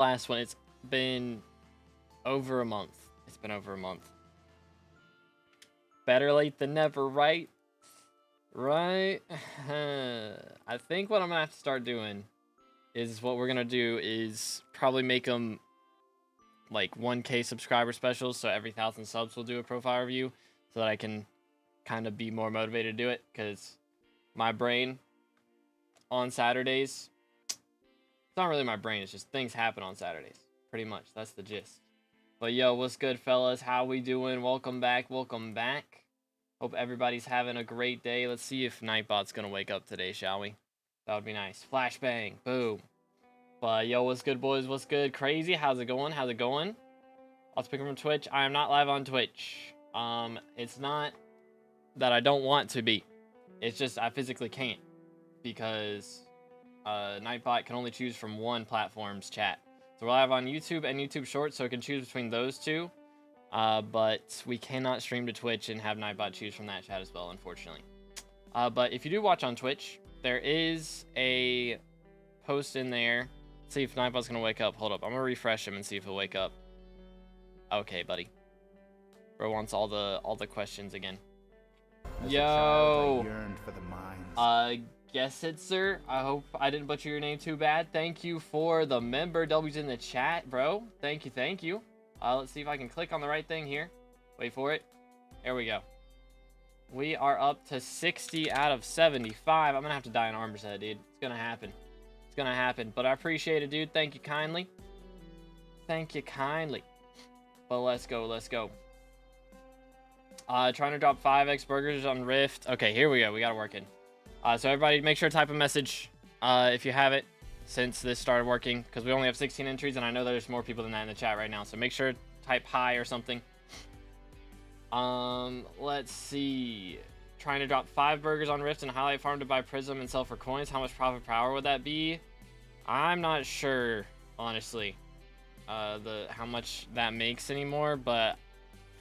last one. It's been over a month. It's been over a month. Better late than never, right? Right? I think what I'm gonna have to start doing is what we're gonna do is probably make them like 1K subscriber specials, so every 1,000 subs we'll do a profile review, so that I can kind of be more motivated to do it, because my brain on Saturdays, it's not really my brain, it's just things happen on Saturdays, pretty much. That's the gist. But yo, what's good, fellas? How we doing? Welcome back, welcome back. Hope everybody's having a great day. Let's see if Nightbot's gonna wake up today, shall we? That would be nice. Flashbang, boom. But yo, what's good, boys? What's good? Crazy, how's it going? How's it going? I'll speak from Twitch. I am not live on Twitch. It's not that I don't want to be. It's just I physically can't, because Nightbot can only choose from one platform's chat. So we're live on YouTube and YouTube Shorts, so it can choose between those two. But we cannot stream to Twitch and have Nightbot choose from that chat as well, unfortunately. But if you do watch on Twitch, there is a post in there. Let's see if Nightbot's gonna wake up. Hold up, I'm gonna refresh him and see if he'll wake up. Okay, buddy. Bro wants all the questions again. As Yo. a child, I yearned for the mines. Guess it, sir. I hope I didn't butcher your name too bad. Thank you for the member W's in the chat, bro. Thank you, thank you. Let's see if I can click on the right thing here. Wait for it. There we go. We are up to 60 out of 75. I'm gonna have to die in armor's head, dude. It's gonna happen. It's gonna happen. But I appreciate it, dude. Thank you kindly. Thank you kindly. But let's go, let's go. Trying to drop 5x burgers on Rift. Okay, here we go. We got it working. So everybody, make sure to type a message if you have it, since this started working, because we only have 16 entries, and I know there's more people than that in the chat right now. So make sure to type hi or something. Let's see. Trying to drop 5 burgers on Rift and highlight farm to buy Prism and sell for coins. How much profit per hour would that be? I'm not sure, honestly, how much that makes anymore, but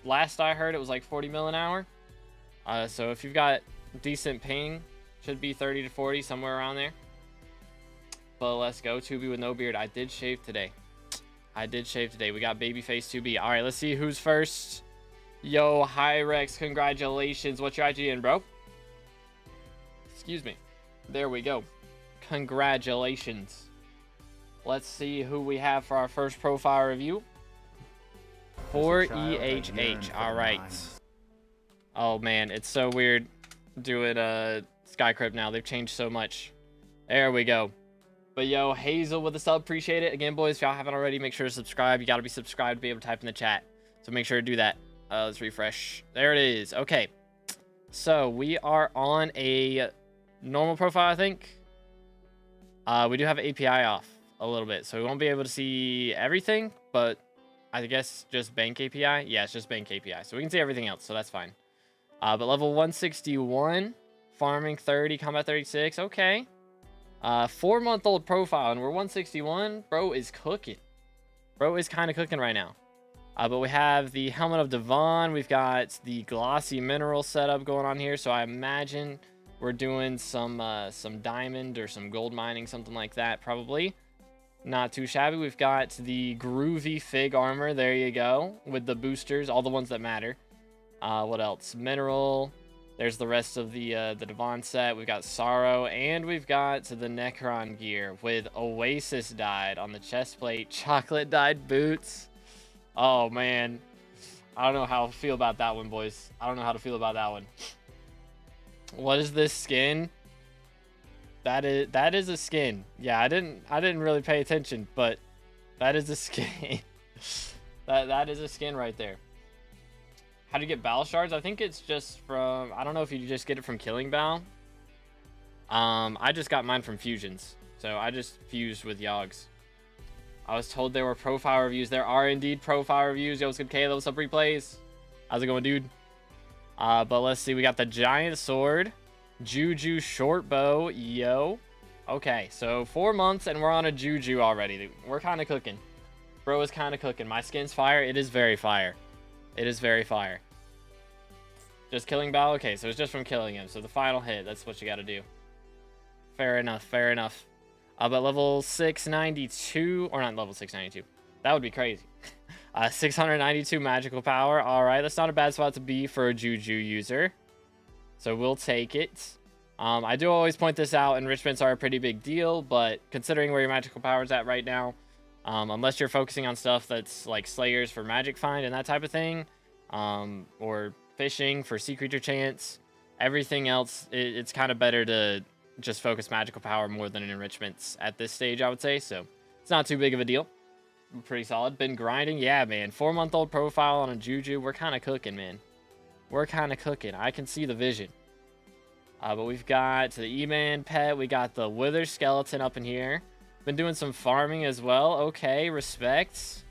last I heard it was like 40 mil an hour. So if you've got decent ping, should be 30 to 40, somewhere around there. But let's go. 2B with no beard. I did shave today. I did shave today. We got babyface 2B. All right, let's see who's first. Yo, Hyrex, congratulations. What's your IGN, bro? Excuse me. There we go. Congratulations. Let's see who we have for our first profile review. 4EHH. All right. Oh, man. It's so weird doing Skycrypt now. They've changed so much. There we go. But yo, Hazel with a sub, appreciate it. Again, boys, if y'all haven't already, make sure to subscribe. You got to be subscribed to be able to type in the chat. So make sure to do that. Let's refresh. There it is. Okay. So we are on a normal profile, I think. We do have API off a little bit, so we won't be able to see everything, but I guess just bank API. Yeah, it's just bank API. So we can see everything else, so that's fine. But level 161, farming 30, combat 36. Okay. 4-month-old profile, and we're 161. Bro is cooking. Bro is kind of cooking right now. But we have the Helmet of Devon. We've got the Glossy Mineral setup going on here. So I imagine we're doing some diamond or some gold mining, something like that, probably. Not too shabby. We've got the Groovy Fig armor. There you go. With the boosters, all the ones that matter. What else? Mineral. There's the rest of the Devon set. We've got Sorrow, and we've got the Necron gear with Oasis dyed on the chest plate, chocolate dyed boots. Oh man, I don't know how to feel about that one, boys. I don't know how to feel about that one. What is this skin? That is a skin. Yeah, I didn't really pay attention, but that is a skin. that is a skin right there. How to get Battle Shards? I think it's just from, I don't know if you just get it from killing Bal. I just got mine from fusions. So I just fused with Yogs. I was told there were profile reviews. There are indeed profile reviews. Yo, what's good, Caleb? What's up, replays? How's it going, dude? But let's see. We got the Giant Sword. Juju Short Bow. Yo. Okay, so 4 months and we're on a Juju already. We're kind of cooking. Bro is kind of cooking. My skin's fire. It is very fire. It is very fire. Just killing Bal? Okay, so it's just from killing him. So the final hit, that's what you got to do. Fair enough, fair enough. But level 692, or not level 692. That would be crazy. 692 magical power. All right, that's not a bad spot to be for a YoGoU user. So we'll take it. I do always point this out. Enrichments are a pretty big deal, but considering where your magical power is at right now, unless you're focusing on stuff that's like Slayers for magic find and that type of thing, or fishing for sea creature chance, everything else, it's kind of better to just focus magical power more than enrichments at this stage, I would say. So it's not too big of a deal. Pretty solid. Been grinding. Yeah, man. 4-month-old profile on a YoGoU. We're kind of cooking, man. We're kind of cooking. I can see the vision. But we've got the E-Man pet. We got the Wither skeleton up in here. Been doing some farming as well. Okay, respect.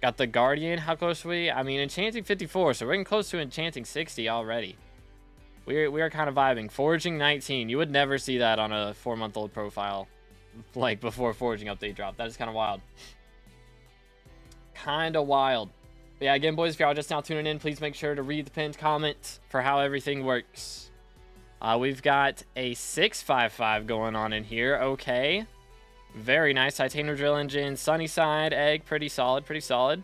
Got the Guardian. How close are we? I mean, enchanting 54, so we're getting close to enchanting 60 already. We are kind of vibing. Foraging 19. You would never see that on a 4-month-old profile, like before foraging update drop. That is kind of wild. Kind of wild. But yeah, again, boys, if y'all just now tuning in, please make sure to read the pinned comment for how everything works. We've got a 655 going on in here. Okay. Very nice. Titanium drill engine, Sunnyside egg. Pretty solid. Pretty solid.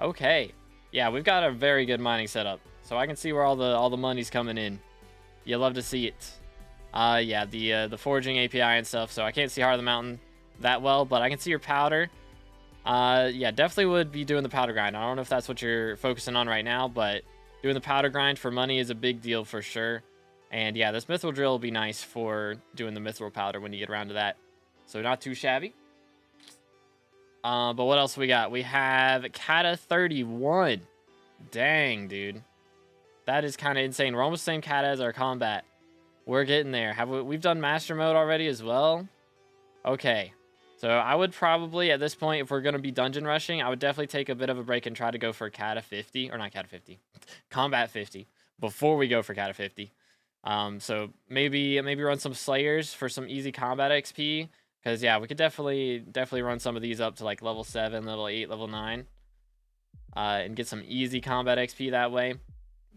Okay. Yeah, we've got a very good mining setup. So I can see where all the money's coming in. You love to see it. Yeah, the foraging API and stuff. So I can't see Heart of the Mountain that well, but I can see your powder. Yeah, definitely would be doing the powder grind. I don't know if that's what you're focusing on right now, but doing the powder grind for money is a big deal for sure. And yeah, this mithril drill will be nice for doing the mithril powder when you get around to that. So not too shabby. But what else we got? We have Kata 31. Dang, dude. That is kind of insane. We're almost the same Kata as our combat. We're getting there. We've done master mode already as well? Okay. So I would probably, at this point, if we're going to be dungeon rushing, I would definitely take a bit of a break and try to go for Kata 50. Or not Kata 50. Combat 50. Before we go for Kata 50. So maybe run some Slayers for some easy combat XP. Because, yeah, we could definitely run some of these up to, like, level 7, level 8, level 9. And get some easy combat XP that way.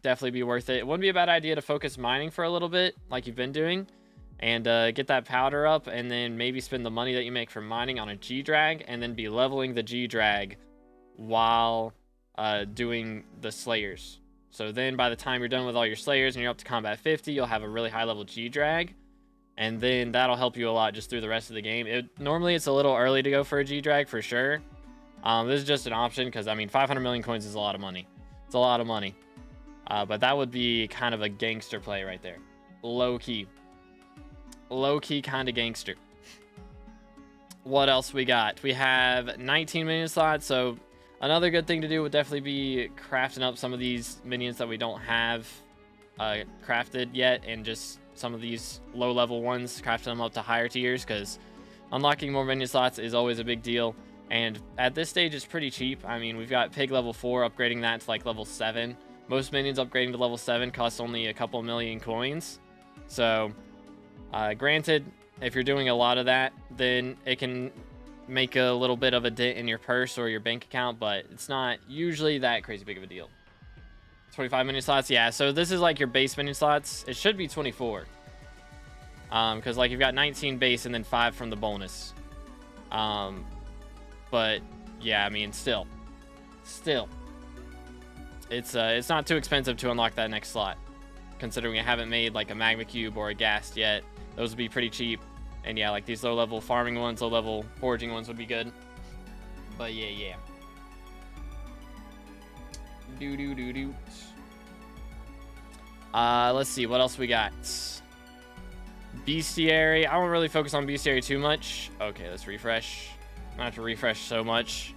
Definitely be worth it. It wouldn't be a bad idea to focus mining for a little bit, like you've been doing. And get that powder up, and then maybe spend the money that you make from mining on a G-Drag, and then be leveling the G-Drag while doing the Slayers. So then by the time you're done with all your Slayers and you're up to combat 50, you'll have a really high level G-Drag. And then that'll help you a lot just through the rest of the game. Normally it's a little early to go for a G-Drag for sure. This is just an option because, I mean, 500 million coins is a lot of money. It's a lot of money. But that would be kind of a gangster play right there. Low-key. Low-key kind of gangster. What else we got? We have 19 minion slots, so another good thing to do would definitely be crafting up some of these minions that we don't have crafted yet, and just some of these low-level ones, crafting them up to higher tiers, because unlocking more minion slots is always a big deal. And at this stage, it's pretty cheap. I mean, we've got Pig level 4, upgrading that to like level 7. Most minions upgrading to level 7 costs only a couple million coins. So, granted, if you're doing a lot of that, then it can make a little bit of a dent in your purse or your bank account, but it's not usually that crazy big of a deal. 25 minion slots, yeah. So this is like your base minion slots. It should be 24. Because like you've got 19 base and then 5 from the bonus. But yeah, I mean, still, it's not too expensive to unlock that next slot, considering I haven't made like a magma cube or a ghast yet. Those would be pretty cheap. And yeah, like these low level farming ones, low level foraging ones would be good. But yeah. Let's see what else we got. Bestiary. I don't really focus on bestiary too much. Okay, let's refresh. I'm gonna have to refresh so much.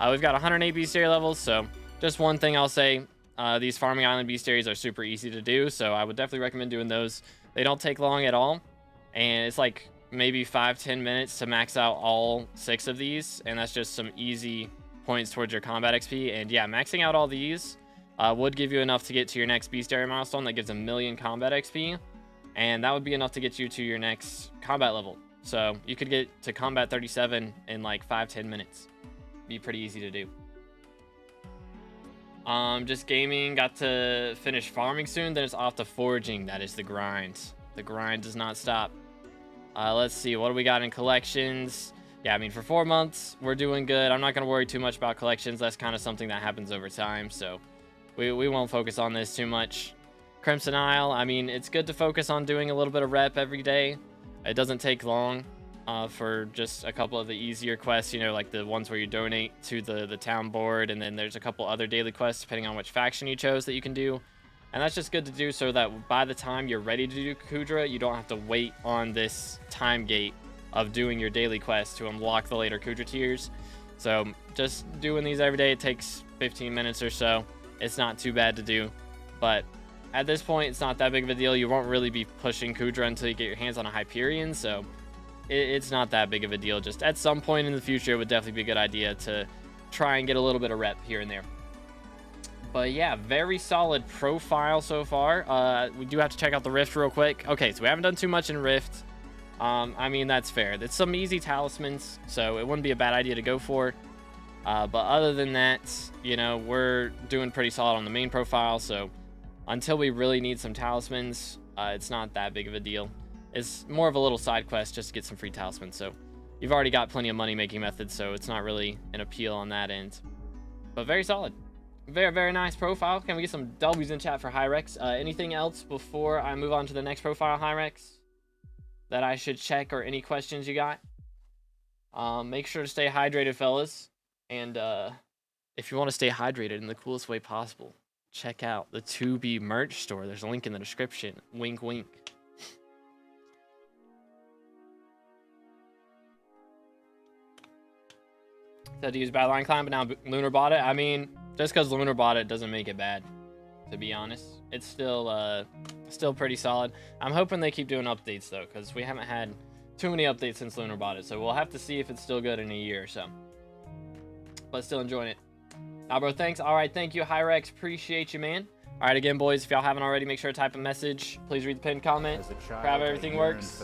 We've got 108 bestiary levels, so just one thing I'll say, these farming island bestiaries are super easy to do, so I would definitely recommend doing those. They don't take long at all, and it's like maybe 5-10 minutes to max out all 6 of these, and that's just some easy points towards your combat XP. And yeah, maxing out all these would give you enough to get to your next bestiary milestone that gives 1,000,000 combat XP, and that would be enough to get you to your next combat level. So you could get to combat 37 in like 5-10 minutes. Be pretty easy to do. Just gaming, got to finish farming soon, then it's off to foraging. That is the grind. The grind does not stop. Let's see, what do we got in collections? Yeah, I mean, for 4 months, we're doing good. I'm not going to worry too much about collections. That's kind of something that happens over time, so we won't focus on this too much. Crimson Isle, I mean, it's good to focus on doing a little bit of rep every day. It doesn't take long for just a couple of the easier quests, you know, like the ones where you donate to the town board, and then there's a couple other daily quests depending on which faction you chose that you can do. And that's just good to do so that by the time you're ready to do Kudra, you don't have to wait on this time gate of doing your daily quest to unlock the later Kudra tiers. So just doing these every day, it takes 15 minutes or so. It's not too bad to do, but at this point, it's not that big of a deal. You won't really be pushing Kudra until you get your hands on a Hyperion, so it's not that big of a deal. Just at some point in the future, it would definitely be a good idea to try and get a little bit of rep here and there. But yeah, very solid profile so far. We do have to check out the Rift real quick. Okay, so we haven't done too much in Rift. I mean, that's fair. It's some easy talismans, so it wouldn't be a bad idea to go for. But other than that, you know, we're doing pretty solid on the main profile, so until we really need some talismans, it's not that big of a deal. It's more of a little side quest just to get some free talismans, so you've already got plenty of money-making methods, so it's not really an appeal on that end. But very solid. Very, very nice profile. Can we get some W's in chat for Hyrex? Anything else before I move on to the next profile, Hyrex, that I should check, or any questions you got? Make sure to stay hydrated, fellas. And if you want to stay hydrated in the coolest way possible, check out the 2B merch store. There's a link in the description. Wink, wink. Said to use Badline Climb, but now Lunar bought it. I mean, just because Lunar bought it doesn't make it bad, to be honest. It's still pretty solid. I'm hoping they keep doing updates, though, because we haven't had too many updates since Lunar bought it. So we'll have to see if it's still good in a year or so. But still enjoying it. Bro, thanks. All right, thank you, Hyrex. Appreciate you, man. All right, again, boys, if y'all haven't already, make sure to type a message. Please read the pinned comment. Grab everything works.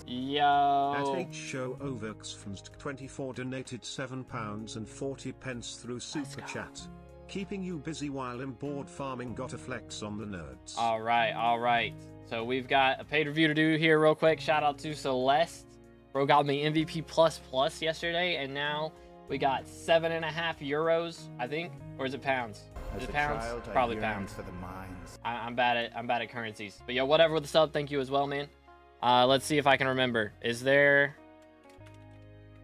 Yo. At Show Overx from 24 donated £7.40 through Super Chat. Keeping you busy while I'm bored farming. Got a flex on the nerds. All right, all right. So we've got a paid review to do here real quick. Shout out to Celeste. Bro got me MVP++ yesterday, and now we got 7.5 euros, I think, or is it pounds? Is it pounds? Probably pounds. For the mines. I'm bad at currencies. But yo, whatever with the sub, thank you as well, man. Let's see if I can remember. Is there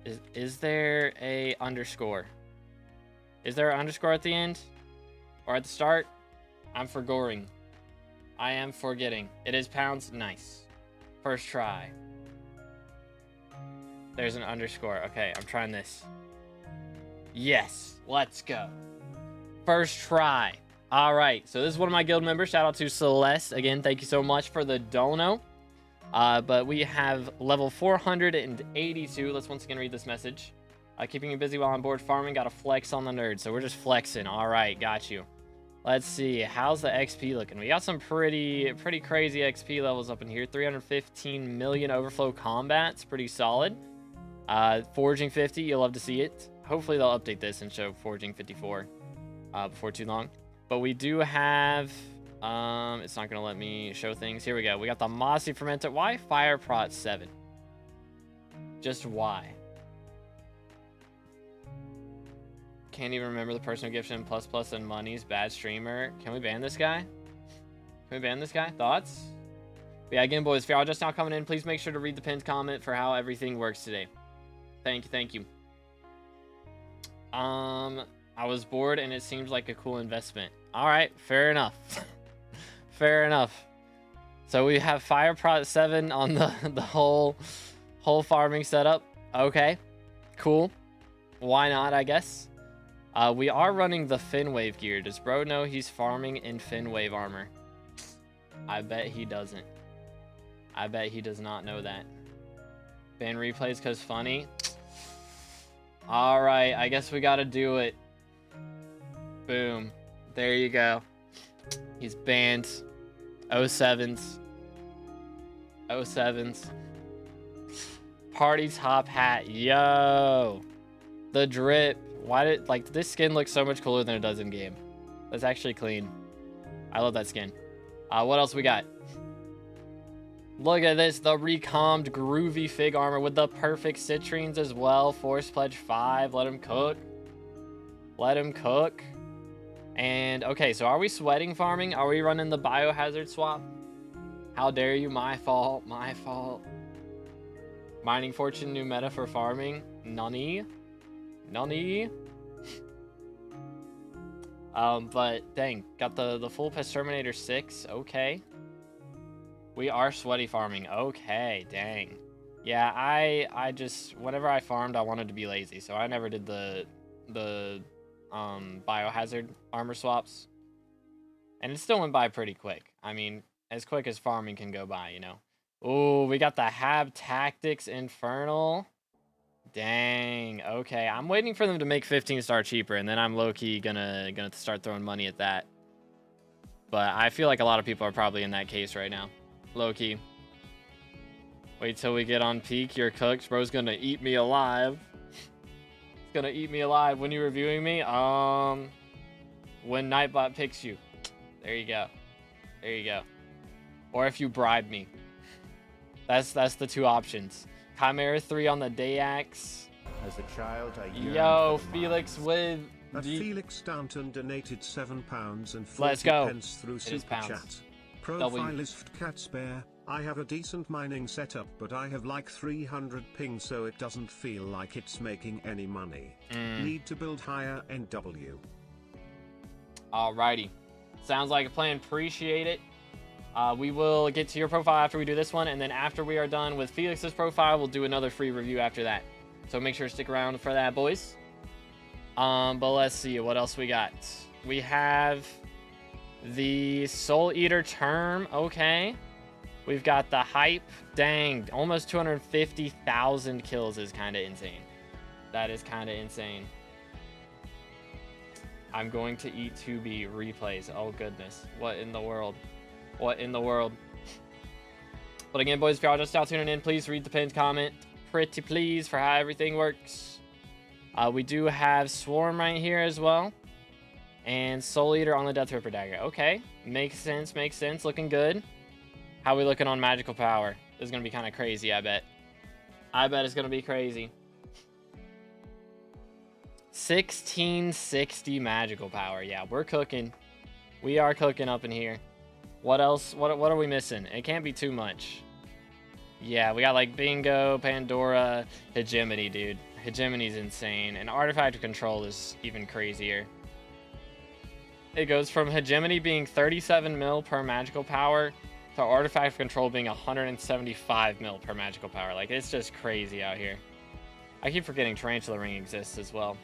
a underscore? Is there an underscore at the end or at the start? I'm forgoing. I am forgetting. It is pounds. Nice. First try. There's an underscore. Okay, I'm trying this. Yes, let's go. First try. All right, so this is one of my guild members. Shout out to Celeste. Again, thank you so much for the dono. But we have level 482. Let's once again read this message. Keeping you busy while on board farming. Got a flex on the nerd, so we're just flexing. All right, got you. Let's see. How's the XP looking? We got some pretty crazy XP levels up in here. 315 million overflow combats. Pretty solid. Forging 50. You'll love to see it. Hopefully they'll update this and show Forging 54 before too long. But we do have... it's not going to let me show things. Here we go. We got the Mossy Fermented. Why Fire Prot 7? Just why? Can't even remember the person who gives him ++ and money's bad streamer. Can we ban this guy? Can we ban this guy? Thoughts? But yeah, again, boys, if y'all just now coming in, please make sure to read the pinned comment for how everything works today. Thank you, thank you. I was bored and it seems like a cool investment. All right, fair enough. Fair enough. So we have Fire Prot 7 on the whole farming setup. Okay, cool. Why not, I guess. We are running the Finwave gear. Does bro know he's farming in Finwave armor? I bet he doesn't. I bet he does not know that. Ban replays cause funny. All right, I guess we gotta do it. Boom. There you go. He's banned. 07s. 07s. Party top hat. Yo. The drip. Why did, like, this skin looks so much cooler than it does in game. That's actually clean. I love that skin. What else we got? Look at this, the recommed groovy fig armor with the perfect citrines as well. Force pledge 5, let him cook. Let him cook. And okay, so are we sweating farming? Are we running the biohazard swap? How dare you? My fault, my fault. Mining fortune, new meta for farming. Nunny. Nunny. But dang, got the full pest terminator 6. Okay. We are sweaty farming. Okay, dang. Yeah, I just whenever I farmed, I wanted to be lazy, so I never did the biohazard armor swaps. And it still went by pretty quick. I mean, as quick as farming can go by, you know. Ooh, we got the Hab Tactics Infernal. Dang. Okay, I'm waiting for them to make 15-star cheaper, and then I'm low-key gonna start throwing money at that. But I feel like a lot of people are probably in that case right now. Low-key. Wait till we get on peak. You're cooked. Bro's gonna eat me alive. He's gonna eat me alive. When you reviewing me? When Nightbot picks you. There you go. There you go. Or if you bribe me. That's the two options. Chimera 3 on the Dayax. As a child, I yearned Yo, for the Felix mines. with Felix Downton donated £7.40 Let's go. through It is Super pounds. Chat. Profilist Catspare, I have a decent mining setup, but I have like 300 ping, so it doesn't feel like it's making any money. Need to build higher NW. Alrighty. Sounds like a plan. Appreciate it. We will get to your profile after we do this one, and then after we are done with Felix's profile, we'll do another free review after that. So make sure to stick around for that, boys. But let's see what else we got. We have the Soul Eater term. Okay. We've got the hype. Dang, almost 250,000 kills is kind of insane. That is kind of insane. I'm going to eat 2B replays. Oh, goodness. What in the world? What in the world? But again, boys, if y'all just now tuning in, please read the pinned comment. Pretty please for how everything works. We do have Swarm right here as well. And Soul Eater on the Death Ripper Dagger. Okay. Makes sense. Makes sense. Looking good. How we looking on magical power? This is going to be kind of crazy, I bet. I bet it's going to be crazy. 1660 magical power. Yeah, we're cooking. We are cooking up in here. What else? What are we missing? It can't be too much. Yeah, we got like Bingo, Pandora, Hegemony, dude. Hegemony's insane. And Artifact of Control is even crazier. It goes from Hegemony being 37 mil per magical power to Artifact of Control being 175 mil per magical power. Like, it's just crazy out here. I keep forgetting Tarantula Ring exists as well.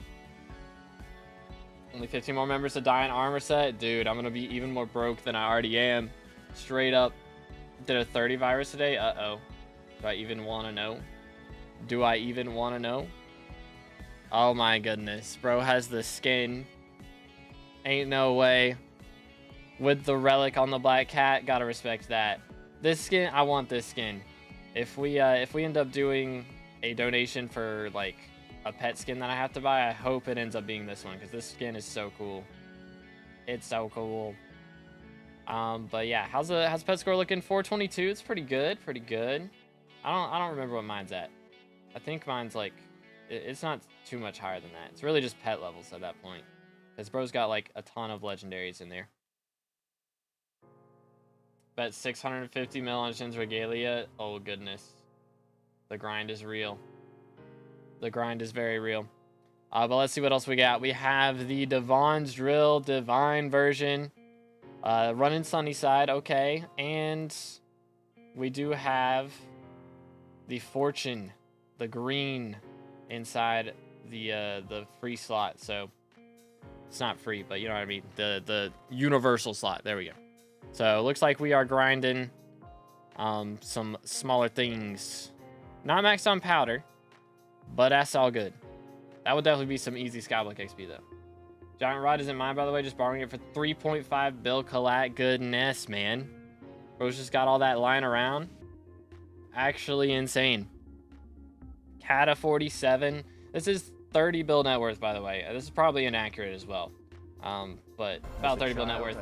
Only 15 more members to die in armor set. Dude, I'm going to be even more broke than I already am. Straight up. Did a 30 virus today? Uh-oh. Do I even want to know? Do I even want to know? Oh my goodness. Bro has the skin. Ain't no way. With the relic on the black cat, gotta respect that. This skin, I want this skin. If we end up doing a donation for like a pet skin that I have to buy, I hope it ends up being this one, because this skin is so cool. It's so cool. But yeah, how's pet score looking? 422. It's pretty good. Pretty good. I don't remember what mine's at. I think mine's like, it's not too much higher than that. It's really just pet levels at that point. Because bro's got like a ton of legendaries in there. Bet 650 mil on Shin's Regalia. Oh goodness. The grind is real. The grind is very real. But let's see what else we got. We have the Devon's Drill Divine version. Running Sunnyside. Okay. And we do have the Fortune. The green inside the free slot. So it's not free, but you know what I mean. The universal slot. There we go. So it looks like we are grinding some smaller things. Not maxed on powder, but that's all good. That would definitely be some easy SkyBlock XP though. Giant Rod isn't mine, by the way, just borrowing it for 3.5 bill collat. Goodness, man. Bro's just got all that lying around. Actually insane. Kata 47. This is 30 bill net worth, by the way. This is probably inaccurate as well. But about 30 bill net worth.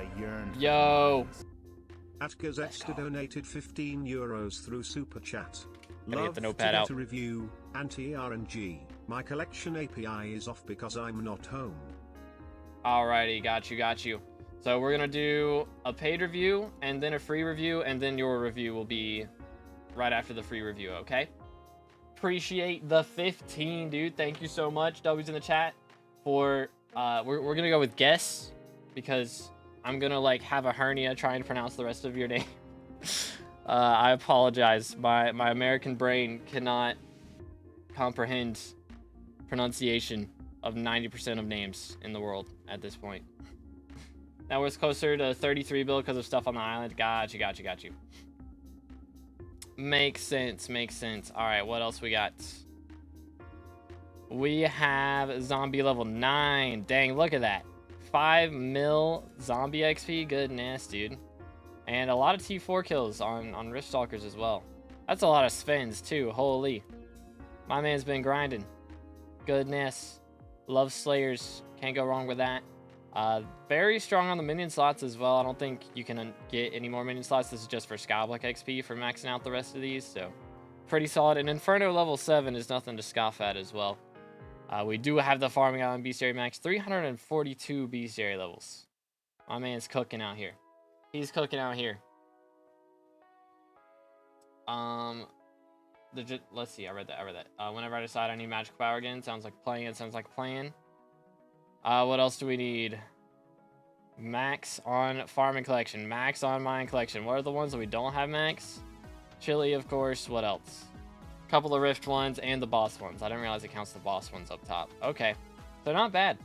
Yo. At Gazetsta donated €15 through Super Chat. Gotta get Love the to notepad get out. a review, anti-RNG. My collection API is off because I'm not home. Alrighty, got you. So we're gonna do a paid review, and then a free review, and then your review will be right after the free review, okay? Appreciate the 15, dude. Thank you so much. W's in the chat for, we're gonna go with guess, because I'm gonna, like, have a hernia trying to pronounce the rest of your name. I apologize. My American brain cannot comprehend pronunciation of 90% of names in the world at this point. Now we're closer to 33 bill because of stuff on the island. Got you. Makes sense. All right, what else we got? We have zombie level 9. Dang, look at that. 5 mil zombie XP. Goodness, dude. And a lot of T4 kills on Riftstalkers as well. That's a lot of spins too. Holy. My man's been grinding. Goodness. Love Slayers. Can't go wrong with that. Very strong on the minion slots as well. I don't think you can get any more minion slots. This is just for SkyBlock XP for maxing out the rest of these. So pretty solid. And Inferno level 7 is nothing to scoff at as well. We do have the Farming Island Bestiary max. 342 Bestiary levels. My man's cooking out here. He's cooking out here. Let's see. I read that. Whenever I decide I need magical power again, sounds like playing. What else do we need? Max on farming collection. Max on mine collection. What are the ones that we don't have max? Chili, of course. What else? A couple of rift ones and the boss ones. I didn't realize it counts the boss ones up top. Okay. So not bad.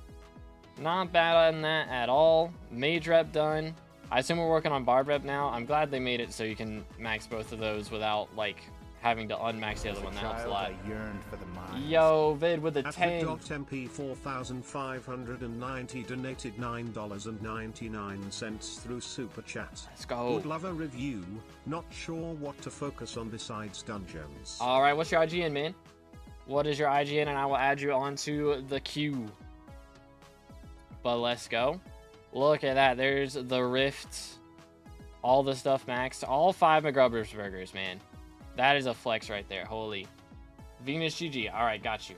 Not bad on that at all. Mage rep done. I assume we're working on barb rep now. I'm glad they made it so you can max both of those without, like, having to unmax the other one. That helps a lot. Yo, Vid with the 10. MP 4590 donated $9.99 through Super Chat. Let's go. Would love a review. Not sure what to focus on besides dungeons. All right, what's your IGN, man? What is your IGN? And I will add you onto the queue. But let's go. Look at that. There's the Rift. All the stuff maxed. All 5 McGrubbers burgers, man. That is a flex right there. Holy. Venus GG. All right, got you.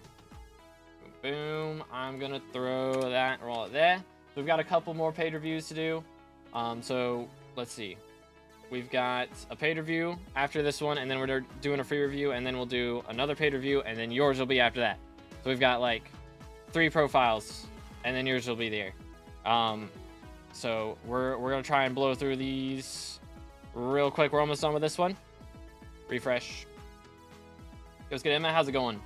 Boom. I'm going to throw that. Roll it there. So we've got a couple more paid reviews to do. So let's see. We've got a paid review after this one, and then we're doing a free review, and then we'll do another paid review, and then yours will be after that. So we've got like 3 profiles, and then yours will be there. So we're going to try and blow through these real quick. We're almost done with this one. Refresh. Let's get Emma. How's it going?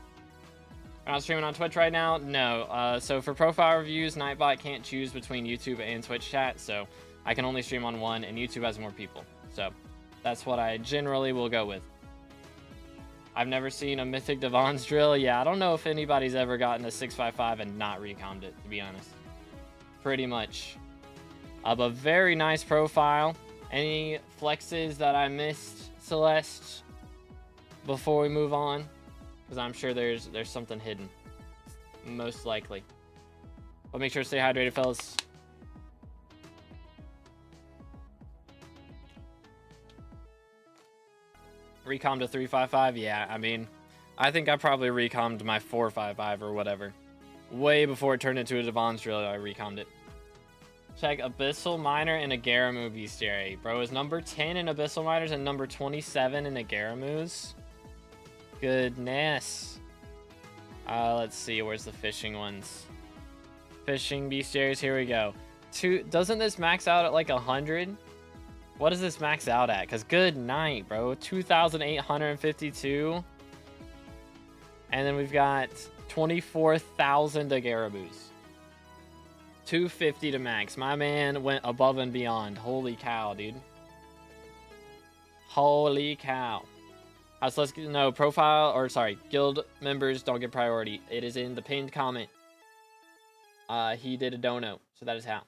I'm not streaming on Twitch right now. No. So for profile reviews, Nightbot can't choose between YouTube and Twitch chat. So I can only stream on one, and YouTube has more people. So that's what I generally will go with. I've never seen a Mythic Devon's drill. Yeah, I don't know if anybody's ever gotten a 655 and not recommed it, to be honest. Pretty much. But very nice profile. Any flexes that I missed, Celeste, before we move on? Because I'm sure there's something hidden. Most likely. But make sure to stay hydrated, fellas. Recommed a 355? Yeah, I mean, I think I probably recommed my 455 or whatever. Way before it turned into a Devon's drill, I recommed it. Check Abyssal Miner and Agaramu Bestiary. Bro is number 10 in Abyssal Miners and number 27 in Agaramus. Goodness. Let's see, where's the fishing ones? Fishing Bestiaries, here we go. Doesn't this max out at like 100? What does this max out at? Because good night, bro. 2,852. And then we've got 24,000 Agaramus. 250 to max. My man went above and beyond. Holy cow, dude. Holy cow. So let's get profile, or sorry, guild members don't get priority. It is in the pinned comment. He did a dono, so that is how.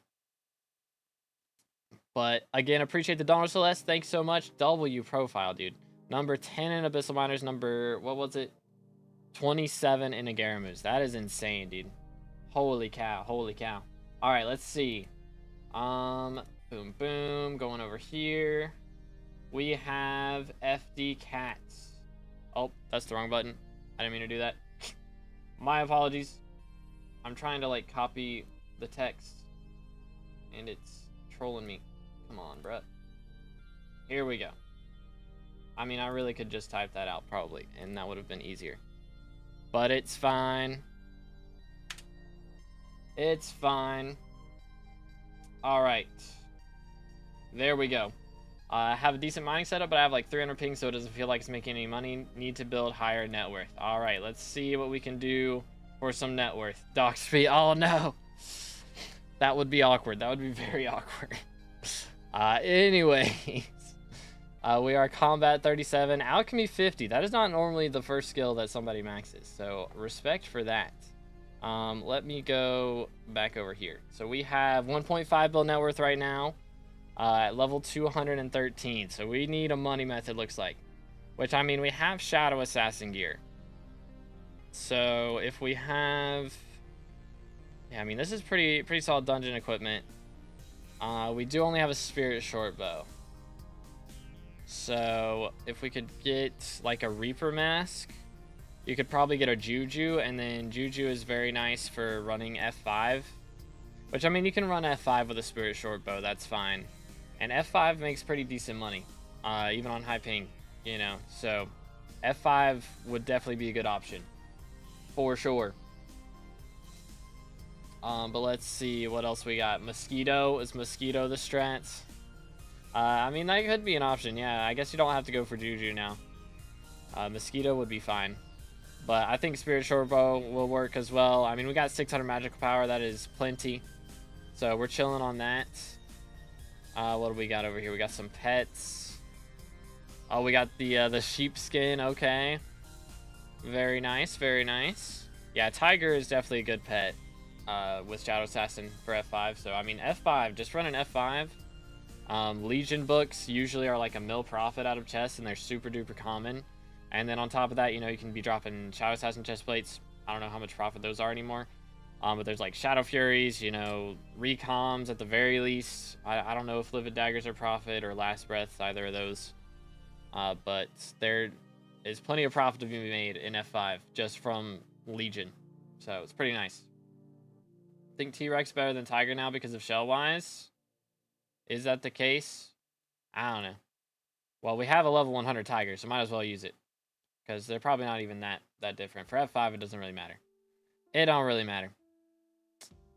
But again, appreciate the donor, Celeste. Thanks so much. W profile, dude. Number 10 in Abyssal Miners. Number, what was it? 27 in Agaramus. That is insane, dude. Holy cow. Holy cow. All right, let's see. Boom, boom. Going over here. we have FD Cats. Oh, that's the wrong button. I didn't mean to do that. My apologies. I'm trying to like copy the text and it's trolling me. Come on, bruh. Here we go. I mean, I really could just type that out probably, and that would have been easier. But it's fine. It's fine. All right. There we go. I have a decent mining setup, but I have like 300 ping, so it doesn't feel like it's making any money. Need to build higher net worth. All right, let's see what we can do for some net worth. Dock speed. Oh no, that would be awkward. That would be very awkward. Anyways, we are combat 37, alchemy 50. That is not normally the first skill that somebody maxes, so respect for that. Let me go back over here. So we have 1.5 bill net worth right now. At level 213, so we need a money method, looks like. Which, I mean, we have Shadow Assassin gear. So, if we have... Yeah, I mean, this is pretty solid dungeon equipment. We do only have a Spirit Short Bow. So, if we could get, like, a Reaper Mask, you could probably get a Juju, and then Juju is very nice for running F5. Which, I mean, you can run F5 with a Spirit Short Bow, that's fine. And F5 makes pretty decent money, even on high ping, you know. So F5 would definitely be a good option, for sure. But let's see what else we got. Mosquito, is Mosquito the strats? I mean, that could be an option, yeah. I guess you don't have to go for Juju now. Mosquito would be fine. But I think Spirit Short Bow will work as well. I mean, we got 600 magical power, that is plenty. So we're chilling on that. What do we got over here? We got some pets. Oh, we got the sheepskin. Okay. Very nice. Very nice. Yeah, tiger is definitely a good pet with Shadow Assassin for F5. So, I mean, F5. Just run an F5. Legion books usually are like a mil profit out of chests, and they're super duper common. And then on top of that, you know, you can be dropping Shadow Assassin chest plates. I don't know how much profit those are anymore. But there's like Shadow Furies, you know, Recoms at the very least. I don't know if Livid Daggers are profit or Last Breath, either of those. But there is plenty of profit to be made in F5 just from Legion. So it's pretty nice. I think T-Rex better than Tiger now because of Shellwise. Is that the case? I don't know. Well, we have a level 100 Tiger, so might as well use it. Because they're probably not even that different. For F5, it doesn't really matter. It don't really matter.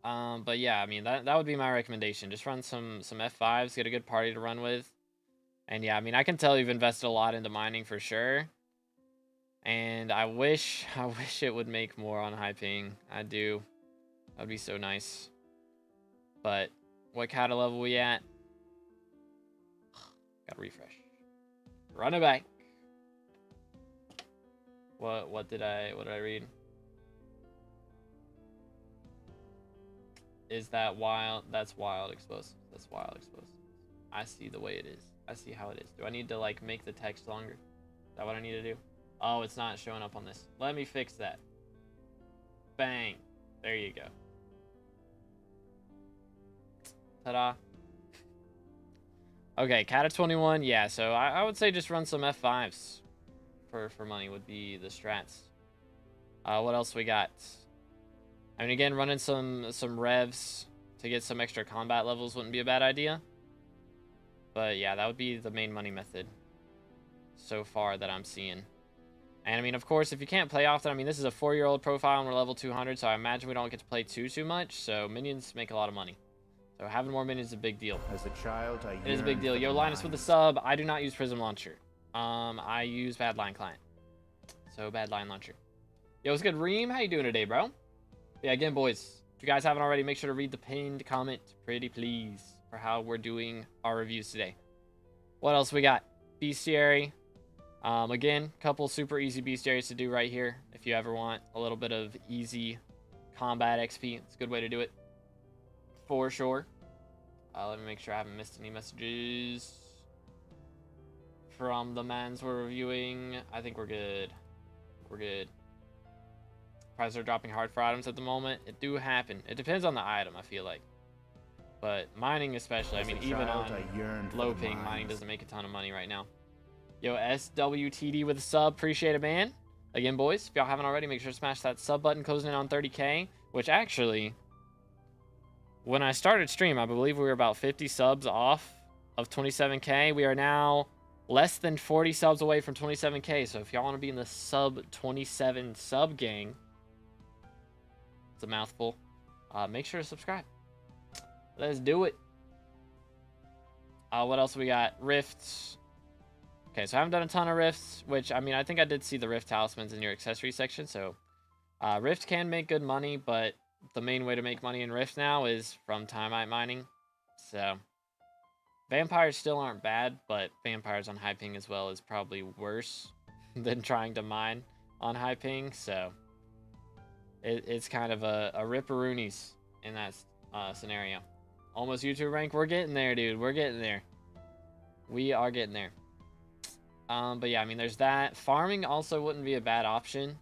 But yeah, I mean, that would be my recommendation. Just run some F5s, get a good party to run with. And yeah, I mean, I can tell you've invested a lot into mining for sure. And I wish it would make more on high ping. I do. That'd be so nice. But what kind of level we at? Gotta refresh. Run it back. What did I read? Is that wild? That's wild explosive. That's wild explosive. I see the way it is. I see how it is. Do I need to like make the text longer? Is that what I need to do? Oh, it's not showing up on this. Let me fix that. Bang. There you go. Ta-da. Okay, Cat of 21. Yeah, so I would say just run some F5s for money would be the strats. What else we got? I mean, again, running some revs to get some extra combat levels wouldn't be a bad idea. But yeah, that would be the main money method so far that I'm seeing. And I mean, of course, if you can't play often, I mean, this is a 4-year-old profile and we're level 200, so I imagine we don't get to play too much. So minions make a lot of money. So having more minions is a big deal. As a child, it is a big deal. Yo, Linus with the sub. I do not use Prism Launcher. I use Badline Client. So Badline Launcher. Yo, what's good, Reem? How you doing today, bro? Yeah, again, boys, if you guys haven't already, make sure to read the pinned comment, pretty please, for how we're doing our reviews today. What else we got? Bestiary. Again, couple super easy bestiaries to do right here. If you ever want a little bit of easy combat XP, it's a good way to do it. For sure. Let me make sure I haven't missed any messages from the mans we're reviewing. I think we're good. We're good. Prices are dropping hard for items at the moment. It do happen. It depends on the item, I feel like. But mining especially, I mean, even on low ping, mining doesn't make a ton of money right now. Yo, SWTD with a sub, appreciate it, man. Again, boys, if y'all haven't already, make sure to smash that sub button, closing in on 30K, which actually, when I started stream, I believe we were about 50 subs off of 27K. We are now less than 40 subs away from 27K, so if y'all want to be in the sub 27 sub gang, it's a mouthful, make sure to subscribe. Let's do it. What else we got? Rifts. Okay, so I haven't done a ton of rifts, which, I mean, I think I did see the rift talismans in your accessory section, so rift can make good money, but the main way to make money in rift now is from timeite mining. So vampires still aren't bad, but vampires on high ping as well is probably worse than trying to mine on high ping, so it's kind of a ripperoonies in that scenario. Almost YouTube rank. We're getting there, dude. We're getting there. We are getting there. But yeah, I mean, there's that. Farming also wouldn't be a bad option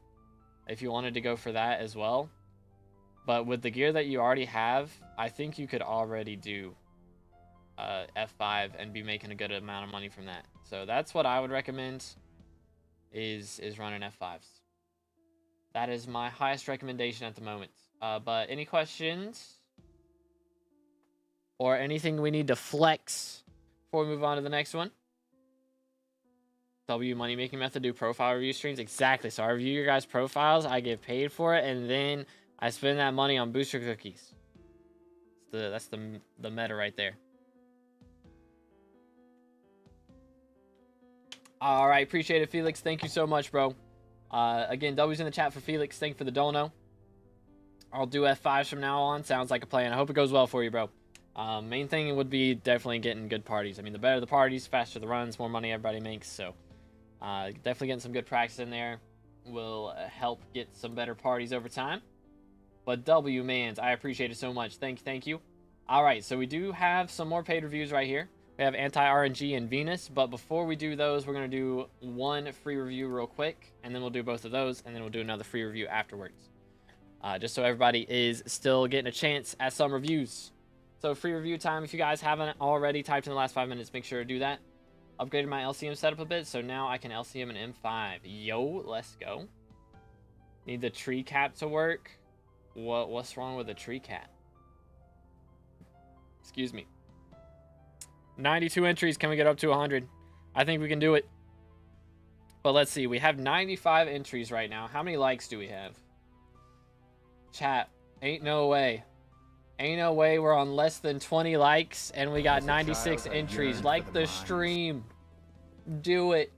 if you wanted to go for that as well. But with the gear that you already have, I think you could already do F5 and be making a good amount of money from that. So that's what I would recommend is running F5s. That is my highest recommendation at the moment. But any questions? Or anything we need to flex before we move on to the next one? W money making method, do profile review streams. Exactly. So I review your guys' profiles, I get paid for it, and then I spend that money on booster cookies. That's the meta right there. All right, appreciate it, Felix. Thank you so much, bro. Again, W's in the chat for Felix. Thank you for the dono. I'll do F5s from now on. Sounds like a plan. I hope it goes well for you, bro. Main thing would be definitely getting good parties. I mean, the better the parties, faster the runs, more money everybody makes. So definitely getting some good practice in there will help get some better parties over time. But W, mans, I appreciate it so much. Thank you. All right, so we do have some more paid reviews right here. We have Anti-RNG and Venus, but before we do those, we're going to do one free review real quick, and then we'll do both of those, and then we'll do another free review afterwards. Just so everybody is still getting a chance at some reviews. So free review time, if you guys haven't already typed in the last 5 minutes, make sure to do that. Upgraded my LCM setup a bit, so now I can LCM an M5. Yo, let's go. Need the tree cap to work. What's wrong with the tree cap? Excuse me. 92 entries, can we get up to 100? I think we can do it. But let's see, we have 95 entries right now. How many likes do we have? Chat, ain't no way. Ain't no way we're on less than 20 likes and we got 96 entries. Like the stream. Do it.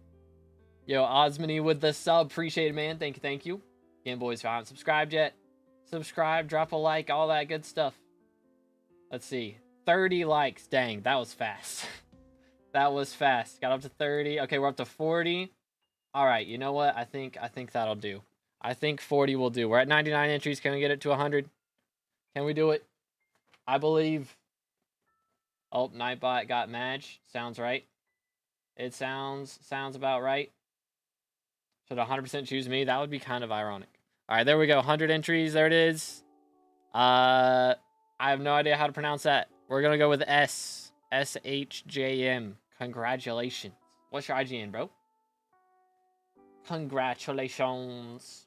Yo, Osmany with the sub. Appreciate it, man. Thank you. Again, boys, if you haven't subscribed yet, subscribe, drop a like, all that good stuff. Let's see. 30 likes. Dang, that was fast. That was fast. Got up to 30. Okay, we're up to 40. All right, you know what? I think that'll do. I think 40 will do. We're at 99 entries. Can we get it to 100? Can we do it? I believe. Oh, Nightbot got Madge. Sounds right. It sounds about right. Should 100% choose me? That would be kind of ironic. All right, there we go. 100 entries. There it is. I have no idea how to pronounce that. We're going to go with S. SHJM. Congratulations. What's your IGN, bro? Congratulations.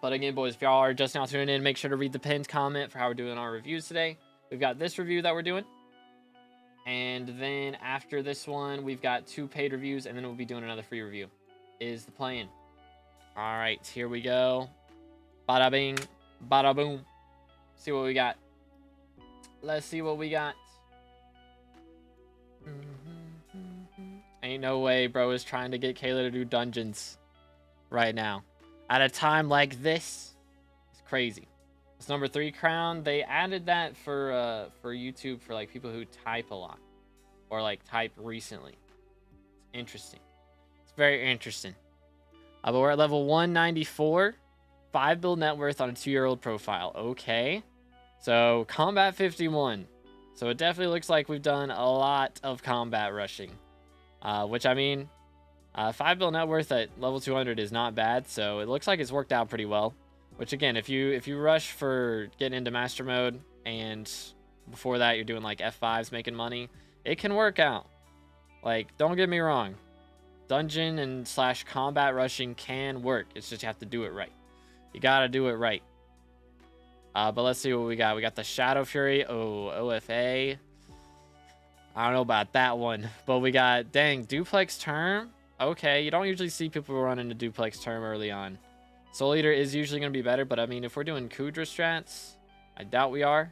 But again, boys, if y'all are just now tuning in, make sure to read the pinned comment for how we're doing our reviews today. We've got this review that we're doing. And then after this one, we've got 2 paid reviews, and then we'll be doing another free review. Is the plan. All right, here we go. Bada bing, bada boom. See what we got. Let's see what we got. Ain't no way bro is trying to get Kayla to do dungeons right now. At a time like this, it's crazy. It's number 3 crown. They added that for YouTube for like people who type a lot or like type recently. It's interesting. It's very interesting. But we're at level 194. 5 build net worth on a 2-year-old profile. Okay. So combat 51. So it definitely looks like we've done a lot of combat rushing. Which I mean, 5 build net worth at level 200 is not bad. So it looks like it's worked out pretty well. Which again, if you rush for getting into master mode, and before that you're doing like F5s making money, it can work out. Like, don't get me wrong, dungeon and / combat rushing can work. It's just you have to do it right. You gotta do it right. But let's see what we got. We got the Shadow Fury. Oh, OFA. I don't know about that one. But we got, dang, Duplex Term. Okay, you don't usually see people run into Duplex Term early on. Soul Eater is usually going to be better. But, I mean, if we're doing Kudra strats, I doubt we are.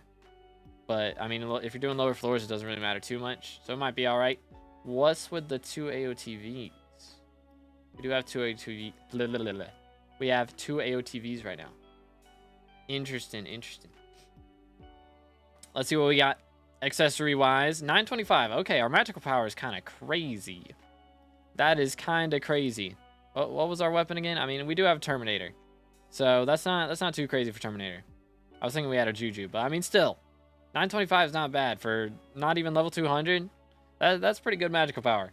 But, I mean, if you're doing lower floors, it doesn't really matter too much. So, it might be all right. What's with the 2 AOTVs? We do have 2 AOTVs. We have 2 AOTVs right now. Interesting. Let's see what we got. Accessory wise, 925. Okay, our magical power is kind of crazy. That is kind of crazy. What was our weapon again? I mean, we do have Terminator, so that's not too crazy for Terminator. I was thinking we had a Juju, but I mean, still, 925 is not bad for not even level 200. That's pretty good magical power.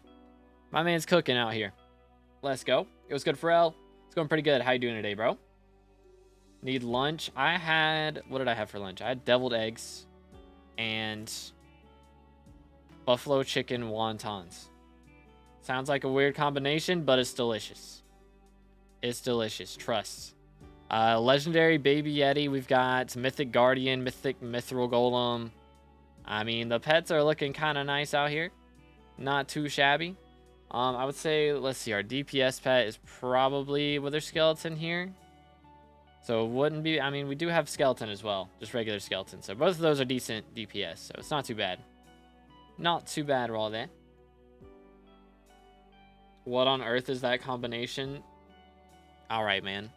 My man's cooking out here. Let's go. It was good for L. It's going pretty good. How you doing today, bro? Need lunch. What did I have for lunch? I had deviled eggs and buffalo chicken wontons. Sounds like a weird combination, but it's delicious. It's delicious. Trust. Legendary Baby Yeti. We've got Mythic Guardian, Mythic Mithril Golem. I mean, the pets are looking kind of nice out here. Not too shabby. I would say, let's see, our DPS pet is probably Wither Skeleton here. So it wouldn't be, I mean, we do have Skeleton as well. Just regular Skeleton. So both of those are decent DPS. So it's not too bad. Not too bad, all that. What on earth is that combination? All right, man.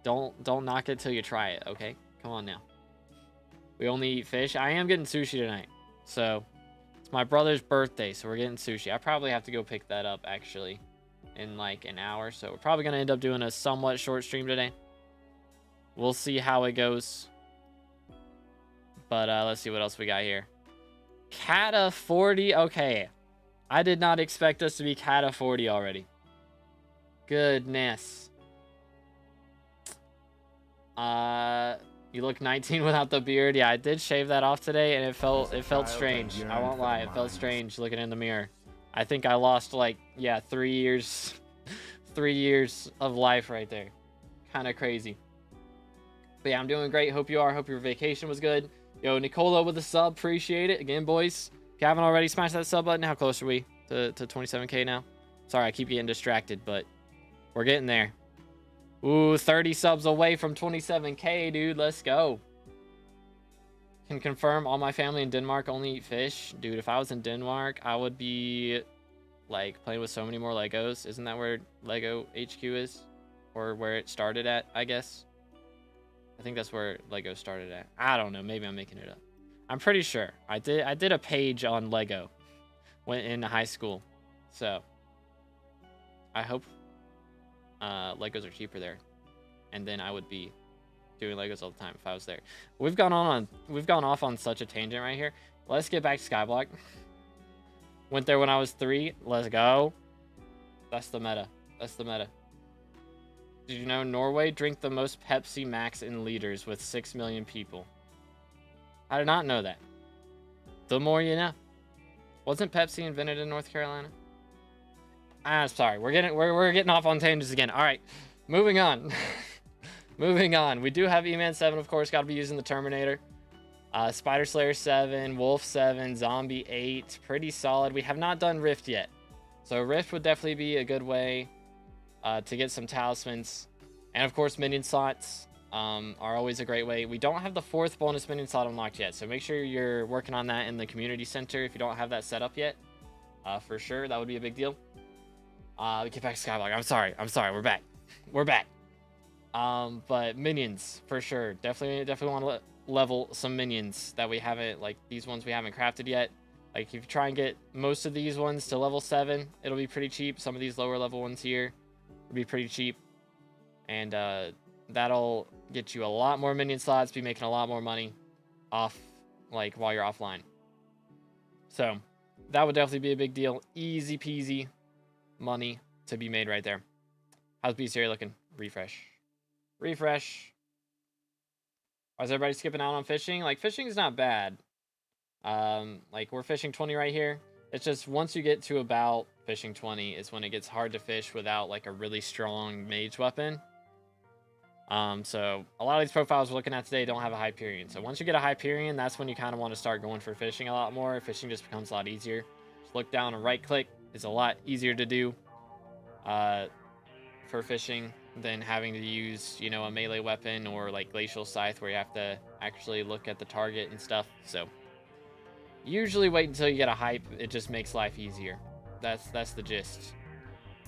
Don't knock it till you try it, okay? Come on now. We only eat fish. I am getting sushi tonight. So it's my brother's birthday, so we're getting sushi. I probably have to go pick that up, actually, in like an hour. So we're probably going to end up doing a somewhat short stream today. We'll see how it goes. But let's see what else we got here. Kata 40. Okay. I did not expect us to be Kata 40 already. Goodness. You look 19 without the beard. Yeah, I did shave that off today, and it felt strange. I won't lie. It felt strange looking in the mirror. I think I lost, like, yeah, 3 years. 3 years of life right there. Kind of crazy. But yeah, I'm doing great. Hope you are. Hope your vacation was good. Yo, Nicola with the sub. Appreciate it. Again, boys. If you haven't already, smash that sub button. How close are we to 27K now? Sorry, I keep getting distracted, but we're getting there. Ooh, 30 subs away from 27K, dude. Let's go. Can confirm all my family in Denmark only eat fish. Dude, if I was in Denmark, I would be, like, playing with so many more Legos. Isn't that where Lego HQ is? Or where it started at, I guess? I think that's where Lego started at. I don't know. Maybe I'm making it up. I'm pretty sure. I did a page on Lego when in high school. So I hope Legos are cheaper there. And then I would be doing Legos all the time if I was there. We've gone off on such a tangent right here. Let's get back to SkyBlock. Went there when I was 3. Let's go. That's the meta. That's the meta. Did you know Norway drink the most Pepsi Max in liters with 6 million people? I did not know that. The more you know. Wasn't Pepsi invented in North Carolina? Sorry. We're getting off on tangents again. All right. Moving on. Moving on. We do have E-Man 7, of course. Got to be using the Terminator. Spider Slayer 7, Wolf 7, Zombie 8. Pretty solid. We have not done Rift yet. So Rift would definitely be a good way to get some talismans. And of course, minion slots are always a great way. We don't have the 4th bonus minion slot unlocked yet. So make sure you're working on that in the community center if you don't have that set up yet. For sure. That would be a big deal. Get back to SkyBlock. I'm sorry. We're back. We're back. But minions, for sure. Definitely want to level some minions that we haven't, like these ones we haven't crafted yet. Like if you try and get most of these ones to level 7, it'll be pretty cheap. Some of these lower level ones here will be pretty cheap. And that'll get you a lot more minion slots, be making a lot more money off, like while you're offline. So that would definitely be a big deal. Easy peasy money to be made right there. How's BCA looking? Refresh. Why is everybody skipping out on fishing? Like, fishing is not bad. Like, we're fishing 20 right here. It's just once you get to about fishing 20 is when it gets hard to fish without like a really strong mage weapon. So a lot of these profiles we're looking at today don't have a Hyperion. So once you get a Hyperion, that's when you kind of want to start going for fishing a lot more. Fishing just becomes a lot easier. Just look down and right click is a lot easier to do for fishing than having to use, you know, a melee weapon or like Glacial Scythe where you have to actually look at the target and stuff. So usually wait until you get a hype. It just makes life easier. That's the gist.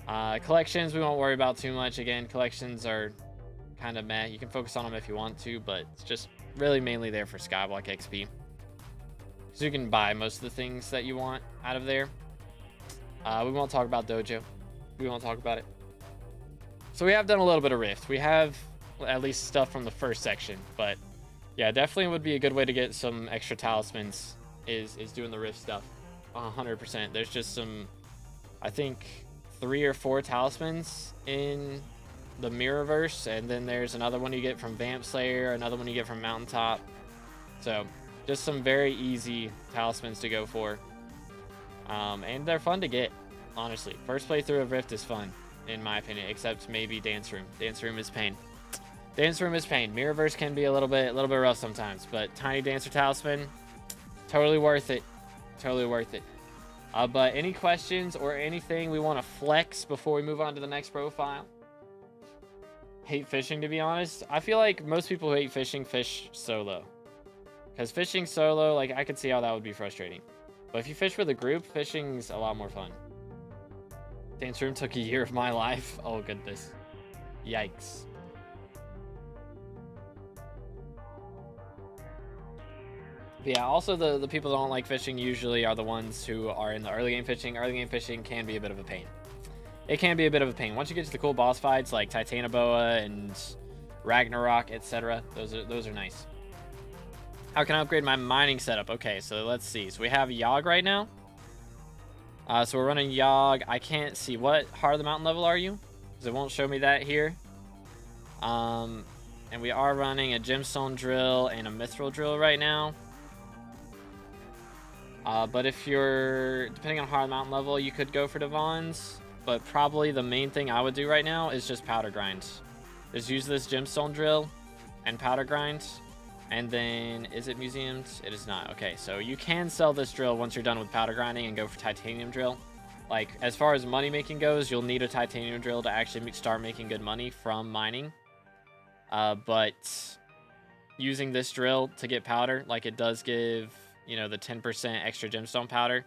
Collections we won't worry about too much. Again, collections are kind of meh. You can focus on them if you want to, but it's just really mainly there for SkyBlock XP. So you can buy most of the things that you want out of there. We won't talk about Dojo. We won't talk about it. So we have done a little bit of Rift. We have at least stuff from the first section, but yeah, definitely would be a good way to get some extra talismans is doing the Rift stuff. 100%. There's just some, I think, 3 or 4 talismans in the Mirrorverse, and then there's another one you get from Vamp Slayer, another one you get from Mountaintop. So just some very easy talismans to go for, and they're fun to get. Honestly, first playthrough of Rift is fun in my opinion, except maybe Dance Room. Dance Room is pain. Dance Room is pain. Mirrorverse can be a little bit rough sometimes, but Tiny Dancer Talisman, totally worth it. Totally worth it. But any questions or anything we want to flex before we move on to the next profile? Hate fishing, to be honest. I feel like most people who hate fishing fish solo. Because fishing solo, like, I could see how that would be frustrating. But if you fish with a group, fishing's a lot more fun. Dance Room took a year of my life. Oh, goodness. Yikes. But yeah, also the people that don't like fishing usually are the ones who are in the early game fishing. Early game fishing can be a bit of a pain. It can be a bit of a pain. Once you get to the cool boss fights like Titanoboa and Ragnarok, etc., those are nice. How can I upgrade my mining setup? Okay, so let's see. So we have YoG right now. So we're running YoG. I can't see. What Heart of the Mountain level are you? Because it won't show me that here. And we are running a gemstone drill and a mithril drill right now. But if you're, depending on Heart of the Mountain level, you could go for Divans. But probably the main thing I would do right now is just powder grind. Just use this gemstone drill and powder grind. And then, is it museums? It is not. Okay, so you can sell this drill once you're done with powder grinding and go for titanium drill. Like, as far as money making goes, you'll need a titanium drill to actually start making good money from mining. But using this drill to get powder, like it does give, you know, the 10% extra gemstone powder,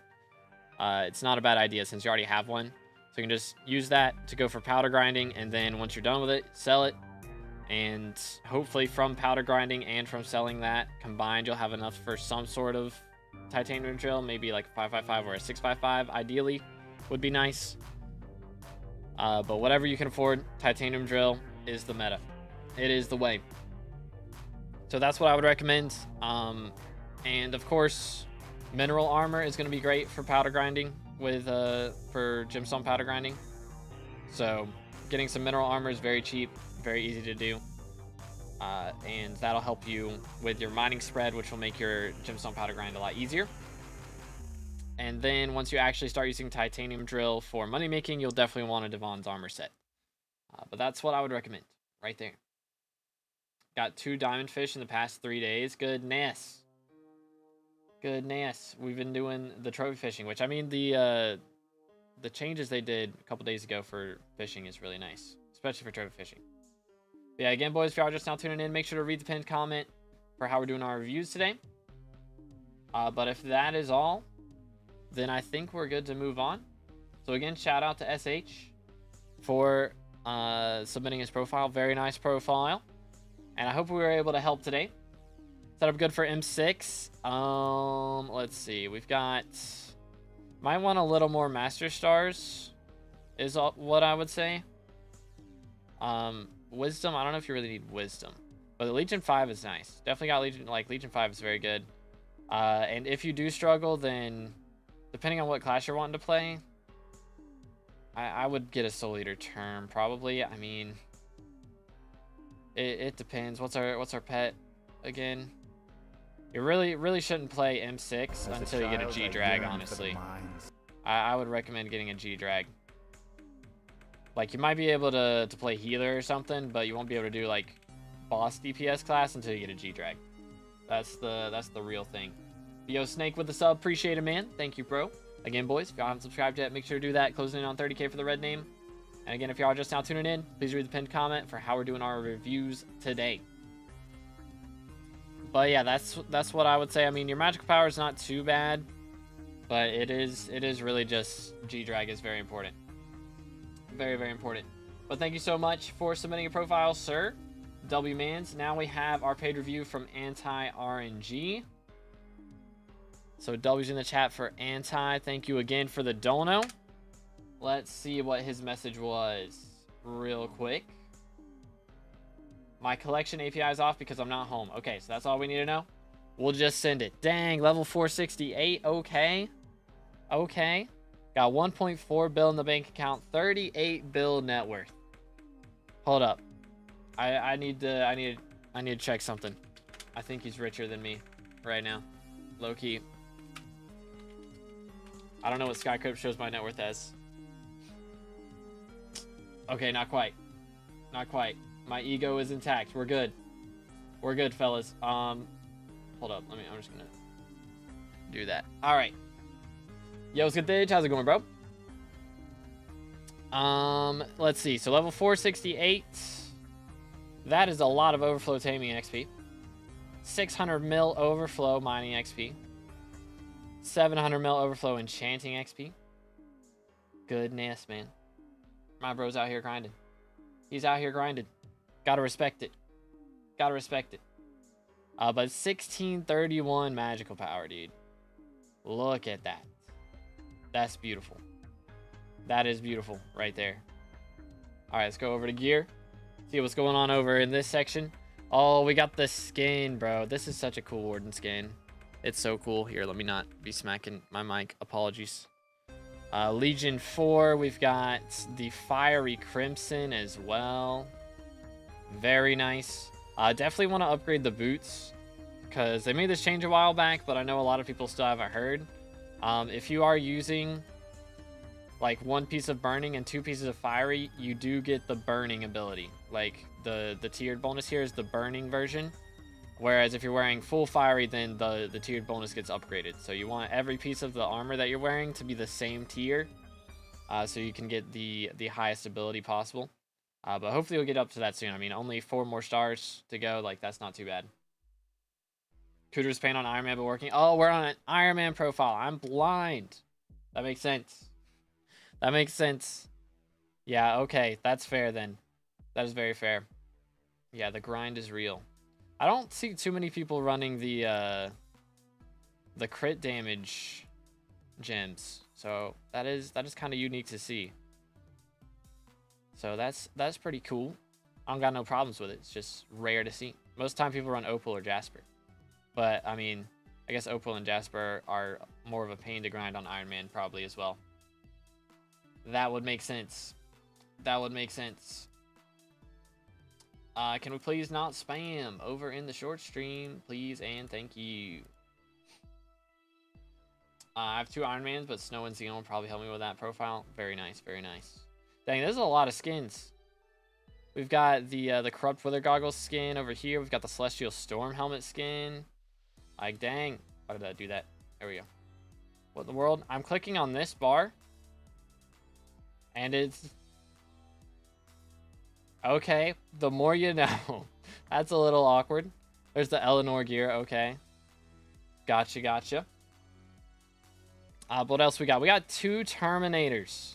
it's not a bad idea since you already have one. So you can just use that to go for powder grinding, and then once you're done with it, sell it. And hopefully from powder grinding and from selling that combined, you'll have enough for some sort of titanium drill, maybe like a 555 or a 655 ideally would be nice. But whatever you can afford, titanium drill is the meta. It is the way. So that's what I would recommend. And of course, mineral armor is going to be great for powder grinding with for gemstone powder grinding. So getting some mineral armor is very cheap, very easy to do, and that'll help you with your mining spread, which will make your gemstone powder grind a lot easier. And then once you actually start using titanium drill for money making, you'll definitely want a Devon's armor set. But that's what I would recommend right there. Got 2 diamond fish in the past 3 days. Goodness. Goodness. We've been doing the trophy fishing, which, I mean, the changes they did a couple days ago for fishing is really nice, especially for trophy fishing. But yeah, again, boys, if y'all are just now tuning in, make sure to read the pinned comment for how we're doing our reviews today. But if that is all, then I think we're good to move on. So again, shout out to SH for submitting his profile. Very nice profile. And I hope we were able to help today. Setup good for M6. Let's see. We've got... Might want a little more Master Stars is what I would say. Wisdom, I don't know if you really need Wisdom. But the Legion 5 is nice. Definitely got Legion, like Legion 5 is very good. And if you do struggle, then depending on what class you're wanting to play, I would get a Soul Eater term probably. I mean, it depends. What's our pet? again. You really shouldn't play M6 until you get a G-Drag, honestly. I would recommend getting a G-Drag. Like, you might be able to play healer or something, but you won't be able to do, like, boss DPS class until you get a G-Drag. That's the real thing. Yo, Snake with the sub. Appreciate it, man. Thank you, bro. Again, boys, if y'all haven't subscribed yet, make sure to do that. Closing in on 30K for the red name. And again, if y'all are just now tuning in, please read the pinned comment for how we're doing our reviews today. But yeah, that's what I would say. I mean, your magical power is not too bad, but it is really just G-Drag is very important. Very, very important. But thank you so much for submitting your profile, sir. W-Mans. Now we have our paid review from Anti-RNG. So W's in the chat for Anti. Thank you again for the dono. Let's see what his message was real quick. My collection API is off because I'm not home. Okay, so that's all we need to know. We'll just send it. Dang, level 468. Okay. Okay. Got 1.4 bill in the bank account. 38 bill net worth. Hold up. I need to check something. I think he's richer than me right now. Low key. I don't know what SkyCrypt shows my net worth as. Okay, not quite. Not quite. My ego is intact. We're good. We're good, fellas. Hold up. I'm just gonna do that. All right. Yo, what's good, Dage? How's it going, bro? Let's see. So level 468. That is a lot of overflow taming XP. 600 mil overflow mining XP. 700 mil overflow enchanting XP. Goodness, man. My bro's out here grinding. He's out here grinding. Gotta respect it. Gotta respect it. But 1631 magical power, dude. Look at that. That's beautiful. That is beautiful right there. All right, let's go over to gear. See what's going on over in this section. Oh, we got the skin, bro. This is such a cool Warden skin. It's so cool. Here, let me not be smacking my mic. Apologies. Legion 4, we've got the Fiery Crimson as well. Very nice. Definitely want to upgrade the boots because they made this change a while back, but I know a lot of people still haven't heard. If you are using like 1 piece of burning and 2 pieces of fiery, you do get the burning ability. Like the tiered bonus here is the burning version. Whereas if you're wearing full fiery, then the tiered bonus gets upgraded. So you want every piece of the armor that you're wearing to be the same tier. So you can get the highest ability possible. But hopefully we'll get up to that soon. I mean, only 4 more stars to go. Like, that's not too bad. Cooter's paint on Iron Man, but working. Oh, we're on an Iron Man profile. I'm blind. That makes sense. That makes sense. Yeah, okay. That's fair then. That is very fair. Yeah, the grind is real. I don't see too many people running the crit damage gems. So that is kind of unique to see. So that's pretty cool. I don't got no problems with it. It's just rare to see. Most of the time people run Opal or Jasper. But I mean, I guess Opal and Jasper are more of a pain to grind on Iron Man probably as well. That would make sense. That would make sense. Can we please not spam over in the short stream, please and thank you. I have 2 Iron Mans, but Snow and Xeon will probably help me with that profile. Very nice, very nice. Dang, there's a lot of skins. We've got the Corrupt Wither Goggles skin over here. We've got the Celestial Storm Helmet skin. Like, dang. Why did I do that? There we go. What in the world? I'm clicking on this bar. And it's... Okay, the more you know. That's a little awkward. There's the Eleanor gear, okay. Gotcha, gotcha. What else we got? We got 2 Terminators.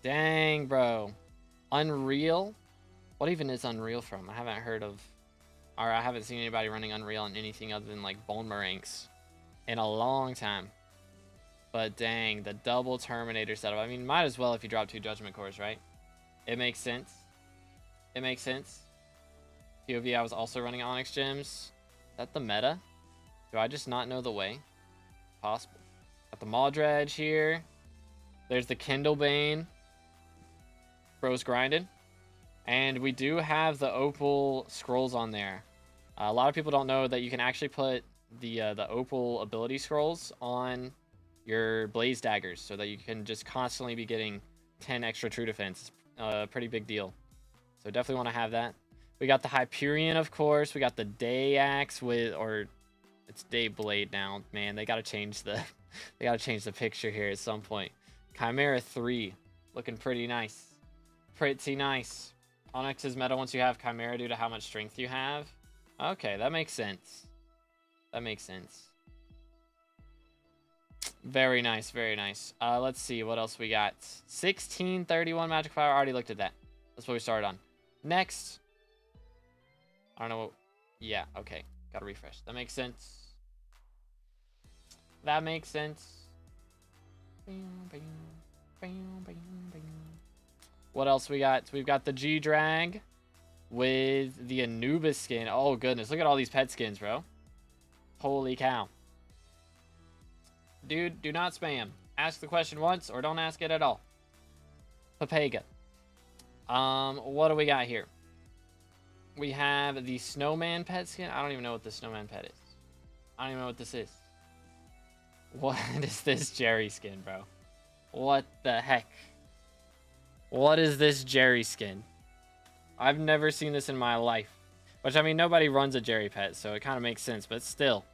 Dang, bro. Unreal? What even is Unreal from? I haven't heard of... Or I haven't seen anybody running Unreal on anything other than, like, Bone Maranks in a long time. But dang, the double Terminator setup. I mean, might as well if you drop 2 Judgment Cores, right? It makes sense. It makes sense. POV, I was also running Onyx Gems. Is that the meta? Do I just not know the way? Possible. Got the Maw Dredge here. There's the Kindle Bane. Bro's grinding. And we do have the Opal scrolls on there. A lot of people don't know that you can actually put the opal ability scrolls on your blaze daggers so that you can just constantly be getting 10 extra true defense. Pretty big deal. So definitely want to have that. We got the Hyperion, of course. We got the Day Axe or it's Day Blade now. Man, they gotta change the picture here at some point. Chimera 3, looking pretty nice. Pretty nice. Onyx's meta once you have Chimera due to how much strength you have. Okay, that makes sense. That makes sense. Very nice, very nice. Let's see what else we got. 1631 magic power. I already looked at that. That's what we started on. Next. I don't know what... Yeah, okay. Gotta refresh. That makes sense. That makes sense. What else we got? We've got the G-Drag with the Anubis skin. Oh, goodness. Look at all these pet skins, bro. Holy cow. Dude, do not spam. Ask the question once or don't ask it at all. Papega. What do we got here? We have the Snowman pet skin. I don't even know what the Snowman pet is. I don't even know what this is. What is this Jerry skin, bro? What the heck? What is this Jerry skin? I've never seen this in my life. Which, I mean, nobody runs a Jerry pet, so it kind of makes sense, but still.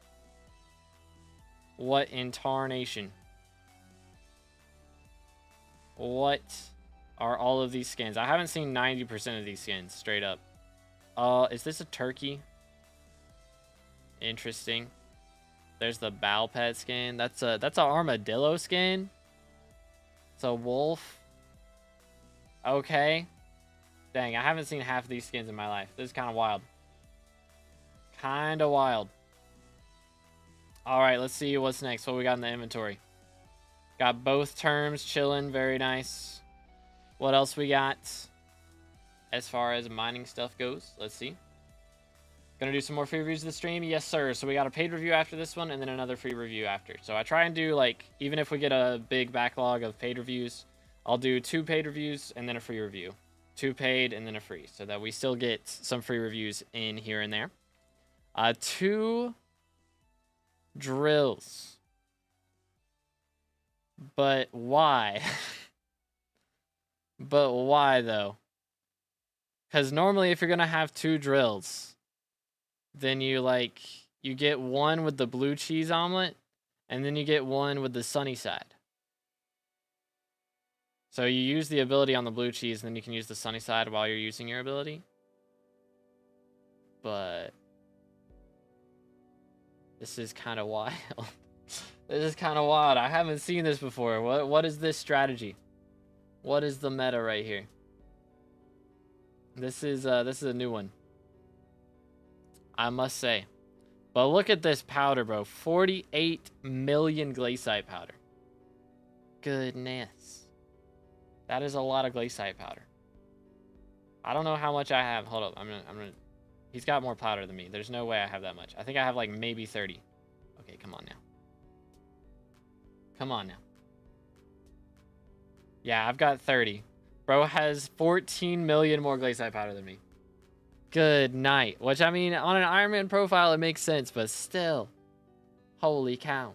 What in tarnation? What are all of these skins? I haven't seen 90% of these skins, straight up. Is this a turkey? Interesting. There's the Bow Pet skin. That's an armadillo skin. It's a wolf. Okay. Dang, I haven't seen half of these skins in my life. This is kind of wild. Kind of wild. Alright, let's see what's next. What we got in the inventory. Got both terms chilling. Very nice. What else we got? As far as mining stuff goes, let's see. Gonna do some more free reviews of the stream? Yes, sir. So we got a paid review after this one and then another free review after. So I try and do, like, even if we get a big backlog of paid reviews, I'll do 2 paid reviews and then a free review. 2 paid and then a free, so that we still get some free reviews in here and there. 2 drills. But why? But why, though? Because normally if you're going to have 2 drills, then you get one with the blue cheese omelet, and then you get one with the sunny side. So you use the ability on the blue cheese, and then you can use the sunny side while you're using your ability. But this is kind of wild. This is kind of wild. I haven't seen this before. What is this strategy? What is the meta right here? This is a new one, I must say. But look at this powder, bro. 48 million glaciite powder. Goodness. That is a lot of glaciite powder. I don't know how much I have. Hold up. I'm gonna He's got more powder than me. There's no way I have that much. I think I have like maybe 30. Okay, come on now. Come on now. Yeah, I've got 30. Bro has 14 million more glaciite powder than me. Good night. Which, I mean, on an Iron Man profile, it makes sense, but still. Holy cow.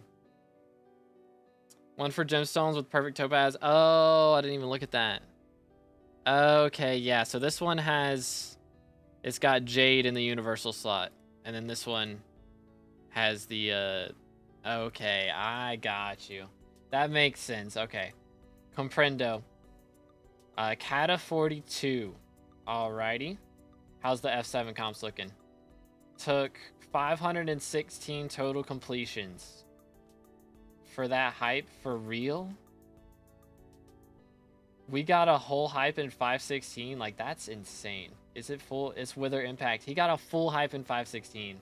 One for gemstones with perfect topaz. Oh, I didn't even look at that. Okay, yeah. So this one has... It's got jade in the universal slot. And then this one has the... Okay, I got you. That makes sense. Okay. Comprendo. Kata 42. Alrighty. How's the F7 comps looking? Took 516 total completions. For that hype, for real? We got a whole hype in 516. Like, that's insane. Is it full? It's Wither Impact. He got a full hype in 516.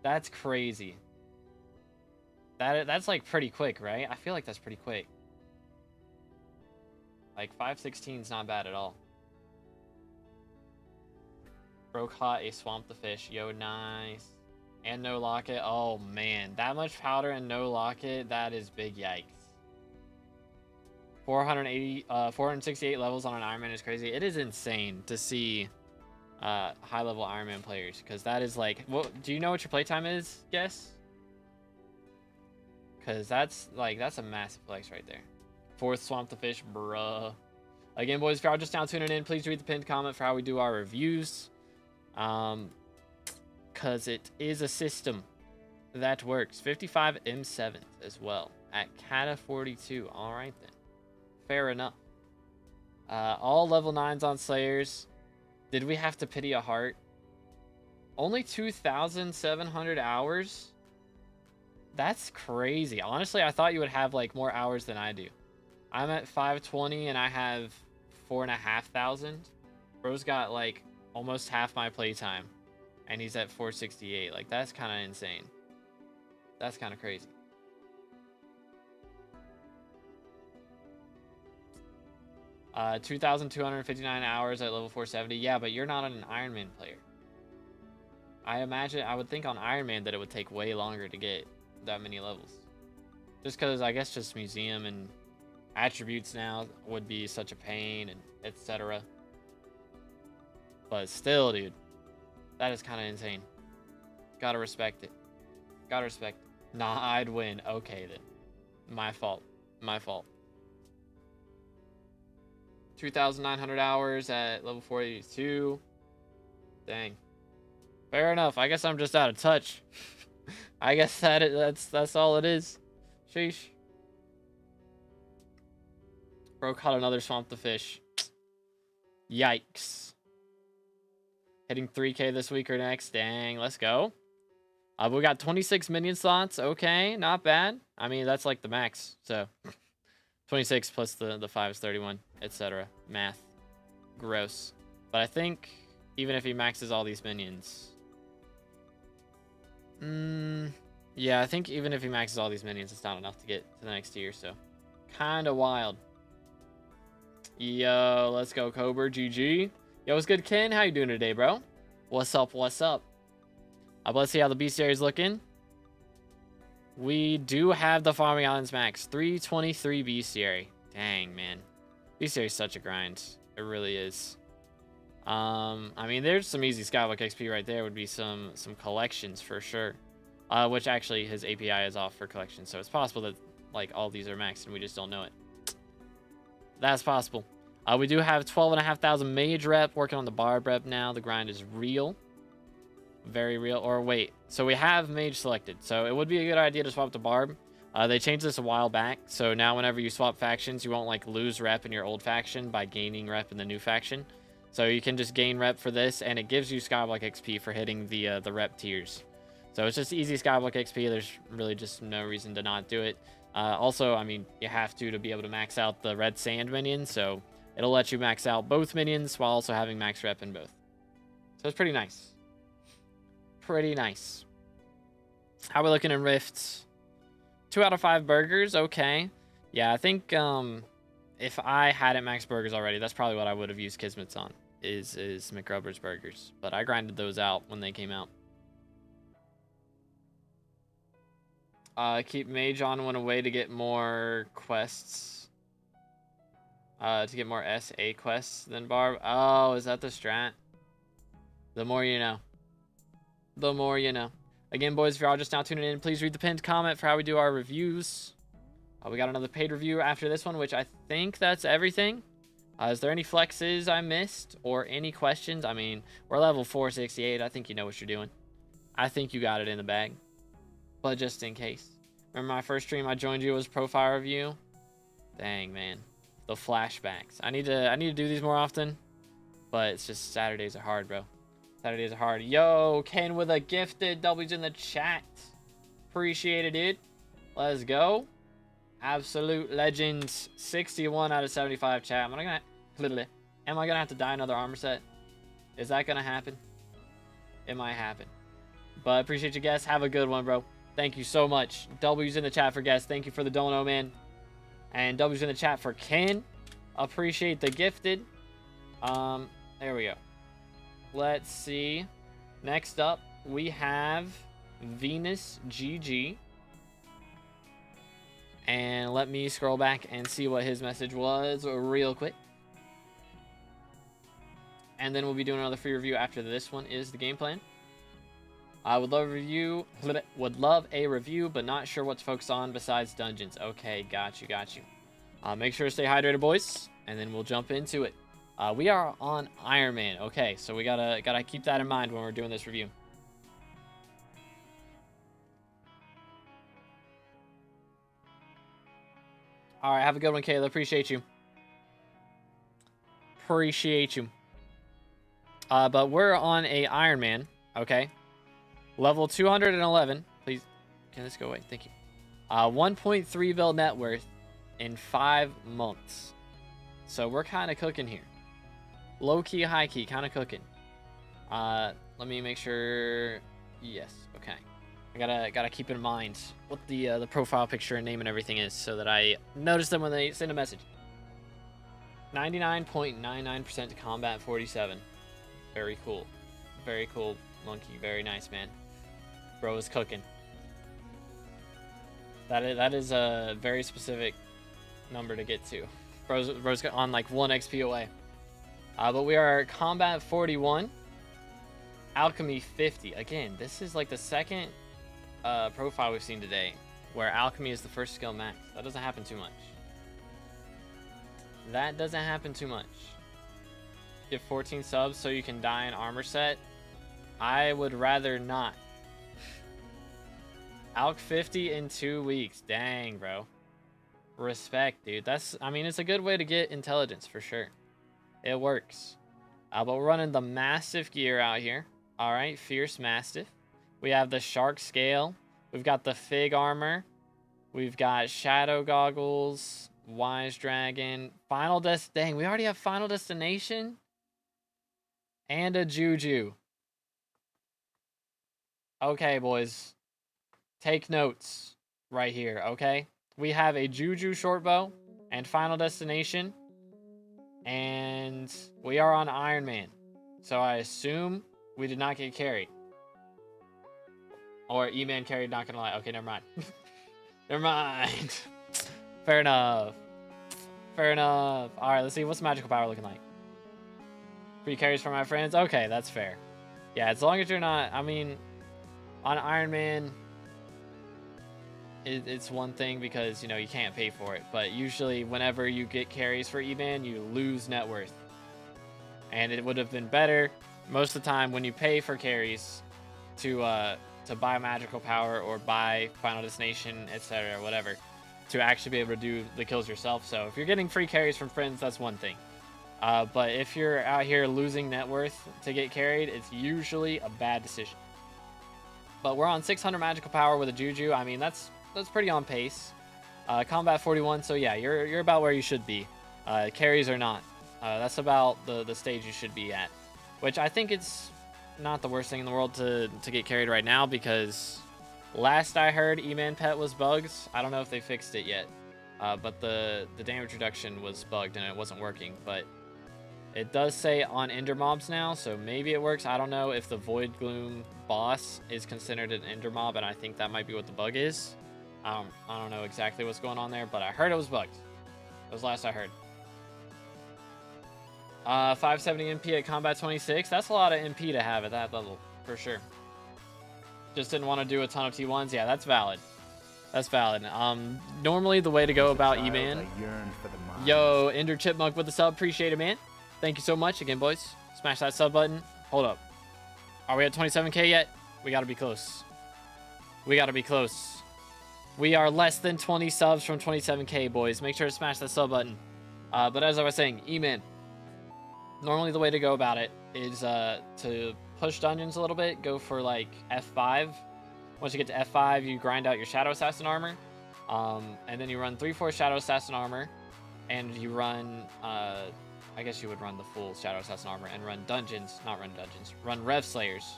That's crazy. That's like pretty quick, right? I feel like that's pretty quick. Like 516 is not bad at all. Bro caught a Swamp the Fish. Yo, nice. And no locket. Oh man, that much powder and no locket, that is big yikes. 468 levels on an Iron Man is crazy. It is insane to see high-level Iron Man players, because that is like, what? Do you know what your playtime is? Guess. Because that's a massive flex right there. 4th Swamp the Fish, bruh. Again, boys, if y'all just now tuning in, please read the pinned comment for how we do our reviews. Because it is a system that works. 55 M7 as well at Kata 42. All right, then. Fair enough. All level 9s on Slayers. Did we have to pity a heart? Only 2,700 hours? That's crazy. Honestly, I thought you would have like more hours than I do. I'm at 520 and I have 4,500. Bro's got like almost half my playtime and he's at 468. Like, that's kind of insane. That's kind of crazy. Uh, 2,259 hours at level 470. Yeah, but you're not an Iron Man player. I would think on Iron Man that it would take way longer to get that many levels. Just because I guess just museum and attributes now would be such a pain and etc. But still, dude, that is kind of insane. Gotta respect it. Gotta respect it. Nah, I'd win. Okay, then. My fault. My fault. 2,900 hours at level 482. Dang. Fair enough. I guess I'm just out of touch. I guess that's all it is. Sheesh. Bro caught another Swamp the Fish. Yikes. Hitting 3K this week or next. Dang, let's go. We got 26 minion slots. Okay, not bad. I mean, that's like the max. So 26 plus the 5 is 31, etc. Math. Gross. But I think even if he maxes all these minions... yeah, I think even if he maxes all these minions, it's not enough to get to the next tier, so kind of wild. Yo, let's go, Cobra. GG. Yo, what's good, Ken? How you doing today, bro? What's up? What's up? Let's see how the bestiary is looking. We do have the Farming Islands max. 323 bestiary. Dang, man. Bestiary is such a grind. It really is. I mean, there's some easy SkyBlock XP right there. Would be some collections for sure. Which actually his API is off for collections, so it's possible that like all these are maxed and we just don't know it. That's possible. We do have 12,500 mage rep, working on the barb rep now. The grind is real. Very real. Or wait, so we have mage selected, so it would be a good idea to swap to barb. They changed this a while back, so now whenever you swap factions, you won't like lose rep in your old faction by gaining rep in the new faction. So you can just gain rep for this, and it gives you SkyBlock XP for hitting the rep tiers. So it's just easy SkyBlock XP. There's really just no reason to not do it. Also, I mean, you have to be able to max out the red sand minion, so it'll let you max out both minions while also having max rep in both. So it's pretty nice. Pretty nice. How are we looking in Rifts? 2 out of 5 burgers. Okay. Yeah, I think if I hadn't maxed burgers already, that's probably what I would have used Kismet's on, is McRubber's burgers. But I grinded those out when they came out. Keep mage on when away to get more quests. To get more SA quests than barb. Oh, is that the strat? The more you know. The more you know. Again, boys, if you're all just now tuning in, please read the pinned comment for how we do our reviews. We got another paid review after this one, which I think that's everything. Is there any flexes I missed or any questions? I mean, we're level 468. I think you know what you're doing. I think you got it in the bag. But just in case. Remember my first stream I joined you was profile review? Dang, man. The flashbacks. I need to do these more often. But it's just Saturdays are hard, bro. Saturdays are hard. Yo, Ken with a gifted W's in the chat. Appreciate it, dude. Let's go. Absolute legends. 61 out of 75 chat. Am I gonna have to dye another armor set? Is that gonna happen? It might happen. But appreciate you guys. Have a good one, bro. Thank you so much. W's in the chat for guests. Thank you for the dono, man. And W's in the chat for Ken. Appreciate the gifted. There we go. Let's see. Next up, we have Venus GG. And let me scroll back and see what his message was real quick. and then we'll be doing another free review after this one is the game plan. I would love a review, but not sure what to focus on besides dungeons. Okay, got you. Make sure to stay hydrated, boys, and then we'll jump into it. We are on Iron Man. Okay, so we gotta keep that in mind when we're doing this review. All right, have a good one, Kayla. Appreciate you. But we're on a Iron Man. Okay. Level 211. Please, can this go away? Thank you. 1.3 bill net worth in 5 months. So we're kind of cooking here. Low key, high key, kind of cooking. Let me make sure. Yes. Okay. I gotta keep in mind what the profile picture and name and everything is, so that I notice them when they send a message. 99.99% to combat 47. Very cool. Very cool, Monkey. Very nice, man. Bro is cooking. That is a very specific number to get to. Bro's on like 1 XP away. But we are combat 41. Alchemy 50. Again, this is like the second profile we've seen today where alchemy is the first skill max. That doesn't happen too much. Get 14 subs so you can die in armor set. I would rather not. Alch 50 in 2 weeks. Dang, bro. Respect, dude. I mean, it's a good way to get intelligence for sure. It works. But we're running the massive gear out here. All right, fierce mastiff. We have the shark scale. We've got the fig armor. We've got shadow goggles, wise dragon, dang, we already have final destination and a juju. Okay, boys, take notes right here. Okay, we have a juju short bow and final destination, and we are on Iron Man, so I assume we did not get carried. Or E-Man carried, not gonna lie. Okay, never mind. Never mind. Fair enough. Alright, let's see. What's magical power looking like? Free carries for my friends? Okay, that's fair. Yeah, as long as you're not... I mean, on Iron Man, it's one thing because, you know, you can't pay for it. But usually, whenever you get carries for E-Man, you lose net worth. And it would have been better, most of the time, when you pay for carries to buy magical power or buy final destination, etc., whatever, to actually be able to do the kills yourself. So if you're getting free carries from friends, that's one thing. But if you're out here losing net worth to get carried, it's usually a bad decision. But we're on 600 magical power with a juju. I mean, that's pretty on pace. Combat 41, so yeah, you're about where you should be. Carries or not, that's about the stage you should be at, which I think it's not the worst thing in the world to get carried right now, because last I heard E-Man pet was bugged. I don't know if they fixed it yet, but the damage reduction was bugged and it wasn't working. But it does say on ender mobs now, so maybe it works. I don't know if the Void Gloom boss is considered an ender mob, and I think that might be what the bug is. I don't know exactly what's going on there, but I heard it was bugged. That was last I heard. 570 MP at combat 26. That's a lot of MP to have at that level, for sure. Just didn't want to do a ton of T1s. Yeah, that's valid. Normally the way to go about E-Man. Yo, Ender Chipmunk with the sub. Appreciate it, man. Thank you so much. Again, boys, smash that sub button. Hold up. Are we at 27K yet? We got to be close. We are less than 20 subs from 27K, boys. Make sure to smash that sub button. But as I was saying, E-Man. Normally the way to go about it is to push dungeons a little bit. Go for like F5. Once you get to F5, you grind out your Shadow Assassin armor. And then you run 3/4 Shadow Assassin armor. And you run, I guess you would run the full Shadow Assassin armor and run run Rev Slayers.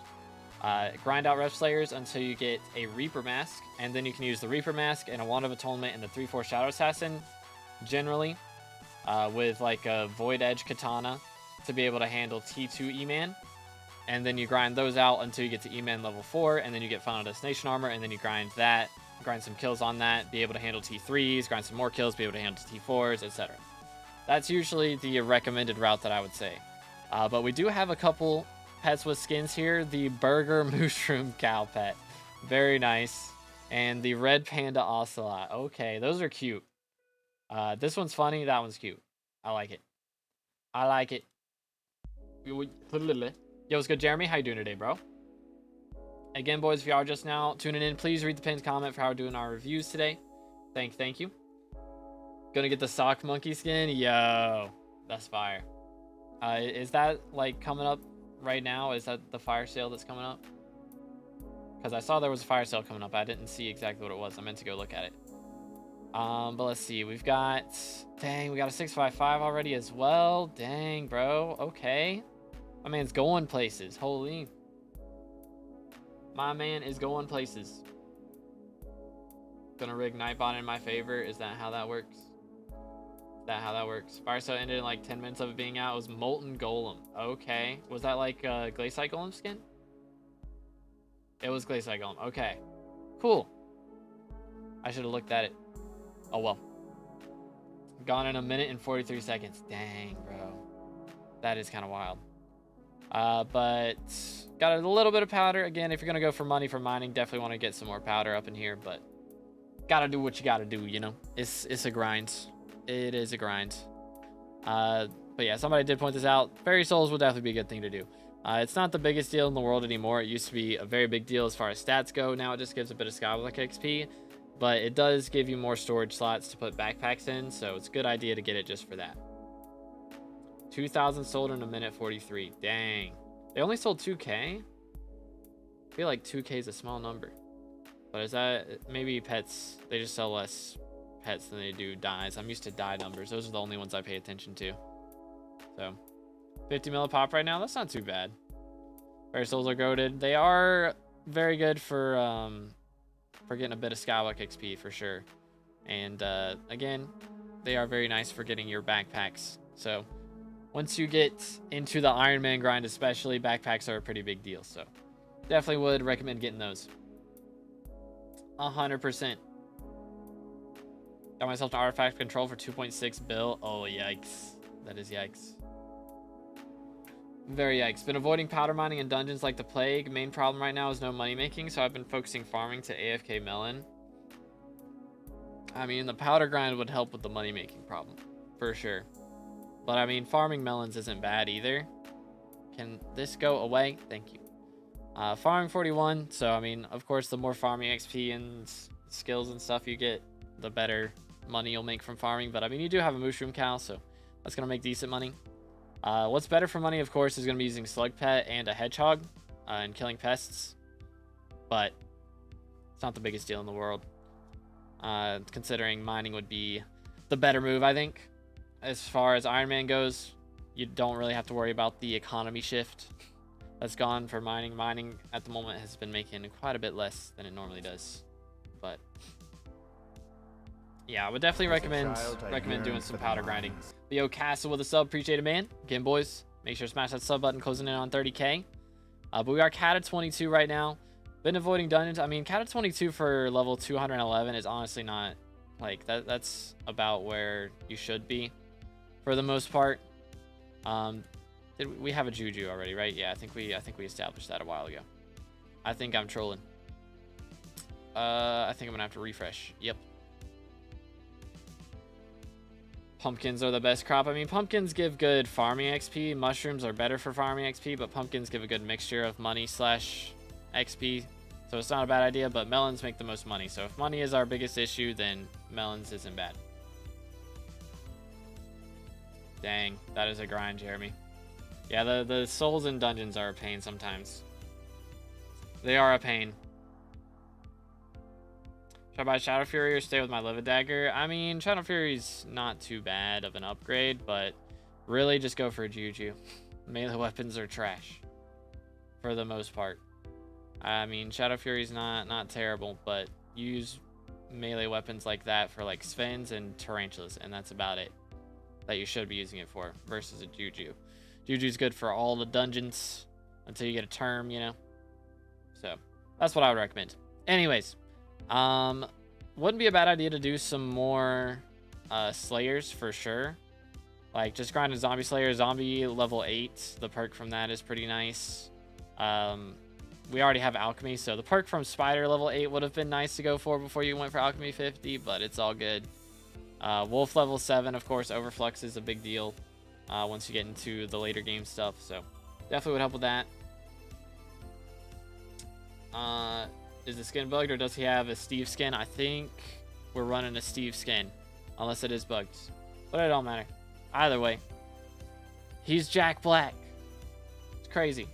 Grind out Rev Slayers until you get a Reaper Mask. And then you can use the Reaper Mask and a Wand of Atonement and the 3/4 Shadow Assassin, generally, with like a Void Edge Katana, to be able to handle T2 E-Man. And then you grind those out until you get to E-Man level 4, and then you get Final Destination armor, and then you grind some kills on that, be able to handle T3s, grind some more kills, be able to handle T4s, etc. That's usually the recommended route that I would say. But we do have a couple pets with skins here. The burger mushroom cow pet. Very nice. And the red panda ocelot. Okay, those are cute. This one's funny. That one's cute. I like it. I like it. Yo, what's good, Jeremy? How you doing today, bro? Again, boys, if you are just now tuning in, please read the pinned comment for how we're doing our reviews today. Thank you. Gonna get the sock monkey skin. Yo, that's fire. Is that like coming up right now? Is that the fire sale that's coming up? Because I saw there was a fire sale coming up. I didn't see exactly what it was. I meant to go look at it. But let's see. We've got... Dang, we got a 655 already as well. Dang, bro. Okay. My man's going places. Holy. My man is going places. Gonna rig Nightbot in my favor. Is that how that works? Is that how that works? Fire sale ended in like 10 minutes of it being out. It was Molten Golem. Okay. Was that like Glacial Golem skin? It was Glacial Golem. Okay. Cool. I should have looked at it. Oh well. Gone in 1 minute and 43 seconds. Dang, bro. That is kind of wild. But got a little bit of powder. Again, if you're gonna go for money for mining, definitely want to get some more powder up in here, but gotta do what you gotta do, you know. It's a grind. It is a grind. But yeah, somebody did point this out. Fairy souls will definitely be a good thing to do. It's not the biggest deal in the world anymore. It used to be a very big deal as far as stats go. Now it just gives a bit of SkyBlock XP, but it does give you more storage slots to put backpacks in, so it's a good idea to get it just for that. 2,000 sold in 1 minute 43. Dang. They only sold 2K? I feel like 2K is a small number. But is that... Maybe pets... They just sell less pets than they do dies. I'm used to die numbers. Those are the only ones I pay attention to. So... 50 mil a pop right now. That's not too bad. Fairy souls are goated. They are very good for getting a bit of SkyBlock XP for sure. And again, they are very nice for getting your backpacks. So once you get into the Iron Man grind, especially, backpacks are a pretty big deal. So definitely would recommend getting those. 100%. Got myself an artifact control for 2.6 bill. Oh, yikes. That is yikes. Very yikes. Been avoiding powder mining in dungeons like the plague. Main problem right now is no money making, so I've been focusing farming to AFK melon. I mean, the powder grind would help with the money making problem, for sure. But I mean, farming melons isn't bad either. Can this go away? Thank you. Farming 41, so I mean, of course, the more farming XP and skills and stuff you get, the better money you'll make from farming. But I mean, you do have a mushroom cow, so that's gonna make decent money. What's better for money, of course, is going to be using Slug Pet and a Hedgehog and killing pests. But it's not the biggest deal in the world. Considering mining would be the better move, I think. As far as Iron Man goes, you don't really have to worry about the economy shift that's gone for mining. Mining at the moment has been making quite a bit less than it normally does. But yeah, I would definitely recommend doing some powder grinding. Leo Castle with a sub, appreciate it, man. Again, boys, make sure to smash that sub button, closing in on 30K. But we are cat at 22 right now. Been avoiding dungeons. I mean, cat at 22 for level 211 is honestly not like that's about where you should be for the most part. Did we have a Juju already, right? Yeah, I think we established that a while ago. I think I'm trolling. I think I'm gonna have to refresh. Yep. Pumpkins are the best crop. I mean, pumpkins give good farming XP. Mushrooms are better for farming XP, but pumpkins give a good mixture of money slash XP. So it's not a bad idea, but melons make the most money. So if money is our biggest issue, then melons isn't bad. Dang, that is a grind, Jeremy. Yeah, the souls in dungeons are a pain sometimes. They are a pain. Should I buy Shadow Fury or stay with my Livid Dagger? I mean, Shadow Fury's not too bad of an upgrade, but really just go for a Juju. Melee weapons are trash for the most part. I mean, Shadow Fury's not terrible, but use melee weapons like that for like Svens and Tarantulas, and that's about it that you should be using it for versus a Juju. Juju's good for all the dungeons until you get a term, you know? So that's what I would recommend. Anyways. Wouldn't be a bad idea to do some more Slayers for sure. Like, just grind a Zombie Slayer. Zombie level 8. The perk from that is pretty nice. We already have Alchemy, so the perk from Spider level 8 would have been nice to go for before you went for Alchemy 50, but it's all good. Wolf level 7, of course, Overflux is a big deal once you get into the later game stuff, so definitely would help with that. Is the skin bugged, or does he have a Steve skin? I think we're running a Steve skin, unless it is bugged, but it don't matter. Either way, he's Jack Black. It's crazy.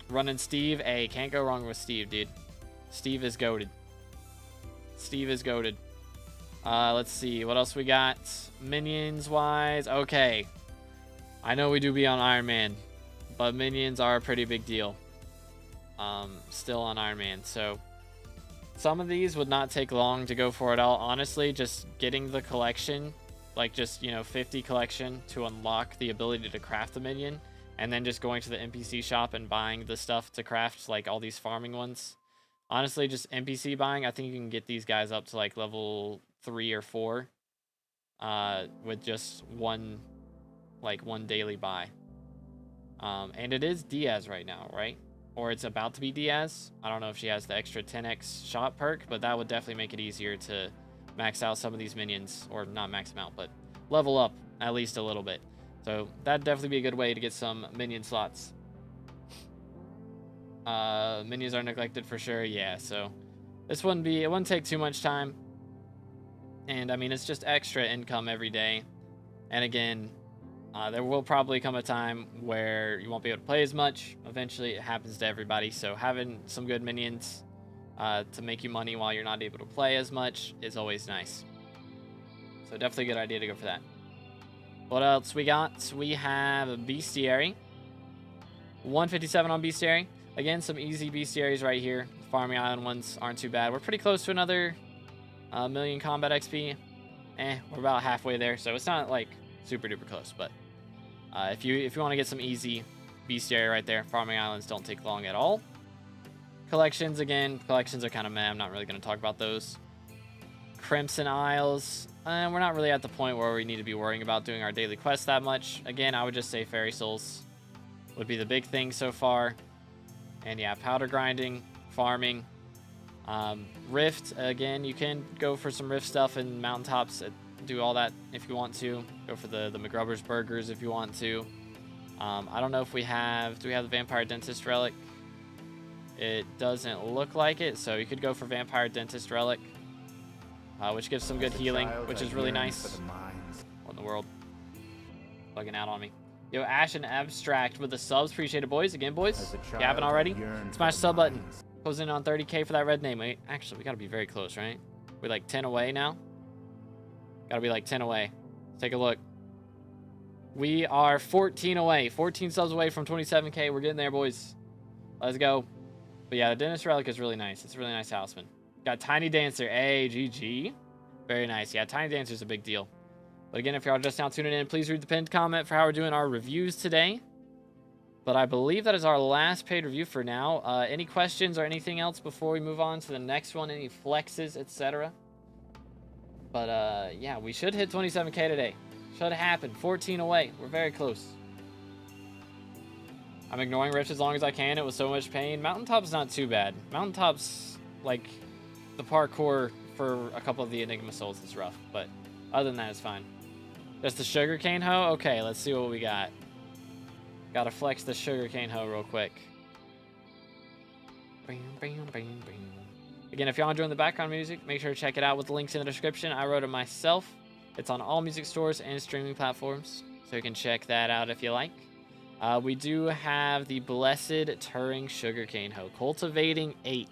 Running Steve. Hey, can't go wrong with Steve, dude. Steve is goated. Steve is goated. Let's see. What else we got? Minions-wise. Okay. I know we do be on Iron Man, but minions are a pretty big deal. Still on Iron Man. So, some of these would not take long to go for at all. Honestly, just getting the collection, like just, 50 collection to unlock the ability to craft the minion, and then just going to the NPC shop and buying the stuff to craft, like all these farming ones. Honestly, just NPC buying, I think you can get these guys up to like level 3 or 4 with just one daily buy. And it is Diaz right now, right? Or it's about to be Diaz. I don't know if she has the extra 10x shot perk, but that would definitely make it easier to max out some of these minions, or not max them out, but level up at least a little bit. So that'd definitely be a good way to get some minion slots. Minions are neglected for sure. Yeah, so it wouldn't take too much time. And I mean, it's just extra income every day. And again, there will probably come a time where you won't be able to play as much. Eventually, it happens to everybody. So having some good minions to make you money while you're not able to play as much is always nice. So definitely a good idea to go for that. What else we got? We have a Bestiary. 157 on Bestiary. Again, some easy Bestiaries right here. Farming Island ones aren't too bad. We're pretty close to another million combat XP. We're about halfway there, so it's not like super duper close. But if you want to get some easy Bestiary right there, Farming Islands don't take long at all. Collections, again, collections are kind of meh. I'm not really going to talk about those. Crimson Isles. We're not really at the point where we need to be worrying about doing our daily quests that much. Again, I would just say Fairy Souls would be the big thing so far. And yeah, powder grinding, farming. Rift, again, you can go for some Rift stuff in mountaintops. Do all that if you want to. Go for the McGrubbers burgers if you want to. I don't know if do we have the Vampire Dentist Relic? It doesn't look like it, so you could go for Vampire Dentist Relic. Which gives some good healing, which is really nice. What in the world? Bugging out on me. Yo, Ash and Abstract with the subs. Appreciate it, boys. Again, boys, if you haven't already, smash the sub button. Close in on 30K for that red name. Actually, we got to be very close, right? We're like 10 away now. Got to be like 10 away. Let's take a look. We are 14 away. 14 subs away from 27K. We're getting there, boys. Let's go. But yeah, the Dentist Relic is really nice. It's a really nice houseman. Got Tiny Dancer. Hey, GG. Very nice. Yeah, Tiny Dancer is a big deal. But again, if y'all are just now tuning in, please read the pinned comment for how we're doing our reviews today. But I believe that is our last paid review for now. Any questions or anything else before we move on to the next one? Any flexes, etc.? But yeah, we should hit 27K today. Should happen. 14 away. We're very close. I'm ignoring Rift as long as I can. It was so much pain. Mountaintop's not too bad. Mountaintop's, like, the parkour for a couple of the Enigma Souls is rough. But other than that, it's fine. Just the sugarcane hoe? Okay, let's see what we got. Gotta flex the sugarcane hoe real quick. Again, if y'all enjoying the background music, make sure to check it out with the links in the description. I wrote it myself. It's on all music stores and streaming platforms, so you can check that out if you like. We do have the Blessed Turing Sugarcane Hoe, cultivating 8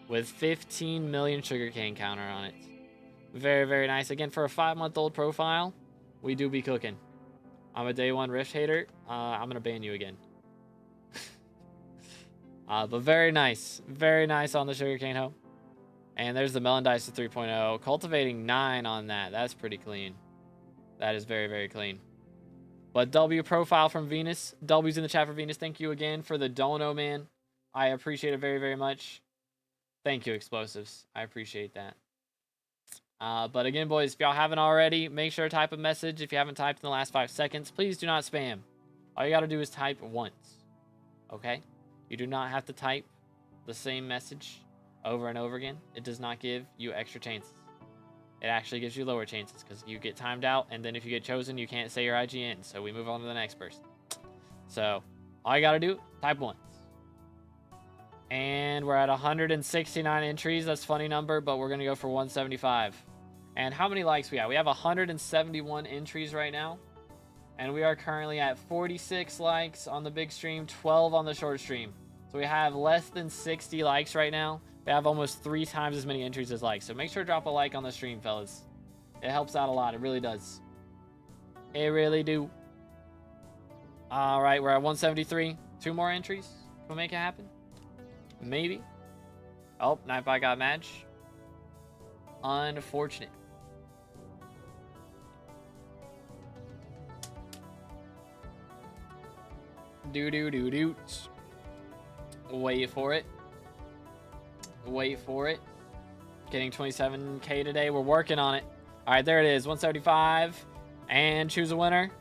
with 15 million sugarcane counter on it. Very, very nice. Again, for a 5-month-old profile, we do be cooking. I'm a day 1 Rift hater. I'm going to ban you again. But very nice. Very nice on the sugarcane hoe. And there's the Melon Dice to 3.0. Cultivating 9 on that. That's pretty clean. That is very, very clean. But W profile from Venus. W's in the chat for Venus. Thank you again for the dono, man. I appreciate it very, very much. Thank you, Explosives. I appreciate that. But again, boys, if y'all haven't already, make sure to type a message. If you haven't typed in the last 5 seconds, please do not spam. All you got to do is type once. Okay? You do not have to type the same message over and over again. It does not give you extra chances. It actually gives you lower chances because you get timed out, and then if you get chosen, you can't say your IGN. So we move on to the next person. So all you got to do, type once. And we're at 169 entries. That's a funny number, but we're going to go for 175. And how many likes we have? We have 171 entries right now. And we are currently at 46 likes on the big stream, 12 on the short stream. So we have less than 60 likes right now. We have almost 3 times as many entries as likes. So make sure to drop a like on the stream, fellas. It helps out a lot. It really does. It really do. All right, we're at 173. 2 more entries. Can we make it happen? Maybe. Oh, Nightbot got match. Unfortunate. Do. Wait for it. Wait for it. Getting 27K today. We're working on it. All right, there it is. 175. And choose a winner.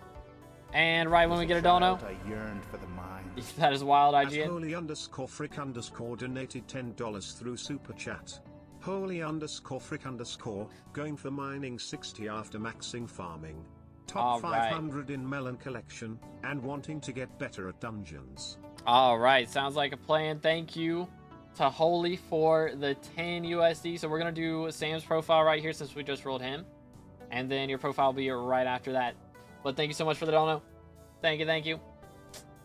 And right when we get a dono. I yearned for the mine. That is wild, IGN. Holy_frick_ donated $10 through Super Chat. Holy_frick_ going for mining 60 after maxing farming. Top 500 in melon collection, and wanting to get better at dungeons. All right, sounds like a plan. Thank you to Holy for the 10 USD. So we're going to do Sam's profile right here since we just rolled him. And then your profile will be right after that. But thank you so much for the dono. Thank you.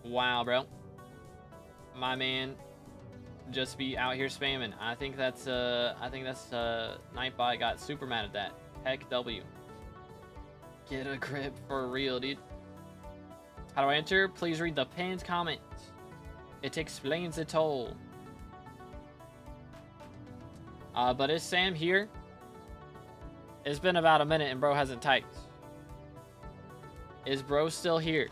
Wow, bro. My man just be out here spamming. I think that's Nightbot got super mad at that. Heck W. Get a grip for real, dude. How do I enter? Please read the pinned comment. It explains it all. But is Sam here? It's been about a minute and bro hasn't typed. Is bro still here?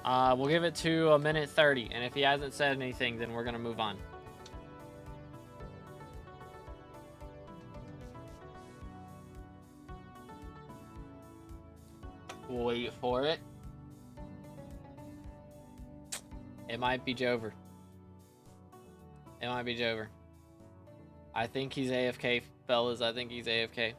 We'll give it to 1:30, and if he hasn't said anything, then we're gonna move on. Wait for it. It might be Jover. It might be Jover. I think he's AFK, fellas. I think he's AFK.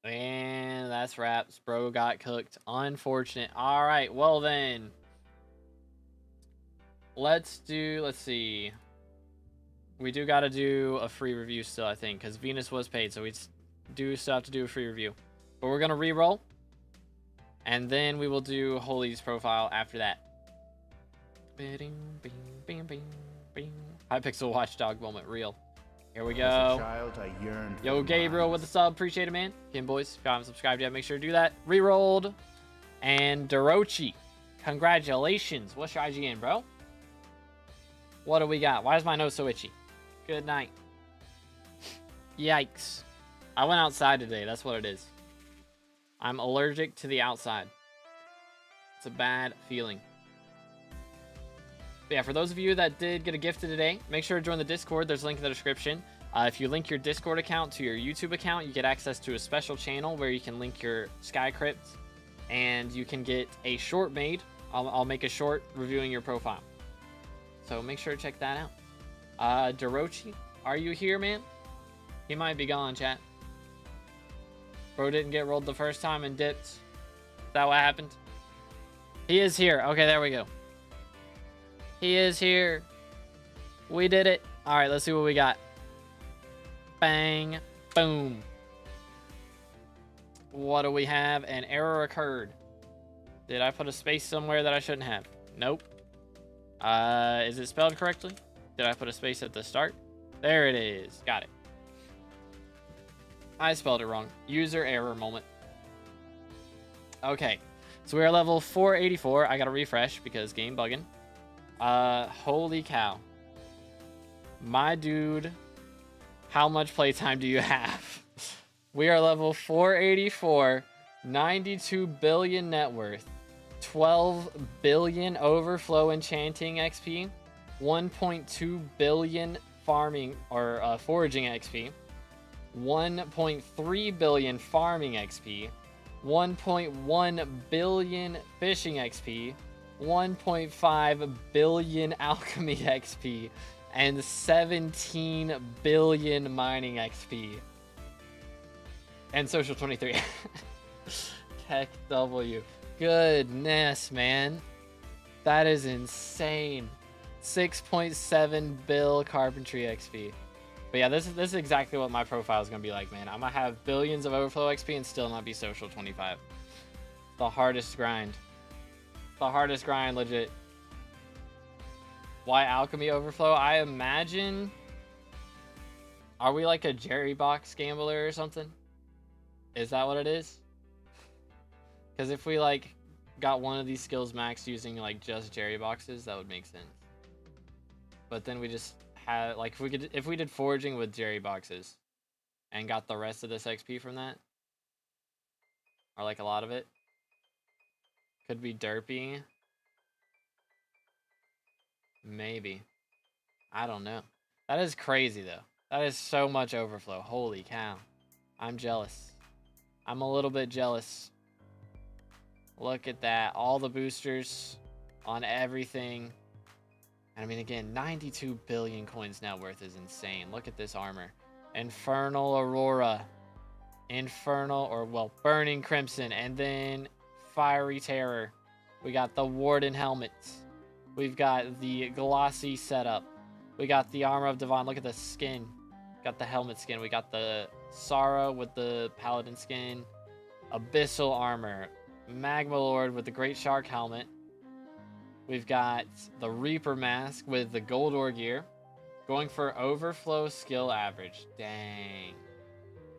And that's wraps. Bro got cooked. Unfortunate. All right. Well, then. Let's see. We do got to do a free review still, I think, because Venus was paid. So we do still have to do a free review. But we're going to re-roll. And then we will do Holy's profile after that. Hypixel Watchdog moment. Real. Here we go. As a child, I yearned for Yo, Gabriel with the sub. Appreciate it, man. Again, boys, if you haven't subscribed yet, make sure to do that. Rerolled. And Dorochi. Congratulations. What's your IGN, bro? What do we got? Why is my nose so itchy? Good night. Yikes. I went outside today. That's what it is. I'm allergic to the outside. It's a bad feeling. But yeah, for those of you that did get a gift today, make sure to join the Discord. There's a link in the description. If you link your Discord account to your YouTube account, you get access to a special channel where you can link your SkyCrypt, and you can get a short made. I'll make a short reviewing your profile. So make sure to check that out. Dorochi, are you here, man? He might be gone, chat. Bro didn't get rolled the first time and dipped. Is that what happened? He is here. Okay, there we go. He is here. We did it. All right, let's see what we got. Bang. Boom. What do we have? An error occurred. Did I put a space somewhere that I shouldn't have? Nope. Is it spelled correctly? Did I put a space at the start? There it is. Got it. I spelled it wrong. User error moment. Okay. So we are level 484. I got to refresh because game bugging. Holy cow. My dude, how much playtime do you have? We are level 484, 92 billion net worth, 12 billion overflow enchanting XP, 1.2 billion farming or foraging XP, 1.3 billion farming XP, 1.1 billion fishing XP, 1.5 billion alchemy XP, and 17 billion mining XP. And social 23. Heck W. Goodness, man. That is insane. 6.7 bill carpentry XP. But yeah, this is exactly what my profile is going to be like, man. I'm going to have billions of overflow XP and still not be social 25. The hardest grind. The hardest grind, legit. Why alchemy overflow? I imagine... Are we like a Jerry box gambler or something? Is that what it is? Because if we like got one of these skills maxed using like just Jerry boxes, that would make sense. But then we just had like if we did foraging with Jerry boxes and got the rest of this XP from that, or like a lot of it, could be derpy. Maybe. I don't know. That is crazy though. That is so much overflow. Holy cow. I'm jealous. I'm a little bit jealous. Look at that. All the boosters on everything. And I mean, again, 92 billion coins net worth is insane. Look at this armor. Infernal Aurora. Infernal, or well, Burning Crimson. And then Fiery Terror. We got the Warden helmets. We've got the glossy setup. We got the Armor of Divine. Look at the skin. Got the helmet skin. We got the Sorrow with the Paladin skin. Abyssal armor. Magma Lord with the Great Shark helmet. We've got the Reaper mask with the Gold Ore gear. Going for overflow skill average. Dang.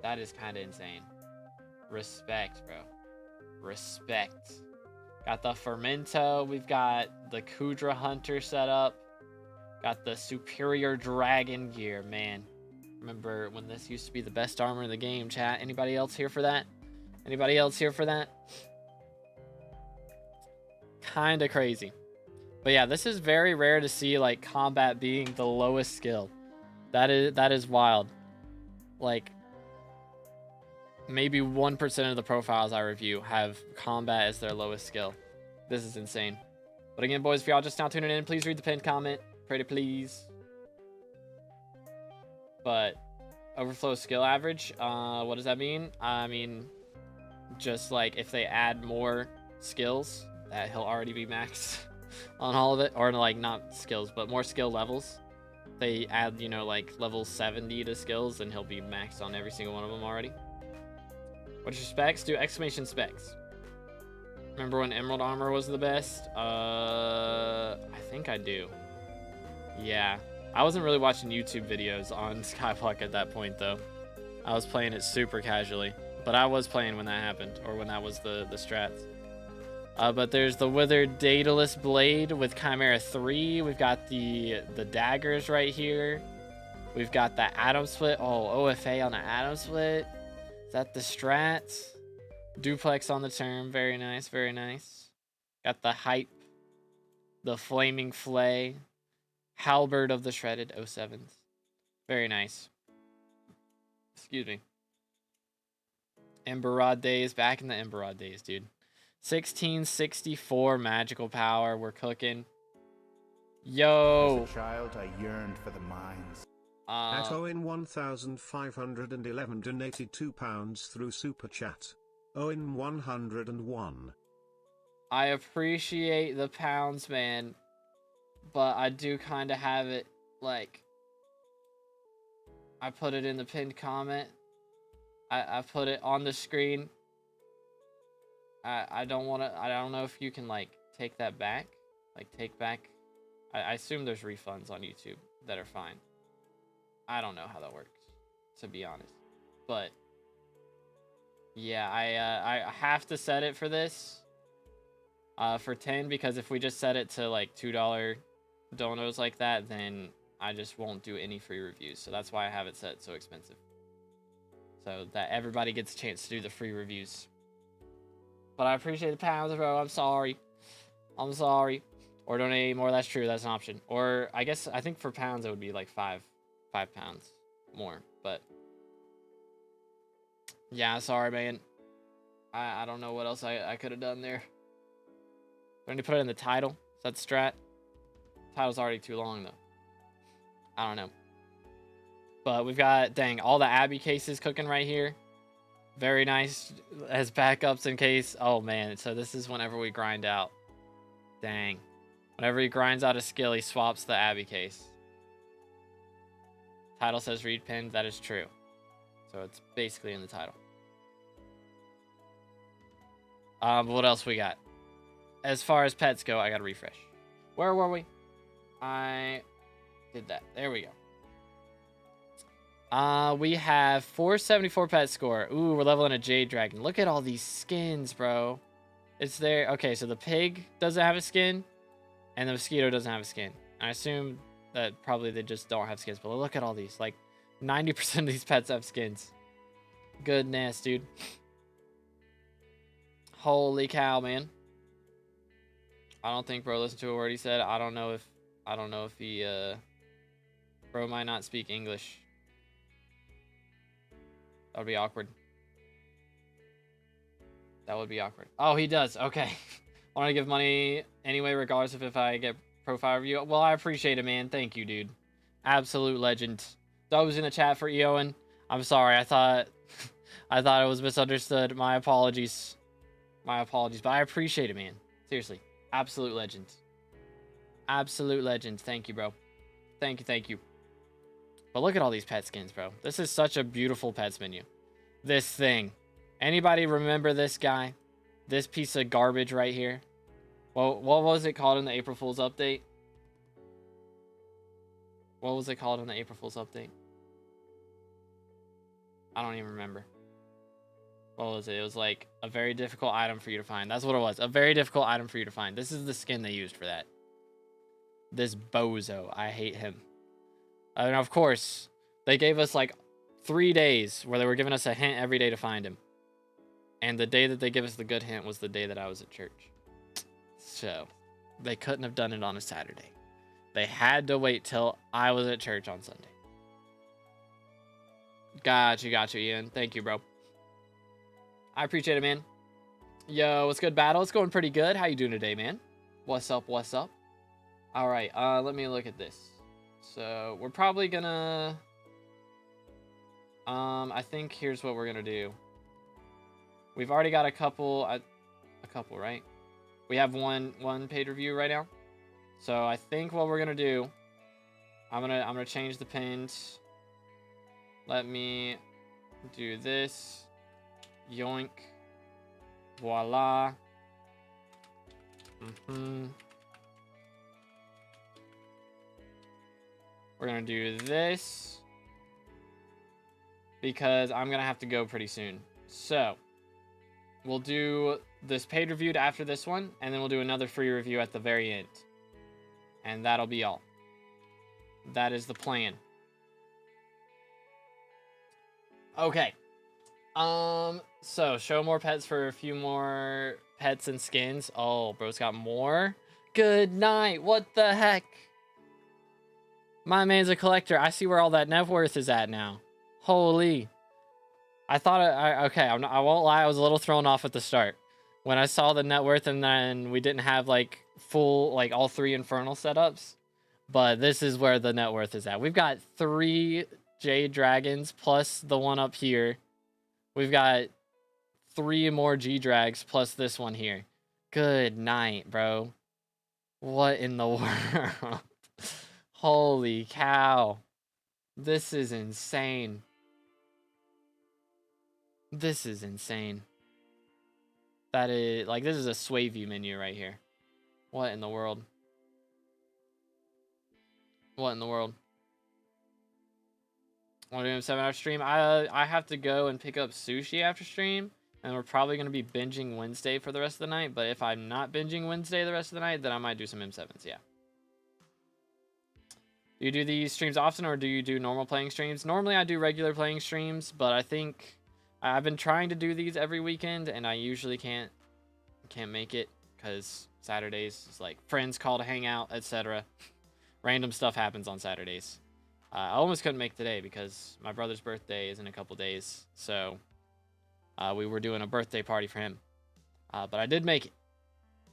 That is kind of insane. Respect, bro. Respect. Got the Fermento. We've got the Kudra Hunter set up. Got the Superior Dragon gear. Man, remember when this used to be the best armor in the game, chat? Anybody else here for that? Anybody else here for that? Kind of crazy. But yeah, this is very rare to see like combat being the lowest skill. That is wild. Like maybe 1% of the profiles I review have combat as their lowest skill. This is insane. But again, boys, if y'all just now tuning in, please read the pinned comment. Pretty please. But overflow skill average, what does that mean? I mean, just like if they add more skills, that he'll already be maxed on all of it. Or like not skills, but more skill levels. They add, you know, like level 70 to skills, and he'll be maxed on every single one of them already. What's your specs? Do exclamation specs. Remember when Emerald Armor was the best? I think I do. Yeah. I wasn't really watching YouTube videos on SkyBlock at that point, though. I was playing it super casually. But I was playing when that happened, or when that was the strats. But there's the Withered Daedalus Blade with Chimera 3. We've got the daggers right here. We've got the Atom Split. Oh, OFA on the Atom Split. Is that the strats? Duplex on the term. Very nice, very nice. Got the Hype. The Flaming Flay. Halberd of the Shredded 07s. Very nice. Excuse me. Emberod days. Back in the Emberod days, dude. 1664 magical power. We're cooking. Yo. As a child, I yearned for the mines. At Owen 1511 donated £2 through Super Chat. Owen 101. I appreciate the pounds, man. But I do kind of have it, like... I put it in the pinned comment. I put it on the screen. I don't want to... I don't know if you can, like, take that back. Like, take back... I assume there's refunds on YouTube that are fine. I don't know how that works, to be honest. But... yeah, I have to set it for this. For 10, because if we just set it to, like, $2 donos like that, then I just won't do any free reviews. So that's why I have it set so expensive. So that everybody gets a chance to do the free reviews. But I appreciate the pounds, bro. I'm sorry. I'm sorry. Or donate more. That's true. That's an option. Or I guess, I think for pounds it would be like 5. 5 pounds more. But yeah, sorry, man. I don't know what else I could have done there. Do I need to put it in the title? Is that the strat? Title's already too long, though. I don't know. But we've got, dang, all the Abbey cases cooking right here. Very nice as backups in case. Oh, man. So this is whenever we grind out. Dang. Whenever he grinds out a skill, he swaps the Abbey case. Title says read pinned. That is true. So it's basically in the title. What else we got? As far as pets go, I gotta refresh. Where were we? I did that. There we go. We have 474 pet score. Ooh, we're leveling a Jade Dragon. Look at all these skins, bro. It's there. Okay, so the pig doesn't have a skin, and the mosquito doesn't have a skin. I assume that probably they just don't have skins, but look at all these. Like, 90% of these pets have skins. Goodness, dude. Holy cow, man. I don't think bro listened to a word he said. I don't know if he bro might not speak English. That would be awkward. That would be awkward. Oh, he does. Okay. I want to give money anyway, regardless of if I get profile review. Well, I appreciate it, man. Thank you, dude. Absolute legend. I was in the chat for Eoin. I'm sorry. I thought it was misunderstood. My apologies. My apologies. But I appreciate it, man. Seriously. Absolute legend. Absolute legend. Thank you, bro. Thank you, thank you. But look at all these pet skins, bro. This is such a beautiful pets menu. This thing. Anybody remember this guy? This piece of garbage right here? Well, what was it called in the April Fool's update? What was it called in the April Fool's update? I don't even remember. What was it? It was like a very difficult item for you to find. That's what it was. A very difficult item for you to find. This is the skin they used for that. This bozo. I hate him. And of course, they gave us like 3 days where they were giving us a hint every day to find him. And the day that they give us the good hint was the day that I was at church. So, they couldn't have done it on a Saturday. They had to wait till I was at church on Sunday. Gotcha, Ian. Thank you, bro. I appreciate it, man. Yo, what's good, battle? It's going pretty good. How you doing today, man? What's up, what's up? All right, let me look at this. So, we're probably gonna... I think here's what we're gonna do. We've already got a couple, right? We have one paid review right now. So, I think what we're gonna do... I'm gonna change the pins. Let me do this. Yoink. Voila. We're gonna do this because I'm gonna have to go pretty soon. So we'll do this paid review after this one, and then we'll do another free review at the very end. And that'll be all. That is the plan. Okay. So show more pets for a few more pets and skins. Oh, bro's got more. Good night. What the heck? My man's a collector. I see where all that net worth is at now. Holy. I thought okay, I won't lie, I was a little thrown off at the start when I saw the net worth, and then we didn't have like full, like all 3 infernal setups. But this is where the net worth is at. We've got 3 Jade Dragons plus the one up here. We've got 3 more G-Drags plus this one here. Good night, bro. What in the world? Holy cow. This is insane. This is insane. That is, like, this is a sway view menu right here. What in the world? What in the world? Want to do a 7-hour stream? I have to go and pick up sushi after stream, and we're probably going to be binging Wednesday for the rest of the night. But if I'm not binging Wednesday the rest of the night, then I might do some M7s, yeah. Do you do these streams often, or do you do normal playing streams? Normally I do regular playing streams, but I think I've been trying to do these every weekend, and I usually can't make it because Saturdays is like friends call to hang out, etc. Random stuff happens on Saturdays. I almost couldn't make today because my brother's birthday is in a couple days. So we were doing a birthday party for him. But I did make it.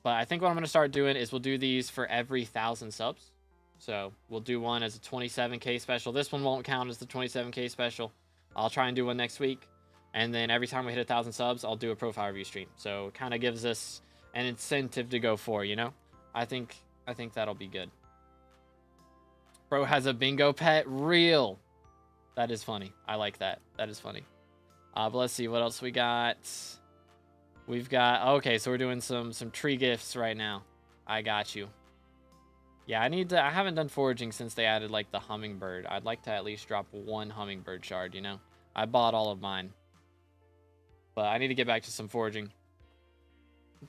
But I think what I'm going to start doing is we'll do these for every 1,000 subs. So we'll do one as a 27K special. This one won't count as the 27K special. I'll try and do one next week. And then every time we hit 1,000 subs, I'll do a profile review stream. So it kind of gives us an incentive to go for, you know? I think that'll be good. Bro has a bingo pet. Real. That is funny. I like that. That is funny. But let's see what else we got. We've got, okay, so we're doing some tree gifts right now. I got you. Yeah, I haven't done foraging since they added like the hummingbird. I'd like to at least drop one hummingbird shard, you know? I bought all of mine. But I need to get back to some foraging.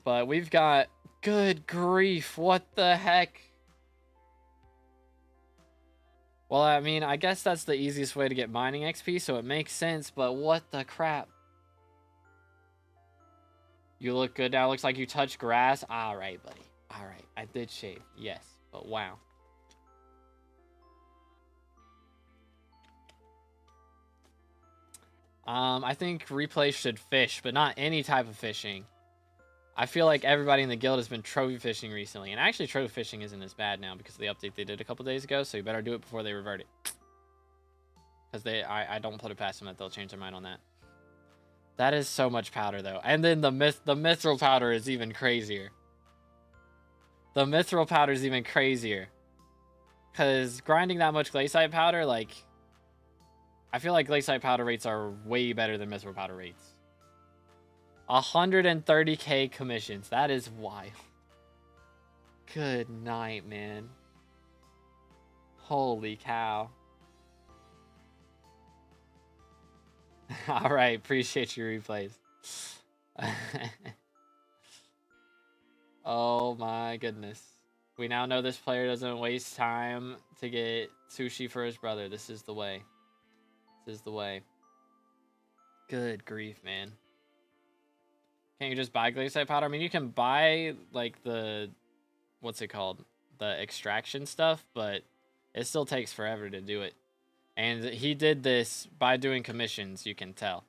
But we've got, good grief, what the heck? Well, I mean, I guess that's the easiest way to get mining XP, so it makes sense, but what the crap? You look good now. Looks like you touch grass. All right, buddy. All right. I did shave. Yes. But wow. I think replay should fish, but not any type of fishing. I feel like everybody in the guild has been trophy fishing recently. And actually, trophy fishing isn't as bad now because of the update they did a couple days ago. So you better do it before they revert it. Because I don't put it past them that they'll change their mind on that. That is so much powder, though. And then the mithril powder is even crazier. The mithril powder is even crazier. Because grinding that much glaciite powder, like... I feel like glaciite powder rates are way better than mithril powder rates. 130k commissions. That is wild. Good night, man. Holy cow. All right, appreciate your replays. Oh my goodness. We now know this player doesn't waste time to get sushi for his brother. This is the way. This is the way. Good grief, man. Can't you just buy glaciite powder? I mean, you can buy, like, the... What's it called? The extraction stuff, but it still takes forever to do it. And he did this by doing commissions, you can tell.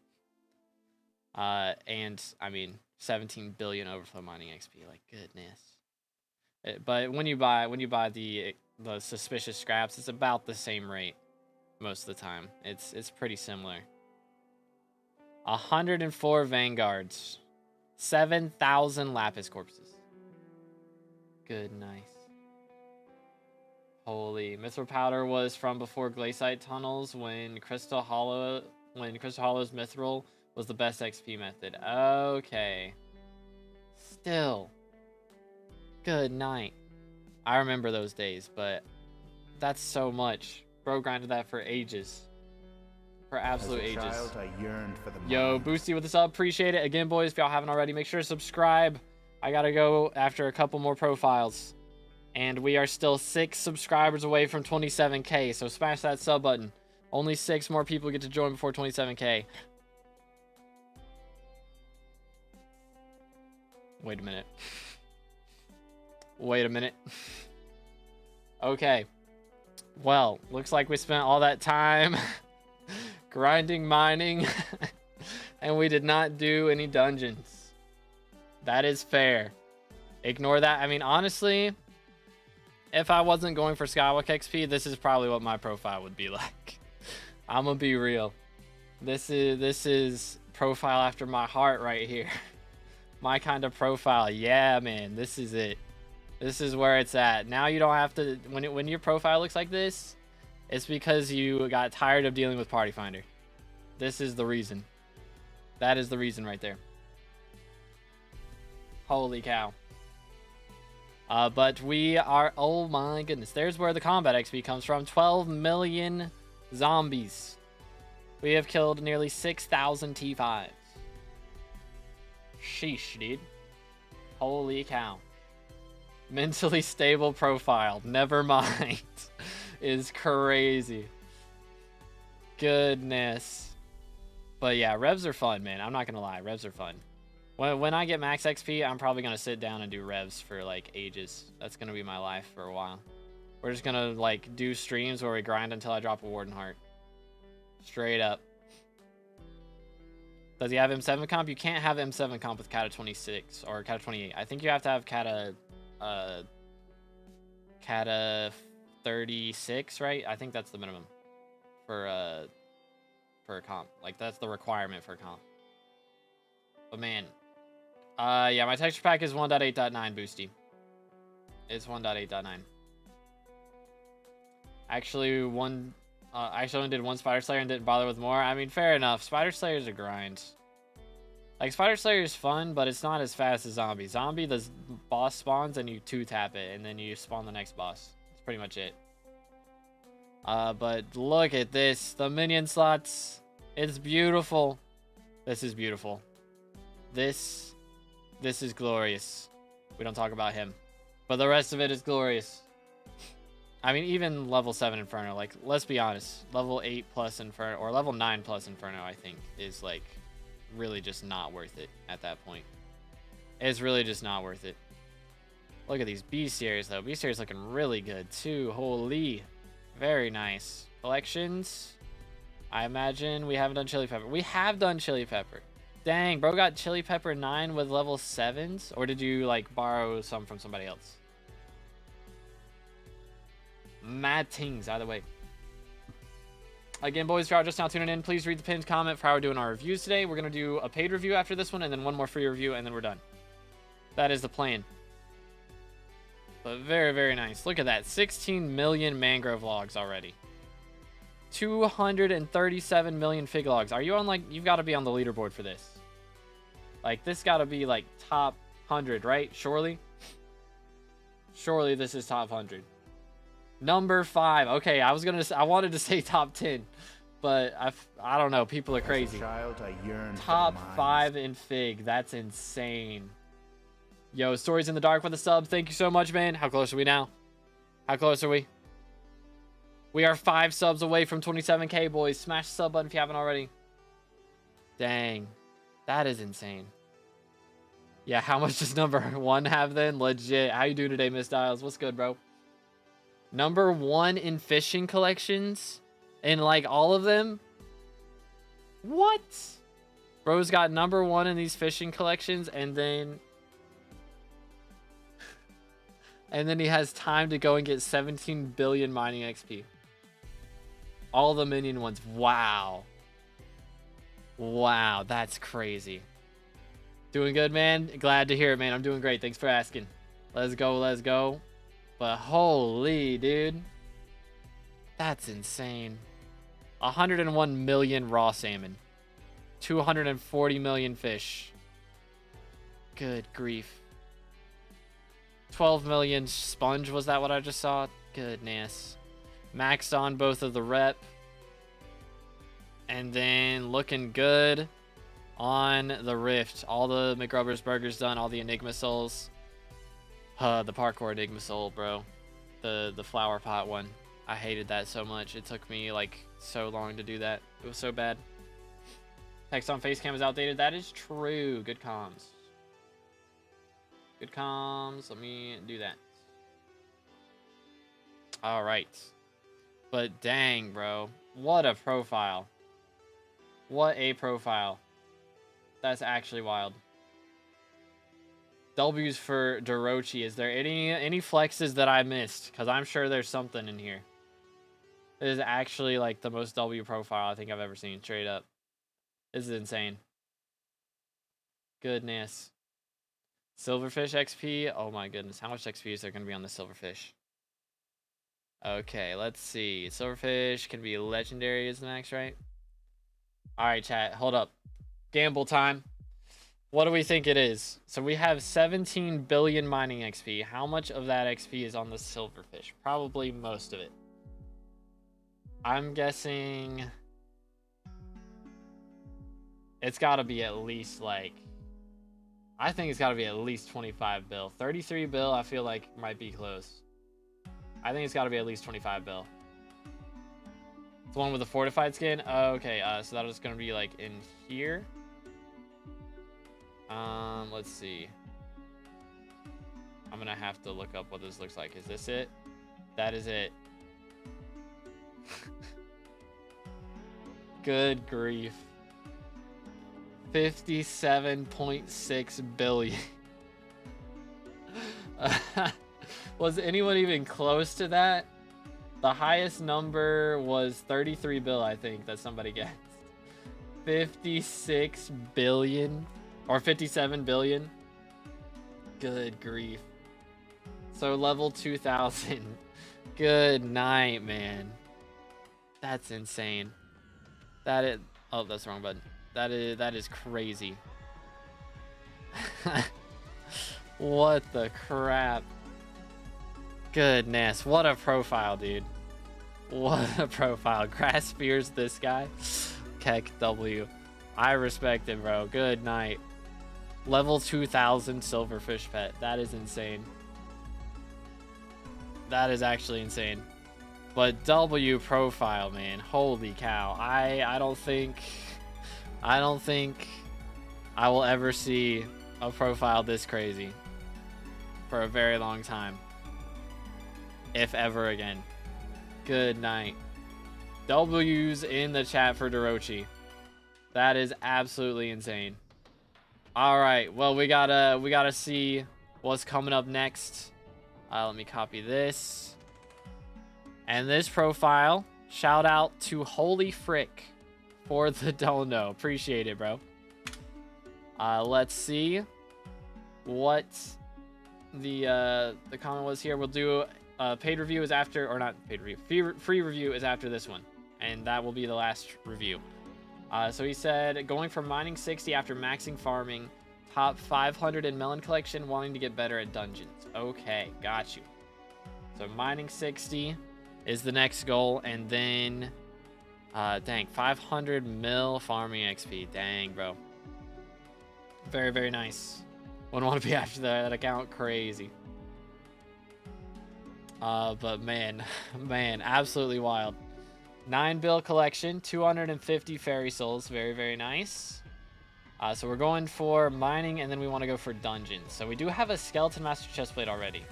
And, I mean, 17 billion overflow mining XP, like, goodness. But when you buy the suspicious scraps, it's about the same rate most of the time. It's pretty similar. 104 vanguards. 7,000 lapis corpses. Good, nice. Holy, mithril powder was from before glaciite tunnels when Crystal Hollow's mithril was the best XP method. Okay. Still. Good night. I remember those days, but that's so much. Bro grinded that for ages. For absolute ages. Child, I yearned for the Yo, Boosty with the sub. Appreciate it. Again, boys, if y'all haven't already, make sure to subscribe. I gotta go after a couple more profiles. And we are still 6 subscribers away from 27k, so smash that sub button. Only 6 more people get to join before 27k. Wait a minute. Wait a minute. Okay. Well, looks like we spent all that time grinding, mining, and we did not do any dungeons. That is fair. Ignore that. I mean, honestly, if I wasn't going for Skywalk XP, this is probably what my profile would be like. I'm gonna be real. This is profile after my heart right here. My kind of profile. Yeah, man, this is it. This is where it's at. Now you don't have to, when your profile looks like this, it's because you got tired of dealing with Party Finder. This is the reason. That is the reason right there. Holy cow. But we are, oh my goodness, there's where the combat XP comes from. 12 million zombies. We have killed nearly 6,000 T5s. Sheesh, dude. Holy cow. Mentally stable profile, never mind. Is crazy. Goodness. But yeah, revs are fun, man. I'm not gonna lie, revs are fun. When I get max XP, I'm probably gonna sit down and do revs for like ages. That's gonna be my life for a while. We're just gonna like do streams where we grind until I drop a Warden Heart. Straight up. Does he have M7 comp? You can't have M7 comp with Kata 26 or Kata 28. I think you have to have Kata 36, right? I think that's the minimum for a comp. Like that's the requirement for a comp. But man, yeah, my texture pack is 1.8.9 boosty. It's 1.8.9. Actually, I actually only did one Spider Slayer and didn't bother with more. I mean, fair enough. Spider Slayer is a grind. Like, Spider Slayer is fun, but it's not as fast as Zombie. Zombie, the boss spawns and you 2-tap it, and then you spawn the next boss. That's pretty much it. But look at this. The minion slots. It's beautiful. This is beautiful. This is glorious. We don't talk about him. But the rest of it is glorious. I mean, even level 7 Inferno, like, let's be honest. Level 8 plus Inferno, or level 9 plus Inferno, I think, is, like, really just not worth it at that point. It's really just not worth it. Look at these B-series, though. B-series looking really good, too. Holy. Very nice. Collections. I imagine we haven't done Chili Pepper. We have done Chili Pepper. Dang, bro got Chili Pepper 9 with level 7s? Or did you, like, borrow some from somebody else? Mad things, either way. Again, boys, if you're just now tuning in, please read the pinned comment for how we're doing our reviews today. We're going to do a paid review after this one, and then one more free review, and then we're done. That is the plan. But very, very nice. Look at that. 16 million mangrove logs already. 237 million fig logs. Are you on, like, you've got to be on the leaderboard for this. Like, this got to be, like, top 100, right? Surely? Surely this is top 100. Number 5. Okay, I wanted to say top 10, but I don't know. People are crazy. Child, I yearn Top for the 5 in Fig. That's insane. Yo, Stories in the Dark with a sub. Thank you so much, man. How close are we now? How close are we? We are 5 subs away from 27K, boys. Smash the sub button if you haven't already. Dang. That is insane. Yeah, how much does number 1 have then? Legit. How you doing today, Miss Dials? What's good, bro? Number 1 in fishing collections? And like all of them? What? Bro's got number 1 in these fishing collections, and then he has time to go and get 17 billion mining XP. All the minion ones. Wow. Wow, that's crazy. Doing good, man? Glad to hear it, man. I'm doing great. Thanks for asking. Let's go, let's go. But holy, dude. That's insane. 101 million raw salmon. 240 million fish. Good grief. 12 million sponge, was that what I just saw? Goodness. Maxed on both of the rep. And then looking good on the rift. All the McRubbers burgers done, all the Enigma souls. The parkour Enigma soul, bro. The flower pot one. I hated that so much. It took me like so long to do that. It was so bad. Text on facecam is outdated. That is true. Good comms. Good comms. Let me do that. All right. But dang, bro. What a profile. What a profile. That's actually wild. W's for Dorochi. Is there any flexes that I missed? Because I'm sure there's something in here. This is actually like the most W profile I think I've ever seen. Straight up. This is insane. Goodness. Silverfish XP. Oh my goodness. How much XP is there going to be on the silverfish? Okay, let's see. Silverfish can be legendary is the max, right? Alright, chat. Hold up. Gamble time. What do we think it is? So we have 17 billion mining XP. How much of that XP is on the silverfish? Probably most of it. I'm guessing it's got to be at least like, I think it's got to be at least 25 bill. 33 bill, I feel like might be close. I think it's got to be at least 25 bill. It's the one with the fortified skin? Okay, so that was going to be like in here. Let's see. I'm gonna have to look up what this looks like. Is this it? That is it. Good grief. 57.6 billion. Was anyone even close to that? The highest number was 33 bill, I think, that somebody guessed. 56 billion or 57 billion. Good grief. So level 2000. Good night, man. That's insane. That is, oh, that's the wrong button. That is crazy. What the crap? Goodness, what a profile, dude. What a profile. Grass spears this guy. Keck W. I respect it, bro. Good night. Level 2000 silverfish pet. That is insane. That is actually insane. But W profile, man. Holy cow. I don't think I will ever see a profile this crazy for a very long time. If ever again. Good night. W's in the chat for Dorochi. That is absolutely insane. Alright, well we gotta see what's coming up next. Let me copy this. And this profile, shout out to Holy Frick for the dono. Appreciate it, bro. Let's see what the comment was here. We'll do paid review is after, or not paid review, free review is after this one, and that will be the last review. So he said, going from mining 60 after maxing farming, top 500 in melon collection, wanting to get better at dungeons. Okay, got you. So mining 60 is the next goal, and then dang, 500 mil farming XP. Dang, bro. Very, very nice. Wouldn't want to be after that account. Crazy. But man, absolutely wild. 9 bill collection, 250 fairy souls. Very, very nice. So we're going for mining, and then we want to go for dungeons. So we do have a skeleton master chestplate already.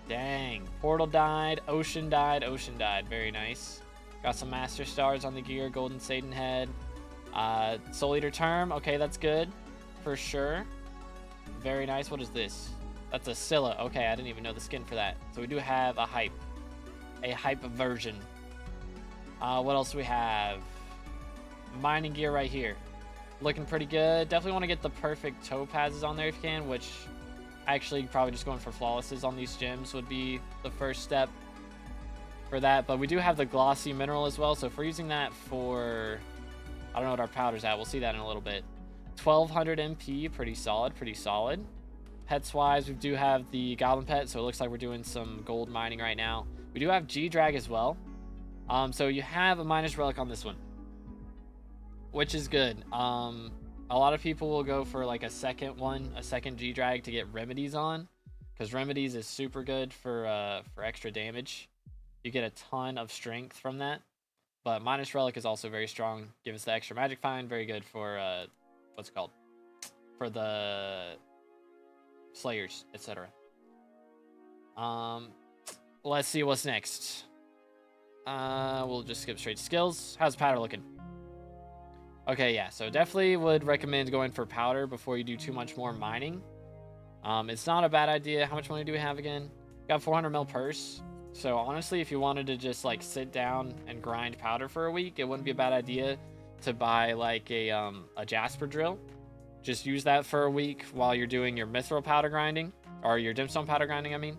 Dang. Portal died, ocean died, ocean died. Very nice. Got some master stars on the gear, golden Satan head. Soul Eater term. Okay, that's good for sure. Very nice. What is this? That's a Scylla. Okay, I didn't even know the skin for that. So we do have a hype version. What else do we have? Mining gear right here. Looking pretty good. Definitely want to get the perfect topazes on there if you can, which actually probably just going for flawlesses on these gems would be the first step for that. But we do have the glossy mineral as well. So if we're using that for, I don't know what our powder's at. We'll see that in a little bit. 1200 MP, pretty solid, pretty solid. Pets wise, we do have the goblin pet, so it looks like we're doing some gold mining right now. We do have G-Drag as well. So you have a minus relic on this one, which is good. A lot of people will go for like a second G-Drag to get remedies on, because remedies is super good for extra damage. You get a ton of strength from that. But minus relic is also very strong. Give us the extra magic find. Very good for what's it called? For the slayers, etc. Let's see what's next. We'll just skip straight to skills. How's powder looking? Okay, yeah, so definitely would recommend going for powder before you do too much more mining. It's not a bad idea. How much money do we have again? Got 400 mil purse. So honestly, if you wanted to just like sit down and grind powder for a week, it wouldn't be a bad idea to buy like a Jasper drill. Just use that for a week while you're doing your mithril powder grinding, or your dimstone powder grinding, I mean.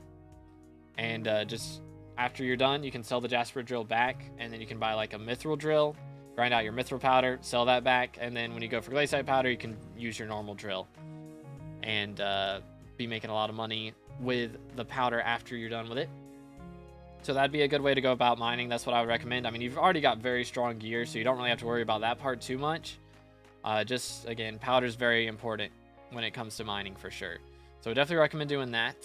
And just after you're done, you can sell the Jasper drill back, and then you can buy like a mithril drill, grind out your mithril powder, sell that back, and then when you go for glaciite powder, you can use your normal drill and be making a lot of money with the powder after you're done with it. So that'd be a good way to go about mining. That's what I would recommend. I mean, you've already got very strong gear, so you don't really have to worry about that part too much. Just, again, powder is very important when it comes to mining for sure. So definitely recommend doing that.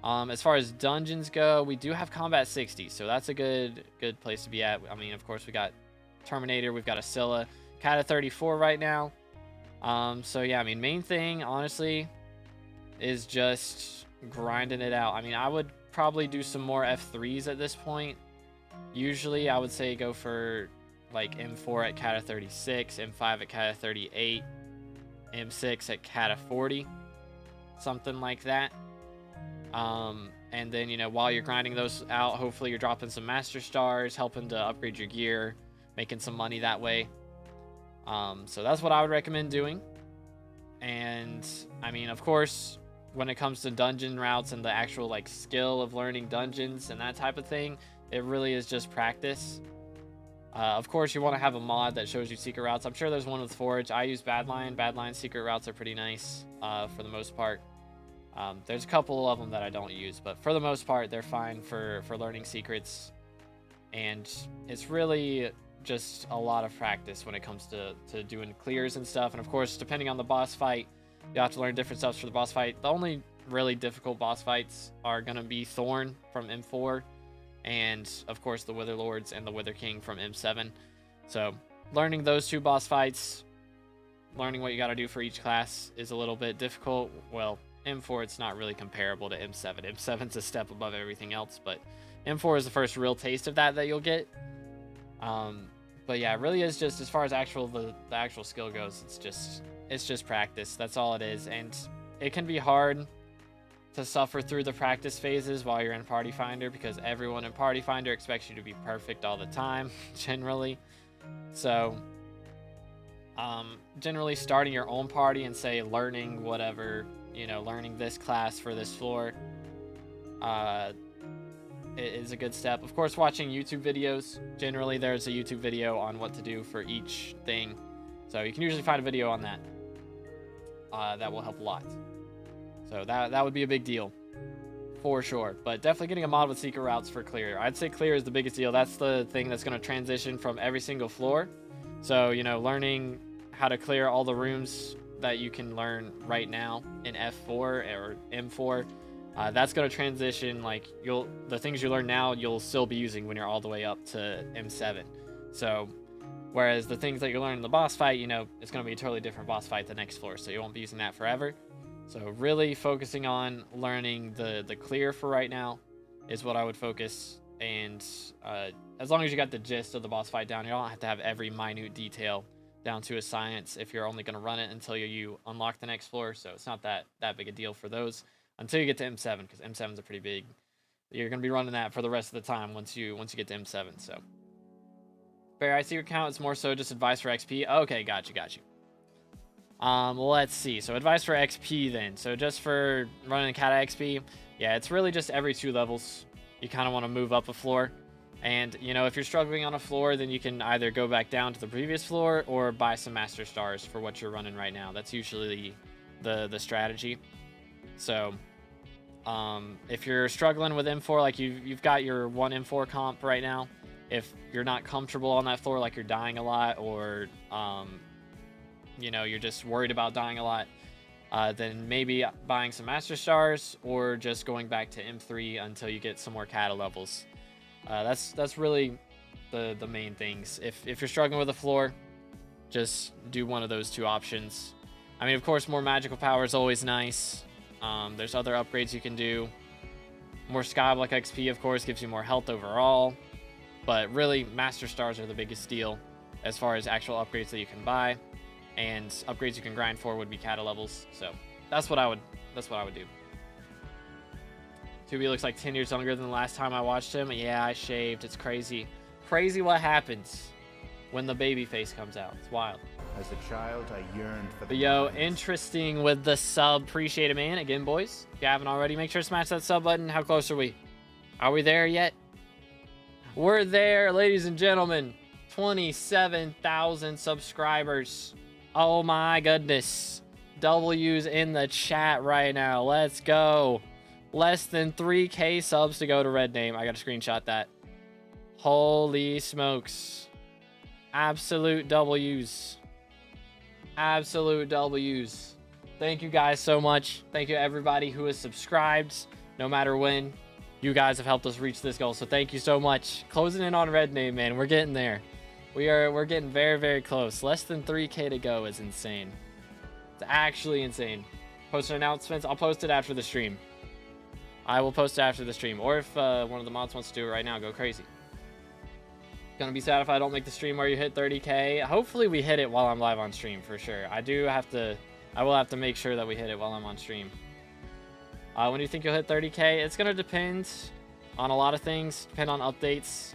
As far as dungeons go, we do have combat 60, so that's a good place to be at. I mean, of course, we got Terminator, we've got a Scylla, Cat of 34 right now. So yeah, I mean, main thing, honestly, is just grinding it out. I mean, I would probably do some more F3s at this point. Usually I would say go for like M4 at cata 36, M5 at cata 38, M6 at cata 40, something like that. And then, you know, while you're grinding those out, hopefully you're dropping some master stars, helping to upgrade your gear, making some money that way. So that's what I would recommend doing. And I mean, of course, when it comes to dungeon routes and the actual like skill of learning dungeons and that type of thing, it really is just practice. Of course, you want to have a mod that shows you secret routes. I'm sure there's one with Forge. I use Badlion. Badlion's secret routes are pretty nice for the most part. There's a couple of them that I don't use, but for the most part, they're fine for learning secrets. And it's really just a lot of practice when it comes to doing clears and stuff. And of course, depending on the boss fight, you have to learn different stuff for the boss fight. The only really difficult boss fights are going to be Thorn from M4, and of course the Wither Lords and the Wither King from M7. So learning those two boss fights, learning what you got to do for each class is a little bit difficult. Well, M4, it's not really comparable to M7. M7's a step above everything else, but M4 is the first real taste of that you'll get. But yeah, it really is just, as far as the actual skill goes, it's just practice. That's all it is. And it can be hard to suffer through the practice phases while you're in Party Finder, because everyone in Party Finder expects you to be perfect all the time, generally. So generally starting your own party and say learning whatever, you know, learning this class for this floor is a good step. Of course, watching YouTube videos. Generally there's a YouTube video on what to do for each thing, so you can usually find a video on that. That will help a lot. So that would be a big deal for sure. But definitely getting a mod with secret routes for clear. I'd say clear is the biggest deal. That's the thing that's going to transition from every single floor. So, you know, learning how to clear all the rooms that you can learn right now in F4 or M4, that's going to transition. Like, the things you learn now you'll still be using when you're all the way up to M7. So whereas the things that you learn in the boss fight, you know, it's going to be a totally different boss fight the next floor, so you won't be using that forever. So really focusing on learning the clear for right now is what I would focus. And as long as you got the gist of the boss fight down, you don't have to have every minute detail down to a science if you're only going to run it until you unlock the next floor. So it's not that big a deal for those until you get to M7, because M7 is a pretty big. You're going to be running that for the rest of the time once you get to M7. So Barry, I see your count. It's more so just advice for XP. Okay, got you. Well, let's see. So advice for XP then. So just for running Kata XP, yeah, it's really just every 2 levels. You kind of want to move up a floor. And, you know, if you're struggling on a floor, then you can either go back down to the previous floor or buy some Master Stars for what you're running right now. That's usually the strategy. So if you're struggling with M4, like you've got your 1 M4 comp right now, if you're not comfortable on that floor, like you're dying a lot, or you know, you're just worried about dying a lot, then maybe buying some Master Stars or just going back to M3 until you get some more Kata levels. That's really the main things. If you're struggling with a floor, just do one of those 2 options. I mean, of course, more magical power is always nice. There's other upgrades you can do. More SkyBlock XP, of course, gives you more health overall. But really, Master Stars are the biggest deal as far as actual upgrades that you can buy. And upgrades you can grind for would be Kata levels. So that's what I would do. 2B looks like 10 years younger than the last time I watched him. Yeah, I shaved. It's crazy. Crazy what happens when the baby face comes out. It's wild. As a child, I yearned for the But yo, mines. interesting with the sub. Appreciate it, man. Again, boys, if you haven't already, make sure to smash that sub button. How close are we? Are we there yet? We're there, ladies and gentlemen. 27,000 subscribers. Oh my goodness. W's in the chat right now. Let's go. Less than 3K subs to go to Red Name. I gotta screenshot that. Holy smokes. Absolute W's. Absolute W's. Thank you guys so much. Thank you everybody who has subscribed, no matter when. You guys have helped us reach this goal, so thank you so much. Closing in on Red Name, man. We're getting there. We're getting very, very close. Less than 3K to go is insane. It's actually insane. Post announcements. I'll post it after the stream. I will post it after the stream. Or if one of the mods wants to do it right now, go crazy. Gonna be sad if I don't make the stream where you hit 30K. Hopefully we hit it while I'm live on stream, for sure. I will have to make sure that we hit it while I'm on stream. When do you think you'll hit 30K? It's gonna depend on a lot of things, depend on updates.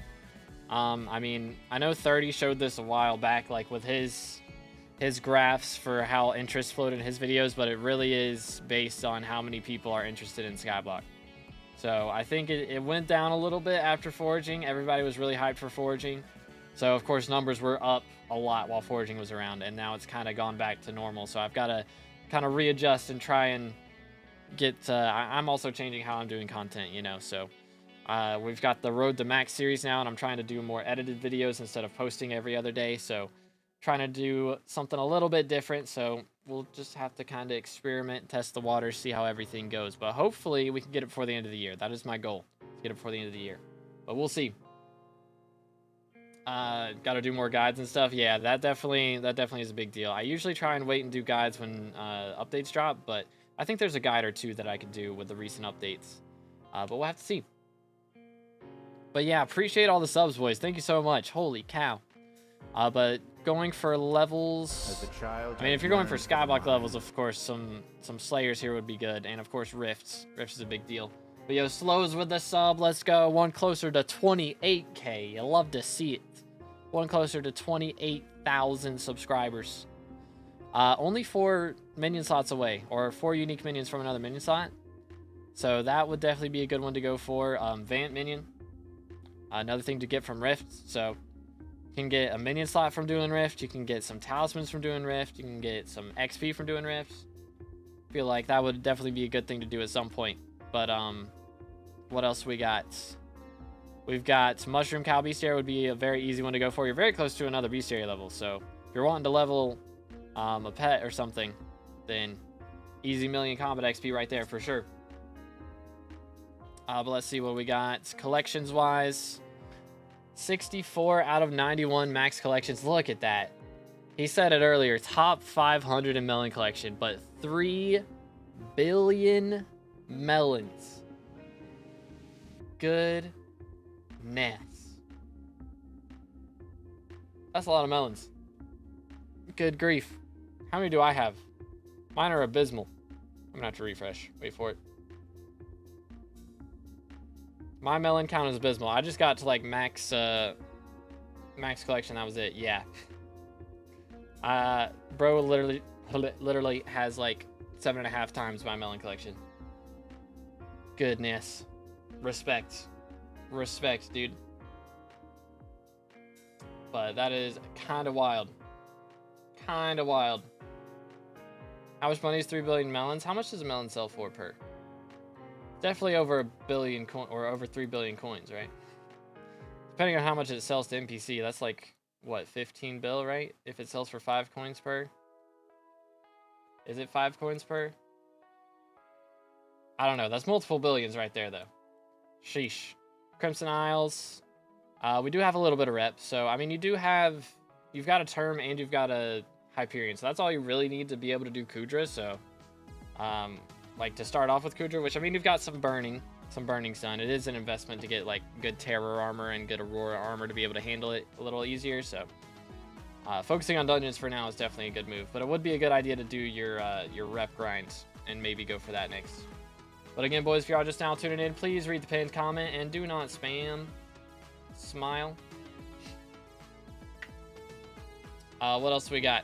I mean, I know 30 showed this a while back, like with his graphs for how interest flowed in his videos, but it really is based on how many people are interested in SkyBlock. So I think it went down a little bit after foraging. Everybody was really hyped for foraging. So of course numbers were up a lot while foraging was around, and now it's kind of gone back to normal. So I've got to kind of readjust and try and get, I'm also changing how I'm doing content, you know, so we've got the Road to Max series now, and I'm trying to do more edited videos instead of posting every other day. So trying to do something a little bit different. So we'll just have to kind of experiment, test the waters, see how everything goes. But hopefully we can get it before the end of the year. That is my goal, to get it before the end of the year. But we'll see. Got to do more guides and stuff. Yeah, that definitely is a big deal. I usually try and wait and do guides when updates drop, but I think there's a guide or two that I could do with the recent updates. But we'll have to see. But yeah, appreciate all the subs, boys. Thank you so much. Holy cow. But going for levels, As a child, I mean, if you're going for SkyBlock levels, of course, some Slayers here would be good. And of course, Rifts. Rifts is a big deal. But yo, Slows with the sub. Let's go. One closer to 28K. You love to see it. One closer to 28,000 subscribers. Only 4 minion slots away, or 4 unique minions from another minion slot. So that would definitely be a good one to go for. Vant minion. Another thing to get from Rift. So you can get a minion slot from doing Rift. You can get some talismans from doing Rift. You can get some XP from doing Rifts. I feel like that would definitely be a good thing to do at some point. But what else we got? We've got Mushroom Cow Bestiary would be a very easy one to go for. You're very close to another Bestiary level. So if you're wanting to level a pet or something, then easy million combat XP right there for sure. But let's see what we got. Collections wise, 64 out of 91 max collections. Look at that. He said it earlier, top 500 in melon collection, but 3 billion melons. Goodness. That's a lot of melons. Good grief. How many do I have? Mine are abysmal. I'm gonna have to refresh. Wait for it. My melon count is abysmal. I just got to like max collection. That was it. Yeah. Bro literally has like 7.5 times my melon collection. Goodness. Respect, dude. But that is kind of wild. How much money is 3 billion melons? How much does a melon sell for per? Definitely over a billion or over 3 billion coins, right? Depending on how much it sells to NPC, that's like what, 15 bill, right? If it sells for 5 coins per. Is it 5 coins per? I don't know. That's multiple billions right there, though. Sheesh. Crimson Isles. We do have a little bit of rep. So, I mean, you've got a term and you've got a Hyperion. So that's all you really need to be able to do Kudra. So, like to start off with Kudra, which I mean, you've got some burning sun. It is an investment to get like good terror armor and good aurora armor to be able to handle it a little easier. So, focusing on dungeons for now is definitely a good move. But it would be a good idea to do your rep grinds and maybe go for that next. But again, boys, if y'all just now tuning in, please read the pinned comment and do not spam. Smile. What else we got?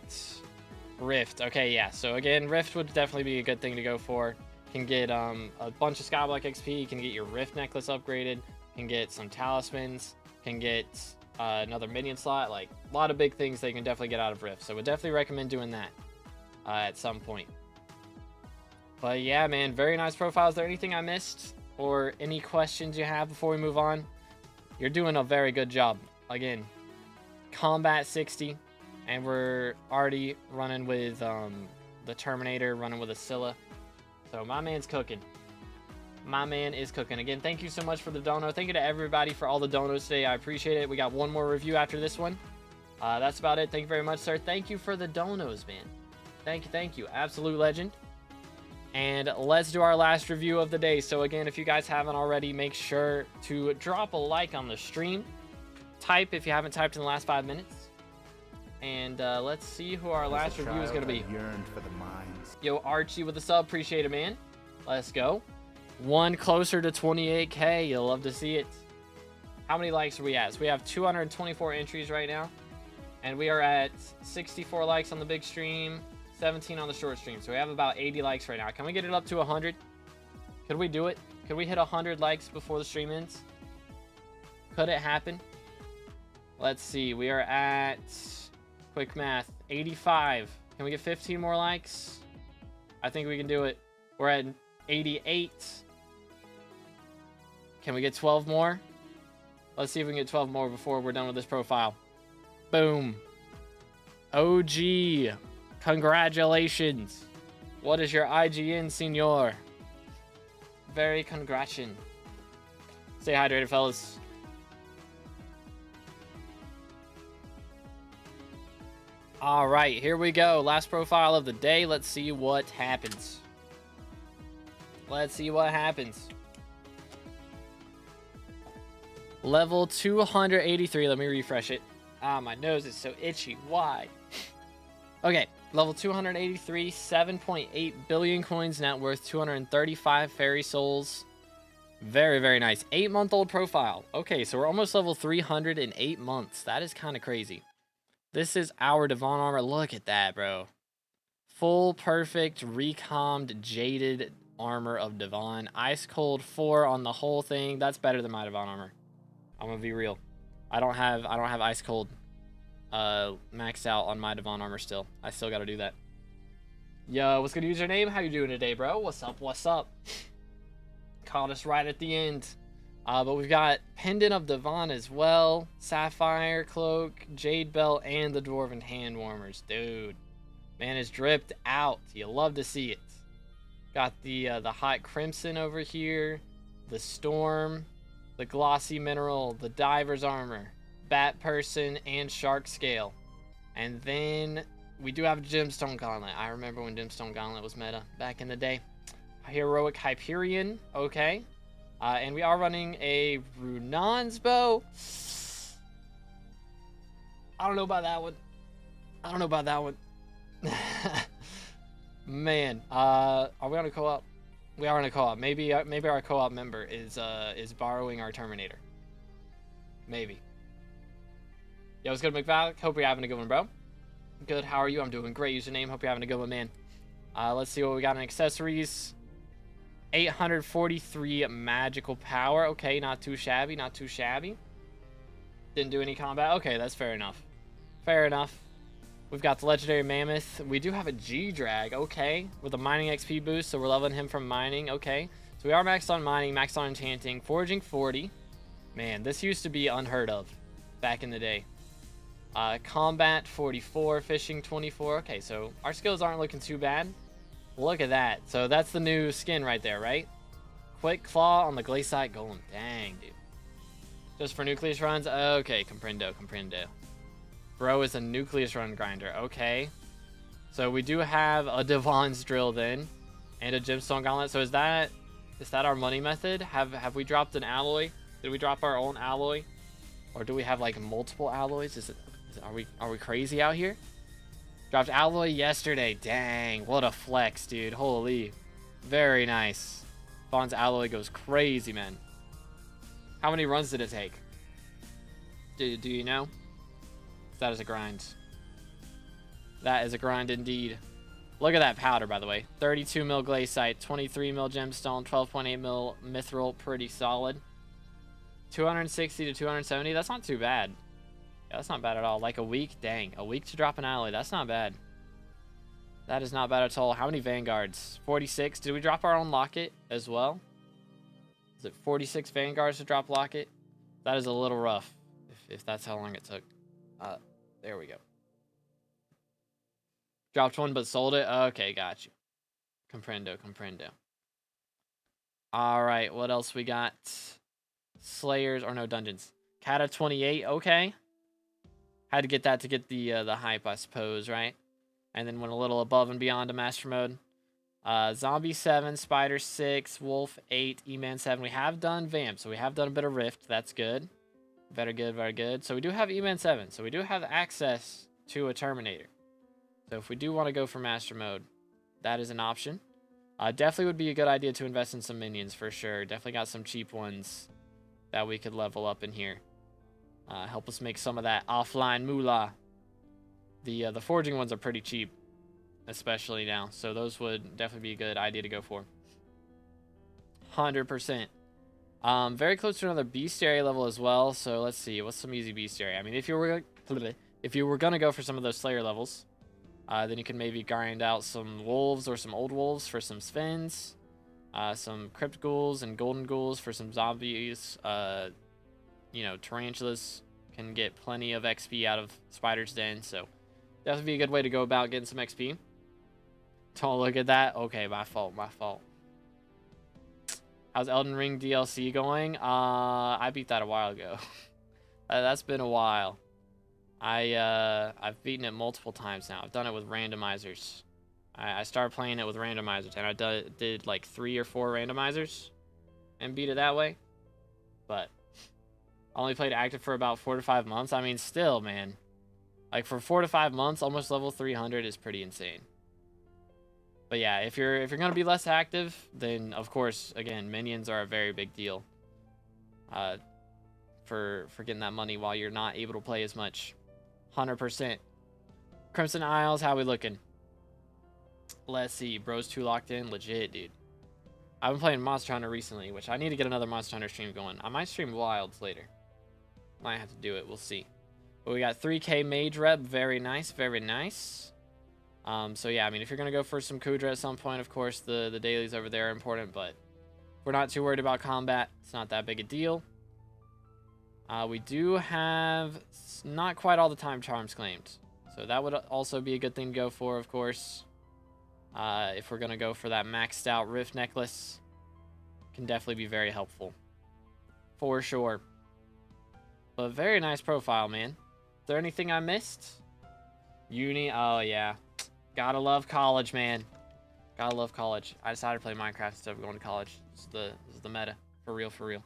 Rift. Okay, yeah. So again, Rift would definitely be a good thing to go for. Can get a bunch of SkyBlock XP. You can get your Rift necklace upgraded. Can get some talismans. Can get another minion slot. Like a lot of big things they can definitely get out of Rift. So would definitely recommend doing that at some point. But yeah, man, very nice profile. Is there anything I missed or any questions you have before we move on? You're doing a very good job. Again, combat 60, and we're already running with the Terminator, running with a Scylla. So my man's cooking. My man is cooking. Again, thank you so much for the dono. Thank you to everybody for all the donos today. I appreciate it. We got one more review after this one. That's about it. Thank you very much, sir. Thank you for the donos, man. Thank you. Absolute legend. And let's do our last review of the day. So again, if you guys haven't already, make sure to drop a like on the stream. Type if you haven't typed in the last 5 minutes. And let's see who our last review is going to be. Yearned for the mines. Yo, Archie with the sub. Appreciate it, man. Let's go. One closer to 28K. You'll love to see it. How many likes are we at? So we have 224 entries right now. And we are at 64 likes on the big stream, 17 on the short stream. So we have about 80 likes right now. Can we get it up to 100? Could we do it? Could we hit 100 likes before the stream ends? Could it happen? Let's see. We are at, quick math, 85. Can we get 15 more likes? I think we can do it. We're at 88. Can we get 12 more? Let's see if we can get 12 more before we're done with this profile. Boom. OG. Congratulations. What is your IGN, senor? Very congratulations. Stay hydrated, fellas. All right, here we go. Last profile of the day. Let's see what happens. Let's see what happens. Level 283. Let me refresh it. Ah, my nose is so itchy. Why? Okay, level 283, 7.8 billion coins net worth, 235 fairy souls. Very, very nice. 8-month-old profile. Okay, so we're almost level 300 in 8 months. That is kind of crazy. This is our Devon armor. Look at that, bro. Full, perfect, recommed, jaded armor of Devon. Ice Cold 4 on the whole thing. That's better than my Devon armor. I'm gonna be real. I don't have Ice Cold maxed out on my Devon armor still. I still gotta do that. Yo, what's good username? How you doing today, bro? What's up? What's up? Caught us right at the end. But we've got Pendant of Devon as well, Sapphire Cloak, Jade Belt, and the Dwarven Hand Warmers. Dude, man, it's dripped out. You love to see it. Got the Hot Crimson over here, the Storm, the Glossy Mineral, the Diver's Armor, Bat Person, and Shark Scale. And then we do have a Gemstone Gauntlet. I remember when Gemstone Gauntlet was meta back in the day. Heroic Hyperion, okay. And we are running a Runan's Bow. I don't know about that one. I don't know about that one. Man, are we on a co-op? We are on a co-op. Maybe our co-op member is borrowing our Terminator. Maybe. Yo, what's good, McVallic? Hope you're having a good one, bro. Good, how are you? I'm doing great. Username, hope you're having a good one, man. Let's see what we got in accessories. 843 magical power. Okay, not too shabby, not too shabby. Didn't do any combat. Okay, that's fair enough. Fair enough. We've got the legendary mammoth. We do have a G-Drag, okay, with a mining XP boost, so we're leveling him from mining, okay. So we are maxed on mining, maxed on enchanting, foraging 40. Man, this used to be unheard of back in the day. Combat 44, fishing 24. Okay, so our skills aren't looking too bad. Look at that. So that's the new skin right there, right? Quick Claw on the Glaciate Golem. Dang, dude. Just for Nucleus runs? Okay, comprendo. Bro is a Nucleus run grinder. Okay. So we do have a Devon's Drill then. And a Gemstone Gauntlet. So is that our money method? Have we dropped an alloy? Did we drop our own alloy? Or do we have like multiple alloys? Are we crazy out here? Dropped alloy yesterday. Dang, what a flex, dude. Holy. Very nice. Vaughn's alloy goes crazy, man. How many runs did it take? Do you know? That is a grind. That is a grind indeed. Look at that powder, by the way. 32 mil Glaciate, 23 mil Gemstone, 12.8 mil Mithril. Pretty solid. 260 to 270. That's not too bad. Yeah, that's not bad at all. Like a week? Dang. A week to drop an alloy. That's not bad. That is not bad at all. How many Vanguards? 46. Did we drop our own Locket as well? Is it 46 Vanguards to drop Locket? That is a little rough, if that's how long it took. There we go. Dropped one but sold it? Okay, got you. Comprendo. Alright, what else we got? Slayers, or no, dungeons. Kata 28, okay. Had to get that to get the hype, I suppose, right? And then went a little above and beyond to master mode. Zombie 7, Spider 6, Wolf 8, E-Man 7. We have done Vamp, so we have done a bit of Rift. That's good. Very good, very good. So we do have E-Man 7, so we do have access to a Terminator. So if we do want to go for Master Mode, that is an option. Definitely would be a good idea to invest in some minions for sure. Definitely got some cheap ones that we could level up in here. Help us make some of that offline moolah. The forging ones are pretty cheap, especially now. So those would definitely be a good idea to go for. 100%. Very close to another bestiary level as well. So let's see. What's some easy bestiary? I mean, if you were going to go for some of those Slayer levels, then you can maybe grind out some wolves or some old wolves for some Svens. Some crypt ghouls and golden ghouls for some zombies. You know, tarantulas can get plenty of XP out of Spider's Den. So definitely be a good way to go about getting some XP. Don't look at that. Okay, my fault, my fault. How's Elden Ring DLC going? I beat that a while ago. That's been a while. I've beaten it multiple times now. I've done it with randomizers. I started playing it with randomizers, and I did like 3 or 4 randomizers and beat it that way. But I only played active for about 4 to 5 months. I mean, still, man. Like, for 4 to 5 months, almost level 300 is pretty insane. But yeah, if you're gonna be less active, then of course, again, minions are a very big deal. For getting that money while you're not able to play as much. 100%. Crimson Isles, how we looking? Let's see. Bro's 2 locked in. Legit, dude. I've been playing Monster Hunter recently, which I need to get another Monster Hunter stream going. I might stream Wilds later. Might have to do it. We'll see. But we got 3K Mage Rep. Very nice. Very nice. So yeah, I mean, if you're going to go for some Kudra at some point, of course, the dailies over there are important. But if we're not too worried about combat, it's not that big a deal. We do have not quite all the time charms claimed. So that would also be a good thing to go for, of course. If we're going to go for that maxed out Rift necklace. Can definitely be very helpful. For sure. But very nice profile, man. Is there anything I missed? Uni, oh yeah. Gotta love college, man. Gotta love college. I decided to play Minecraft instead of going to college. This is the meta. For real, for real.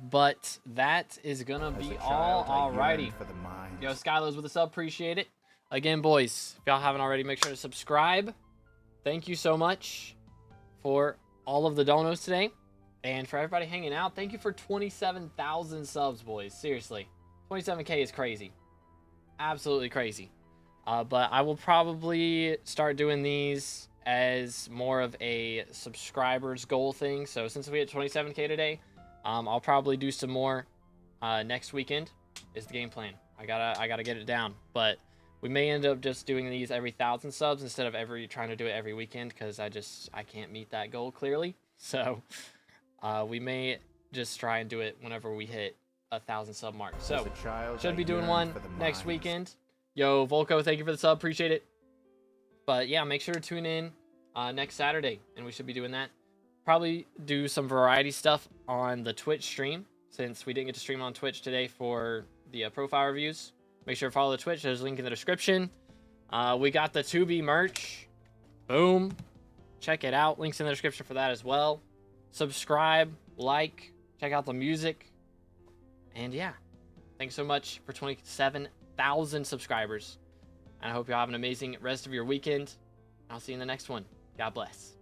But that is gonna be all. Alrighty. Yo, Skylo's with a sub. Appreciate it. Again, boys, if y'all haven't already, make sure to subscribe. Thank you so much for all of the donos today. And for everybody hanging out, thank you for 27,000 subs, boys. Seriously. 27K is crazy. Absolutely crazy. But I will probably start doing these as more of a subscribers goal thing. So since we hit 27K today, I'll probably do some more next weekend is the game plan. I gotta get it down. But we may end up just doing these every 1,000 subs instead of trying to do it every weekend, because I can't meet that goal clearly. So we may just try and do it whenever we hit 1,000 sub mark. So should be doing one next weekend. Yo, Volko, thank you for the sub. Appreciate it. But yeah, make sure to tune in next Saturday, and we should be doing that. Probably do some variety stuff on the Twitch stream, since we didn't get to stream on Twitch today for the profile reviews. Make sure to follow the Twitch. There's a link in the description. We got the 2B merch. Boom. Check it out. Links in the description for that as well. Subscribe, like, check out the music. And yeah, thanks so much for 27,000 subscribers. And I hope you have an amazing rest of your weekend. I'll see you in the next one. God bless.